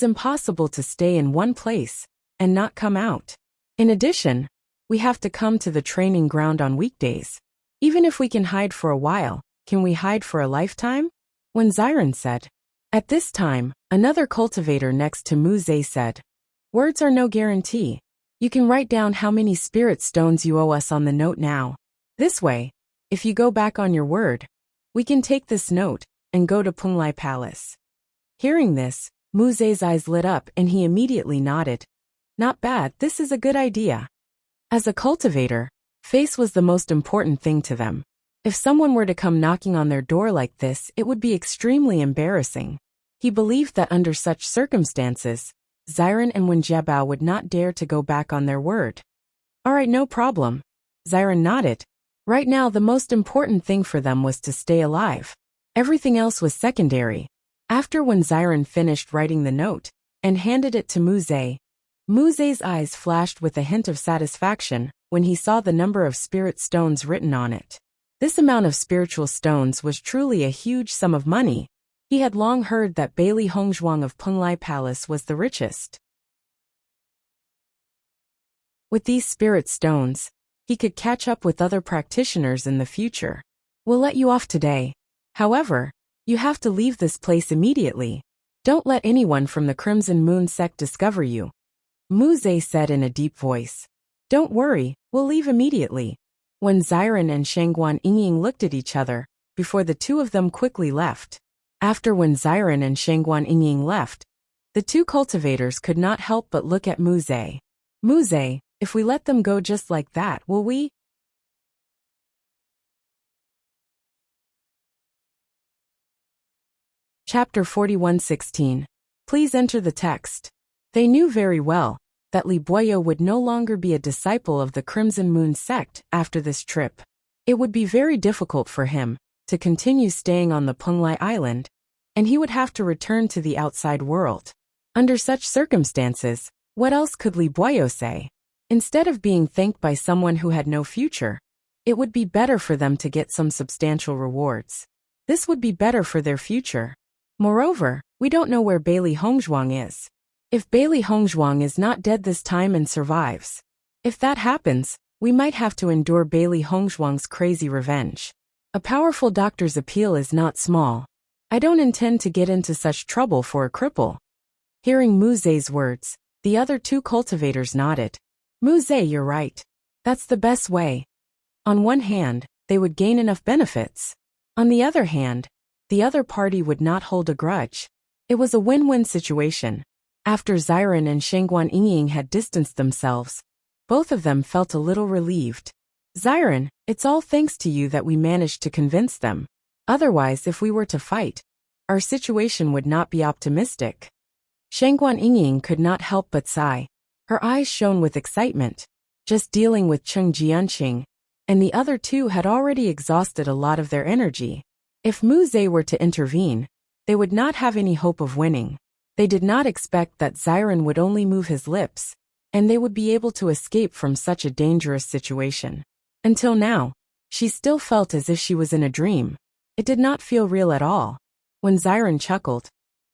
impossible to stay in one place and not come out. In addition, we have to come to the training ground on weekdays. Even if we can hide for a while, can we hide for a lifetime?" Wen Xiren said. At this time, another cultivator next to Mu Ze said, "Words are no guarantee. You can write down how many spirit stones you owe us on the note now. This way, if you go back on your word, we can take this note and go to Penglai Palace." Hearing this, Mu Ze's eyes lit up and he immediately nodded. "Not bad, this is a good idea." As a cultivator, face was the most important thing to them. If someone were to come knocking on their door like this, it would be extremely embarrassing. He believed that under such circumstances, Xiren and Wen Jiabao would not dare to go back on their word. "All right, no problem." Xiren nodded. Right now the most important thing for them was to stay alive. Everything else was secondary. After Wen Xiren finished writing the note and handed it to Mu Ze's eyes flashed with a hint of satisfaction when he saw the number of spirit stones written on it. This amount of spiritual stones was truly a huge sum of money. He had long heard that Bailey Hongzhuang of Penglai Palace was the richest. With these spirit stones, he could catch up with other practitioners in the future. "We'll let you off today. However, you have to leave this place immediately. Don't let anyone from the Crimson Moon sect discover you," Mu Ze said in a deep voice. "Don't worry, we'll leave immediately." Wen Xiren and Shangguan Yingying looked at each other before the two of them quickly left. After Wen Xiren and Shangguan Yingying left, the two cultivators could not help but look at Mu Ze. "Mu Ze, if we let them go just like that, will we?" Chapter 41:16. Please enter the text. They knew very well that Li Buoyo would no longer be a disciple of the Crimson Moon sect after this trip. It would be very difficult for him to continue staying on the Penglai Island, and he would have to return to the outside world. Under such circumstances, what else could Li Buoyo say? Instead of being thanked by someone who had no future, it would be better for them to get some substantial rewards. This would be better for their future. Moreover, we don't know where Bailey Hongzhuang is. If Bailey Hongzhuang is not dead this time and survives, if that happens, we might have to endure Bailey Hongzhuang's crazy revenge. A powerful doctor's appeal is not small. I don't intend to get into such trouble for a cripple. Hearing Mu Ze's words, the other two cultivators nodded. "Mu Ze, you're right. That's the best way. On one hand, they would gain enough benefits. On the other hand, the other party would not hold a grudge." It was a win-win situation. After Xiren and Shangguan Yingying had distanced themselves, both of them felt a little relieved. "Xiren, it's all thanks to you that we managed to convince them. Otherwise, if we were to fight, our situation would not be optimistic." Shangguan Yingying could not help but sigh. Her eyes shone with excitement. Just dealing with Cheng Jianqing and the other two had already exhausted a lot of their energy. If Mu Ze were to intervene, they would not have any hope of winning. They did not expect that Xiren would only move his lips, and they would be able to escape from such a dangerous situation. Until now, she still felt as if she was in a dream. It did not feel real at all. When Xiren chuckled,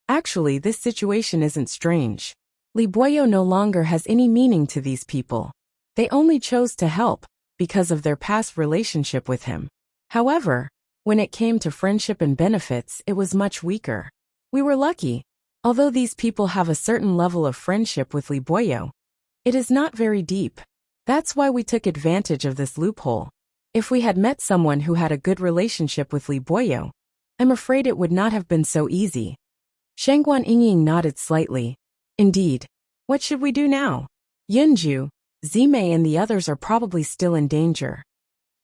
"Actually, this situation isn't strange. Li Buoyo no longer has any meaning to these people. They only chose to help because of their past relationship with him. However, when it came to friendship and benefits, it was much weaker. We were lucky. Although these people have a certain level of friendship with Li Buoyo, it is not very deep. That's why we took advantage of this loophole. If we had met someone who had a good relationship with Li Buoyo, I'm afraid it would not have been so easy." Shangguan Yingying nodded slightly. "Indeed. What should we do now? Yunju, Zimei and the others are probably still in danger.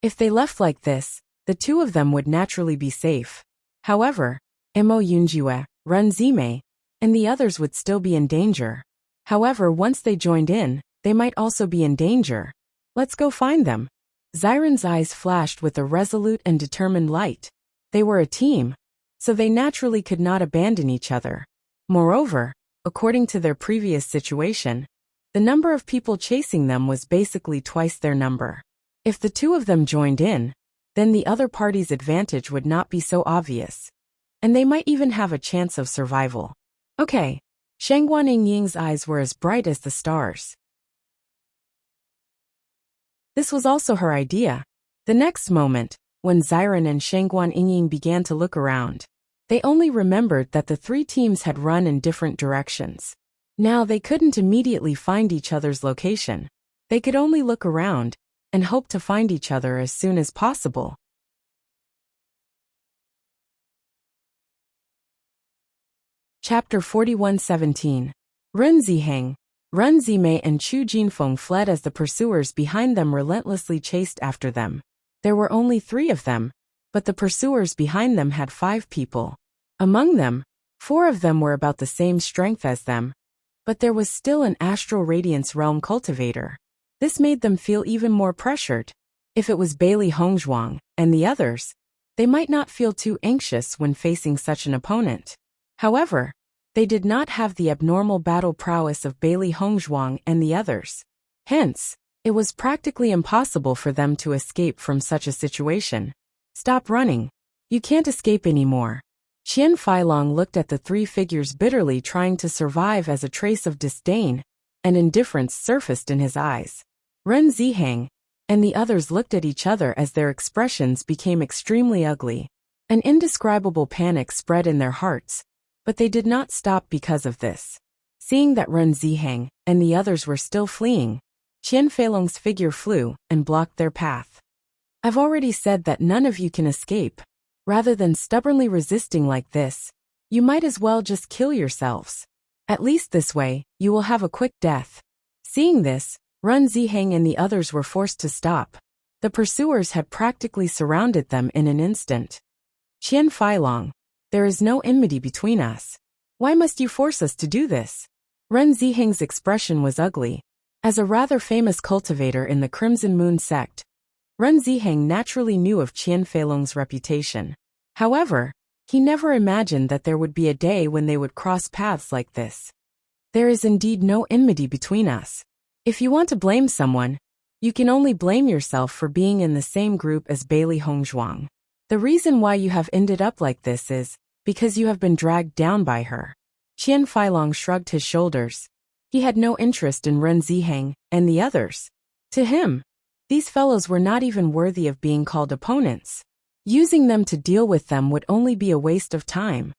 If they left like this, the two of them would naturally be safe. However, Mo Yunjiwe, Run Zime, and the others would still be in danger. However, once they joined in, they might also be in danger. Let's go find them. Xiren's eyes flashed with a resolute and determined light. They were a team, so they naturally could not abandon each other. Moreover, according to their previous situation, the number of people chasing them was basically twice their number. If the two of them joined in, then the other party's advantage would not be so obvious, and they might even have a chance of survival. Okay. Shangguan Yingying's eyes were as bright as the stars. This was also her idea. The next moment, when Xiren and Shangguan Yingying began to look around, they only remembered that the three teams had run in different directions. Now they couldn't immediately find each other's location. They could only look around and hope to find each other as soon as possible. Chapter 41:17. Run Ziheng, Run Zimei and Chu Jinfeng fled as the pursuers behind them relentlessly chased after them. There were only 3 of them, but the pursuers behind them had 5 people. Among them, 4 of them were about the same strength as them, but there was still an astral radiance realm cultivator. This made them feel even more pressured. If it was Bailey Hongzhuang and the others, they might not feel too anxious when facing such an opponent. However, they did not have the abnormal battle prowess of Bailey Hongzhuang and the others. Hence, it was practically impossible for them to escape from such a situation. Stop running. You can't escape anymore. Qian Feilong looked at the 3 figures bitterly, trying to survive as a trace of disdain and indifference surfaced in his eyes. Ren Ziheng and the others looked at each other as their expressions became extremely ugly. An indescribable panic spread in their hearts, but they did not stop because of this. Seeing that Ren Ziheng and the others were still fleeing, Qian Feilong's figure flew and blocked their path. I've already said that none of you can escape. Rather than stubbornly resisting like this, you might as well just kill yourselves. At least this way, you will have a quick death. Seeing this, Run Ziheng and the others were forced to stop. The pursuers had practically surrounded them in an instant. Qian Feilong, there is no enmity between us. Why must you force us to do this? Ren Ziheng's expression was ugly. As a rather famous cultivator in the Crimson Moon sect, Ren Ziheng naturally knew of Qian Feilong's reputation. However, he never imagined that there would be a day when they would cross paths like this. There is indeed no enmity between us. If you want to blame someone, you can only blame yourself for being in the same group as Bailey Hongzhuang. The reason why you have ended up like this is because you have been dragged down by her. Qian Feilong shrugged his shoulders. He had no interest in Ren Ziheng and the others. To him, these fellows were not even worthy of being called opponents. Using them to deal with them would only be a waste of time.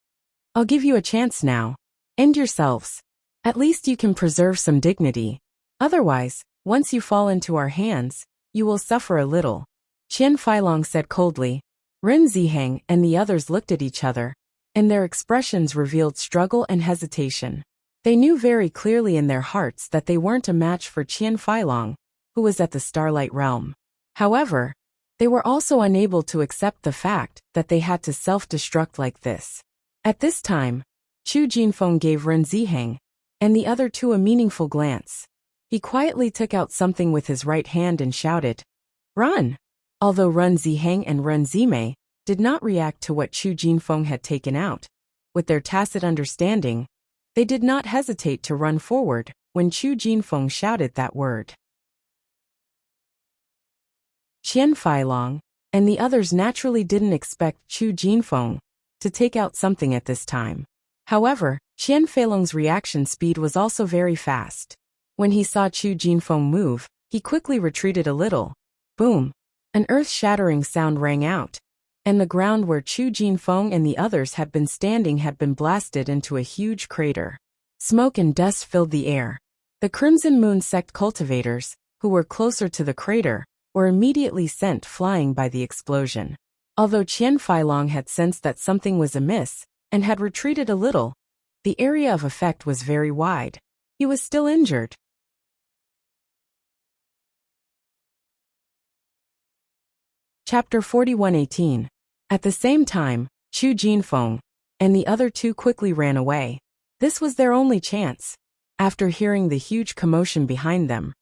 I'll give you a chance now. End yourselves. At least you can preserve some dignity. Otherwise, once you fall into our hands, you will suffer a little. Qian Feilong said coldly. Ren Ziheng and the others looked at each other, and their expressions revealed struggle and hesitation. They knew very clearly in their hearts that they weren't a match for Qian Feilong, who was at the Starlight Realm. However, they were also unable to accept the fact that they had to self-destruct like this. At this time, Chu Jinfeng gave Ren Ziheng and the other 2 a meaningful glance. He quietly took out something with his right hand and shouted, "Run!" Although Ren Ziheng and Ren Zimei did not react to what Chu Jinfeng had taken out, with their tacit understanding, they did not hesitate to run forward when Chu Jinfeng shouted that word. Qian Feilong and the others naturally didn't expect Chu Jinfeng to take out something at this time. However, Qian Feilong's reaction speed was also very fast. When he saw Chu Jinfeng move, he quickly retreated a little. Boom! An earth-shattering sound rang out, and the ground where Chu Jinfeng and the others had been standing had been blasted into a huge crater. Smoke and dust filled the air. The Crimson Moon sect cultivators, who were closer to the crater, were immediately sent flying by the explosion. Although Qian Feilong had sensed that something was amiss and had retreated a little, the area of effect was very wide. He was still injured. Chapter 41:18. At the same time, Chu Jinfeng and the other two quickly ran away. This was their only chance. After hearing the huge commotion behind them,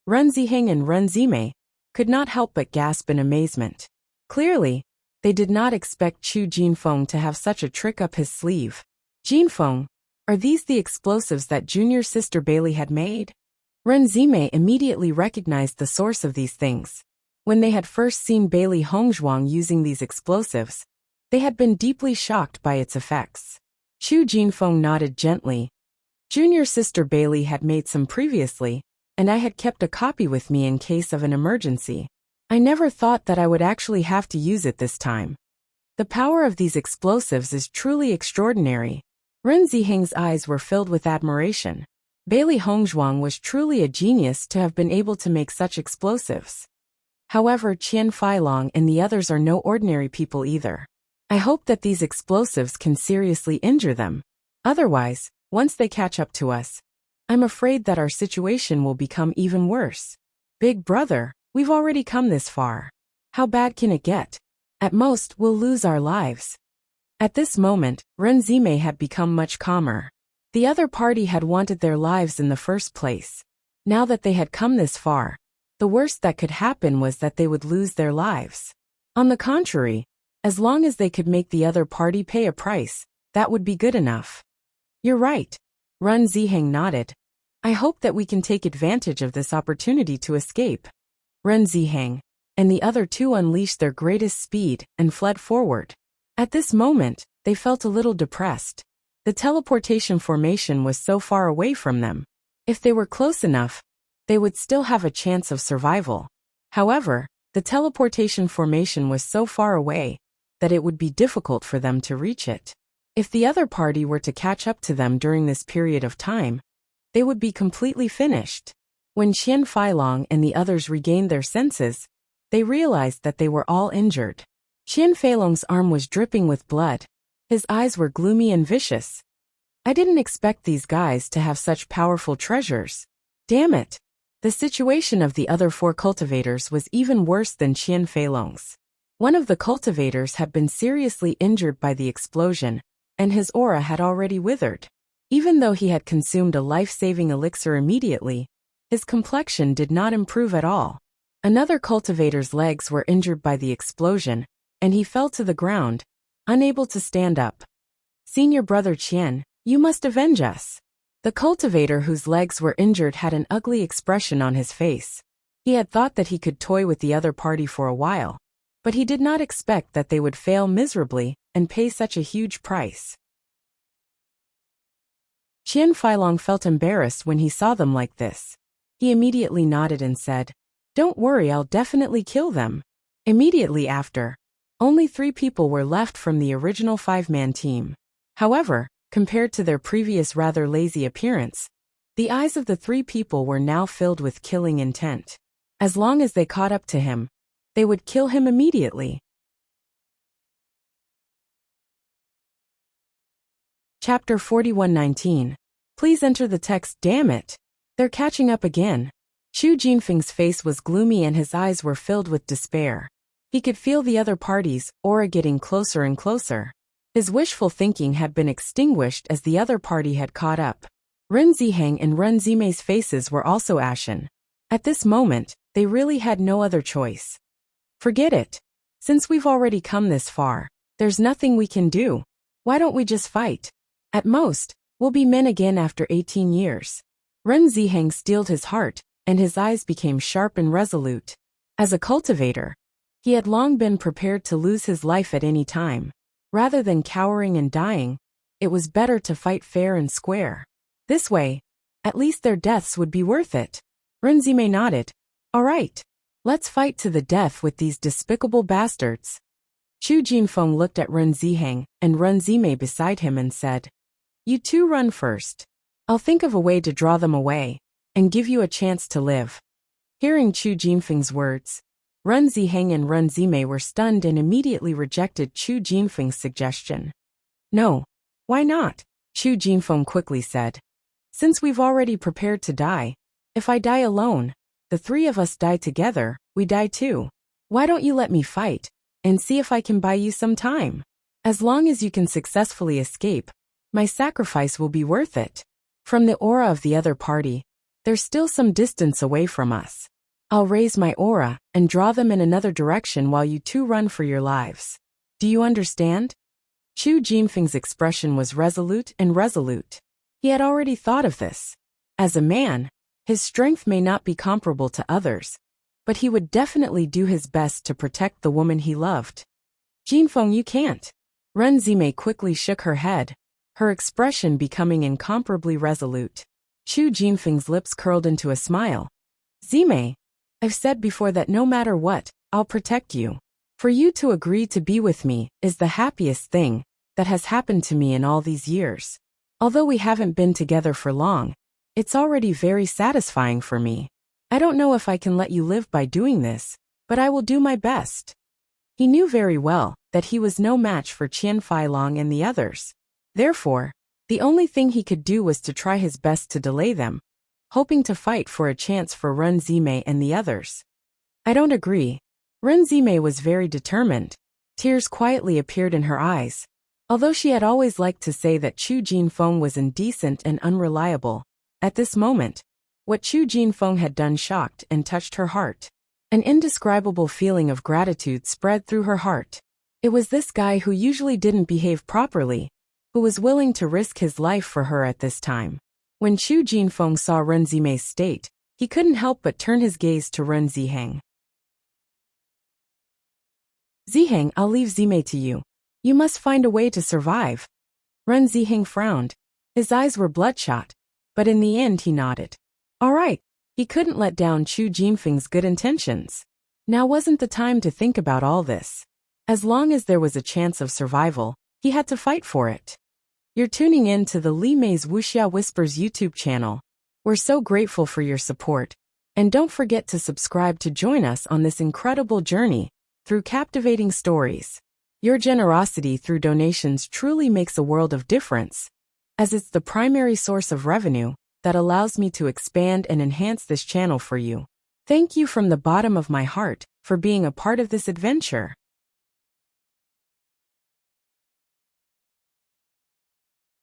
Ren Ziheng and Ren Zimei could not help but gasp in amazement. Clearly, they did not expect Chu Jinfeng to have such a trick up his sleeve. Jinfeng, are these the explosives that junior sister Bailey had made? Ren Zimei immediately recognized the source of these things. When they had first seen Bailey Hongzhuang using these explosives, they had been deeply shocked by its effects. Chu Jinfeng nodded gently. Junior sister Bailey had made some previously, and I had kept a copy with me in case of an emergency. I never thought that I would actually have to use it this time. The power of these explosives is truly extraordinary. Ren Ziheng's eyes were filled with admiration. Bailey Hongzhuang was truly a genius to have been able to make such explosives. However, Qian Feilong and the others are no ordinary people either. I hope that these explosives can seriously injure them. Otherwise, once they catch up to us, I'm afraid that our situation will become even worse. Big brother, we've already come this far. How bad can it get? At most, we'll lose our lives. At this moment, Ren Zimei had become much calmer. The other party had wanted their lives in the first place. Now that they had come this far, the worst that could happen was that they would lose their lives. On the contrary, as long as they could make the other party pay a price, that would be good enough. You're right. Ren Ziheng nodded. I hope that we can take advantage of this opportunity to escape. Ren Ziheng and the other two unleashed their greatest speed and fled forward. At this moment, they felt a little depressed. The teleportation formation was so far away from them. If they were close enough, they would still have a chance of survival. However, the teleportation formation was so far away that it would be difficult for them to reach it. If the other party were to catch up to them during this period of time, they would be completely finished. When Qian Feilong and the others regained their senses, they realized that they were all injured. Qian Feilong's arm was dripping with blood. His eyes were gloomy and vicious. I didn't expect these guys to have such powerful treasures. Damn it! The situation of the other four cultivators was even worse than Qian Feilong's. One of the cultivators had been seriously injured by the explosion, and his aura had already withered. Even though he had consumed a life-saving elixir immediately, his complexion did not improve at all. Another cultivator's legs were injured by the explosion, and he fell to the ground, unable to stand up. Senior brother Qian, you must avenge us. The cultivator whose legs were injured had an ugly expression on his face. He had thought that he could toy with the other party for a while, but he did not expect that they would fail miserably and pay such a huge price. Qian Feilong felt embarrassed when he saw them like this. He immediately nodded and said, "Don't worry, I'll definitely kill them." Immediately after, only 3 people were left from the original 5-man team. However, compared to their previous rather lazy appearance, the eyes of the 3 people were now filled with killing intent. As long as they caught up to him, they would kill him immediately. Chapter 41:19. Please enter the text. Damn it! They're catching up again. Chu Jinfeng's face was gloomy and his eyes were filled with despair. He could feel the other party's aura getting closer and closer. His wishful thinking had been extinguished as the other party had caught up. Ren Ziheng and Ren Zimei's faces were also ashen. At this moment, they really had no other choice. Forget it. Since we've already come this far, there's nothing we can do. Why don't we just fight? At most, we'll be men again after 18 years. Ren Ziheng steeled his heart, and his eyes became sharp and resolute. As a cultivator, he had long been prepared to lose his life at any time. Rather than cowering and dying, it was better to fight fair and square. This way, at least their deaths would be worth it. Ren Zimei nodded. All right, let's fight to the death with these despicable bastards. Chu Jinfeng looked at Ren Ziheng and Ren Zimei beside him and said, "You two run first. I'll think of a way to draw them away and give you a chance to live." Hearing Chu Jinfeng's words, Ren Ziheng and Ren Zimei were stunned and immediately rejected Chu Jinfeng's suggestion. "No, why not?" Chu Jinfeng quickly said. "Since we've already prepared to die, if I die alone, the 3 of us die together, we die too. Why don't you let me fight and see if I can buy you some time? As long as you can successfully escape, my sacrifice will be worth it. From the aura of the other party, there's still some distance away from us. I'll raise my aura and draw them in another direction while you two run for your lives. Do you understand? Chu Jinfeng's expression was resolute and resolute. He had already thought of this. As a man, his strength may not be comparable to others, but he would definitely do his best to protect the woman he loved. Jinfeng, you can't. Ren Zimei quickly shook her head, her expression becoming incomparably resolute. Chu Jinfeng's lips curled into a smile. Zimei, I've said before that no matter what, I'll protect you. For you to agree to be with me is the happiest thing that has happened to me in all these years. Although we haven't been together for long, it's already very satisfying for me. I don't know if I can let you live by doing this, but I will do my best. He knew very well that he was no match for Qian Feilong and the others. Therefore, the only thing he could do was to try his best to delay them, hoping to fight for a chance for Ren Zimei and the others. I don't agree. Ren Zimei was very determined. Tears quietly appeared in her eyes. Although she had always liked to say that Chu Jinfeng was indecent and unreliable, at this moment, what Chu Jinfeng had done shocked and touched her heart. An indescribable feeling of gratitude spread through her heart. It was this guy who usually didn't behave properly, who was willing to risk his life for her at this time. When Chu Jinfeng saw Ren Zimei's state, he couldn't help but turn his gaze to Ren Ziheng. Ziheng, I'll leave Zimei to you. You must find a way to survive. Ren Ziheng frowned. His eyes were bloodshot, but in the end he nodded. All right. He couldn't let down Chu Jinfeng's good intentions. Now wasn't the time to think about all this. As long as there was a chance of survival, he had to fight for it. You're tuning in to the Li Mei's Wuxia Whispers YouTube channel. We're so grateful for your support, and don't forget to subscribe to join us on this incredible journey through captivating stories. Your generosity through donations truly makes a world of difference, as it's the primary source of revenue that allows me to expand and enhance this channel for you. Thank you from the bottom of my heart for being a part of this adventure.